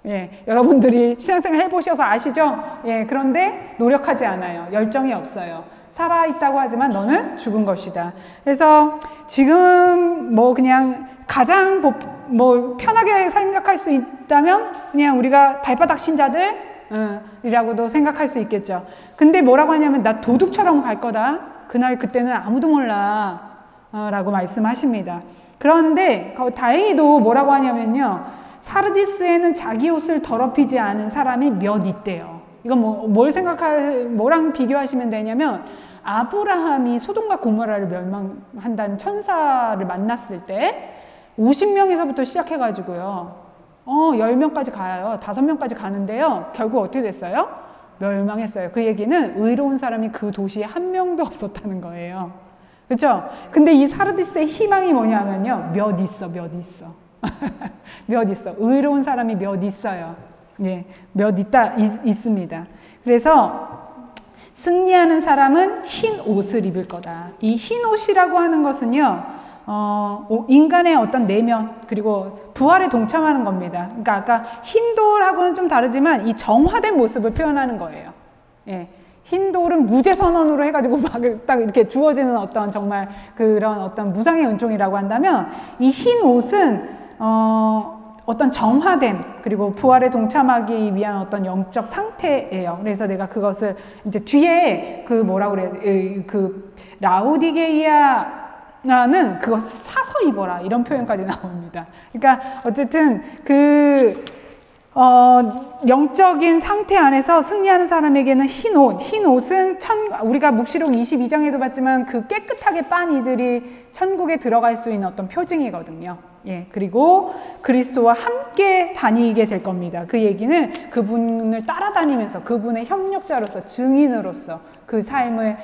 예, 여러분들이 신앙생활 해보셔서 아시죠? 예, 그런데 노력하지 않아요. 열정이 없어요. 살아있다고 하지만 너는 죽은 것이다. 그래서 지금 뭐 그냥 가장 뭐 편하게 생각할 수 있다면 그냥 우리가 발바닥 신자들이라고도 생각할 수 있겠죠. 근데 뭐라고 하냐면 나 도둑처럼 갈 거다. 그날 그때는 아무도 몰라 라고 말씀하십니다. 그런데 다행히도 뭐라고 하냐면요, 사르디스에는 자기 옷을 더럽히지 않은 사람이 몇 있대요. 이건 뭐랑 비교하시면 되냐면, 아브라함이 소돔과 고모라를 멸망한다는 천사를 만났을 때 50명에서부터 시작해가지고요, 10명까지 가요. 5명까지 가는데요, 결국 어떻게 됐어요? 멸망했어요. 그 얘기는 의로운 사람이 그 도시에 한 명도 없었다는 거예요. 그렇죠? 근데 이 사르디스의 희망이 뭐냐면요, 몇 있어. 몇 있어. 의로운 사람이 몇 있어요. 예, 몇 있습니다. 그래서 승리하는 사람은 흰 옷을 입을 거다. 이 흰 옷이라고 하는 것은요, 인간의 어떤 내면, 그리고 부활에 동참하는 겁니다. 그러니까 아까 흰 돌하고는 좀 다르지만 이 정화된 모습을 표현하는 거예요. 예. 흰 돌은 무죄 선언으로 해가지고 막 딱 이렇게 주어지는 어떤 정말 그런 어떤 무상의 은총이라고 한다면, 이 흰 옷은 어떤 정화됨, 그리고 부활에 동참하기 위한 어떤 영적 상태예요. 그래서 내가 그것을 이제 뒤에 그 뭐라고 그래, 그 라오디게이아는 그것을 사서 입어라, 이런 표현까지 나옵니다. 그러니까 어쨌든 영적인 상태 안에서 승리하는 사람에게는 흰 옷은 우리가 묵시록 22장에도 봤지만 그 깨끗하게 빤 이들이 천국에 들어갈 수 있는 어떤 표징이거든요. 예, 그리고 그리스도와 함께 다니게 될 겁니다. 그 얘기는 그분을 따라다니면서 그분의 협력자로서, 증인으로서 그 삶을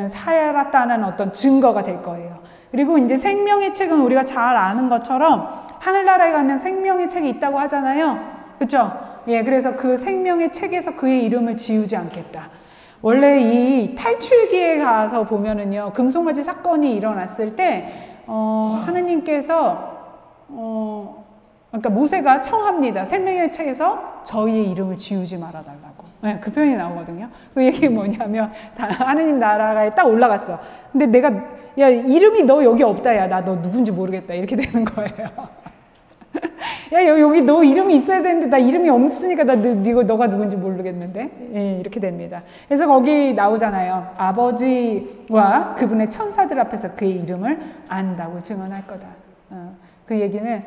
살았다는 어떤 증거가 될 거예요. 그리고 이제 생명의 책은 우리가 잘 아는 것처럼 하늘나라에 가면 생명의 책이 있다고 하잖아요. 그렇죠? 예, 그래서 그 생명의 책에서 그의 이름을 지우지 않겠다. 원래 이 탈출기에 가서 보면은요, 금송아지 사건이 일어났을 때 하느님께서 그러니까 모세가 청합니다. 생명의 책에서 저희의 이름을 지우지 말아달라고. 네, 그 표현이 나오거든요. 그 얘기 뭐냐면 하느님 나라에 딱 올라갔어. 근데 내가 야, 이름이 너 여기 없다. 야, 나 너 누군지 모르겠다. 이렇게 되는 거예요. 야, 여기 너 이름이 있어야 되는데 나 이름이 없으니까 너가 누군지 모르겠는데. 예, 이렇게 됩니다. 그래서 거기 나오잖아요. 아버지와 그분의 천사들 앞에서 그의 이름을 안다고 증언할 거다. 그 얘기는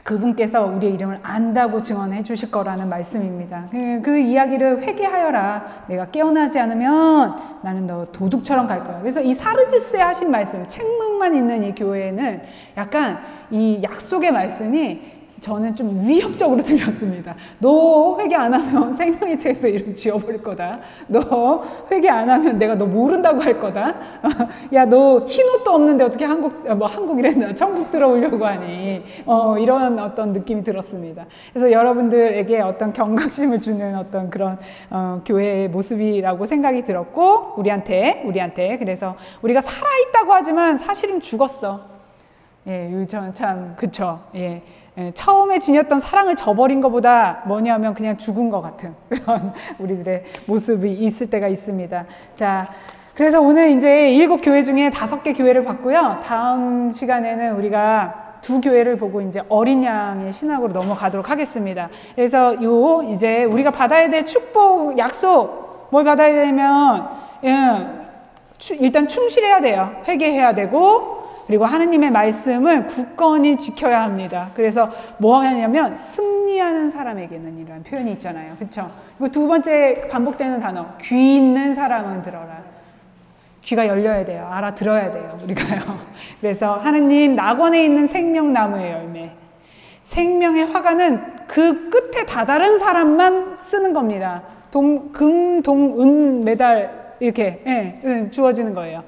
그분께서 우리의 이름을 안다고 증언해 주실 거라는 말씀입니다. 그 이야기를 회개하여라. 내가 깨어나지 않으면 나는 너 도둑처럼 갈 거야. 그래서 이 사르디스에 하신 말씀, 책망만 있는 이 교회에는 약간 이 약속의 말씀이 저는 좀 위협적으로 들렸습니다. 너 회개 안 하면 생명의 책에서 이름 지워버릴 거다. 너 회개 안 하면 내가 너 모른다고 할 거다. 야, 너 흰 옷도 없는데 어떻게 한국이랬나? 천국 들어오려고 하니. 이런 어떤 느낌이 들었습니다. 그래서 여러분들에게 어떤 경각심을 주는 어떤 그런 교회의 모습이라고 생각이 들었고, 우리한테 그래서 우리가 살아있다고 하지만 사실은 죽었어. 예, 참 그쵸. 예. 처음에 지녔던 사랑을 저버린 것보다 뭐냐면 그냥 죽은 것 같은 그런 우리들의 모습이 있을 때가 있습니다. 자, 그래서 오늘 이제 7교회 중에 5개 교회를 봤고요. 다음 시간에는 우리가 2교회를 보고 이제 어린 양의 신학으로 넘어가도록 하겠습니다. 그래서 이제 우리가 받아야 될 축복, 약속, 뭘 받아야 되면 일단 충실해야 돼요. 회개해야 되고, 그리고 하느님의 말씀을 굳건히 지켜야 합니다. 그래서 뭐 하냐면 승리하는 사람에게는 이라는 표현이 있잖아요. 그렇죠? 그리고 두 번째 반복되는 단어, 귀 있는 사람은 들어라. 귀가 열려야 돼요. 알아들어야 돼요. 우리가요. 그래서 하느님 낙원에 있는 생명나무의 열매, 생명의 화관은 그 끝에 다다른 사람만 쓰는 겁니다. 금, 동, 은, 메달 이렇게 주어지는 거예요.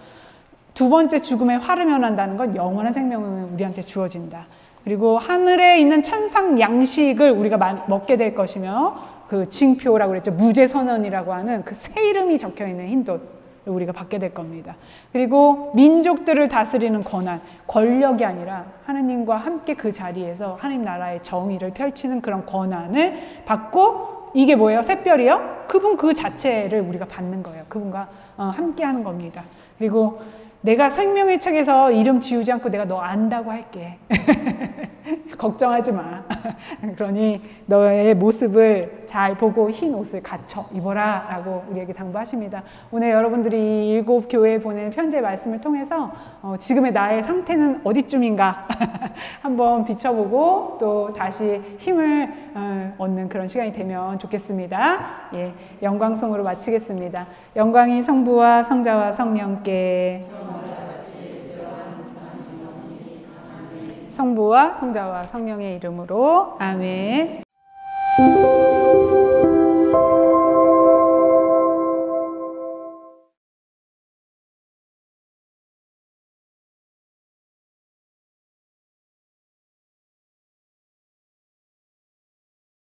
두 번째 죽음에 화를 면한다는 건 영원한 생명은 우리한테 주어진다. 그리고 하늘에 있는 천상 양식을 우리가 먹게 될 것이며, 그 징표라고 그랬죠. 무죄 선언이라고 하는 그 새 이름이 적혀 있는 흰옷을 우리가 받게 될 겁니다. 그리고 민족들을 다스리는 권한, 권력이 아니라 하느님과 함께 그 자리에서 하느님 나라의 정의를 펼치는 그런 권한을 받고, 이게 뭐예요? 샛별이요? 그분 그 자체를 우리가 받는 거예요. 그분과 함께 하는 겁니다. 그리고 내가 생명의 책에서 이름 지우지 않고 내가 너 안다고 할게. 걱정하지 마. 그러니 너의 모습을 잘 보고 흰 옷을 갖춰 입어라 라고 우리에게 당부하십니다. 오늘 여러분들이 7 교회에 보낸 편지의 말씀을 통해서 지금의 나의 상태는 어디쯤인가 한번 비춰보고 또 다시 힘을 얻는 그런 시간이 되면 좋겠습니다. 예, 영광송으로 마치겠습니다. 영광이 성부와 성자와 성령께, 성부와 성자와 성령의 이름으로 아멘.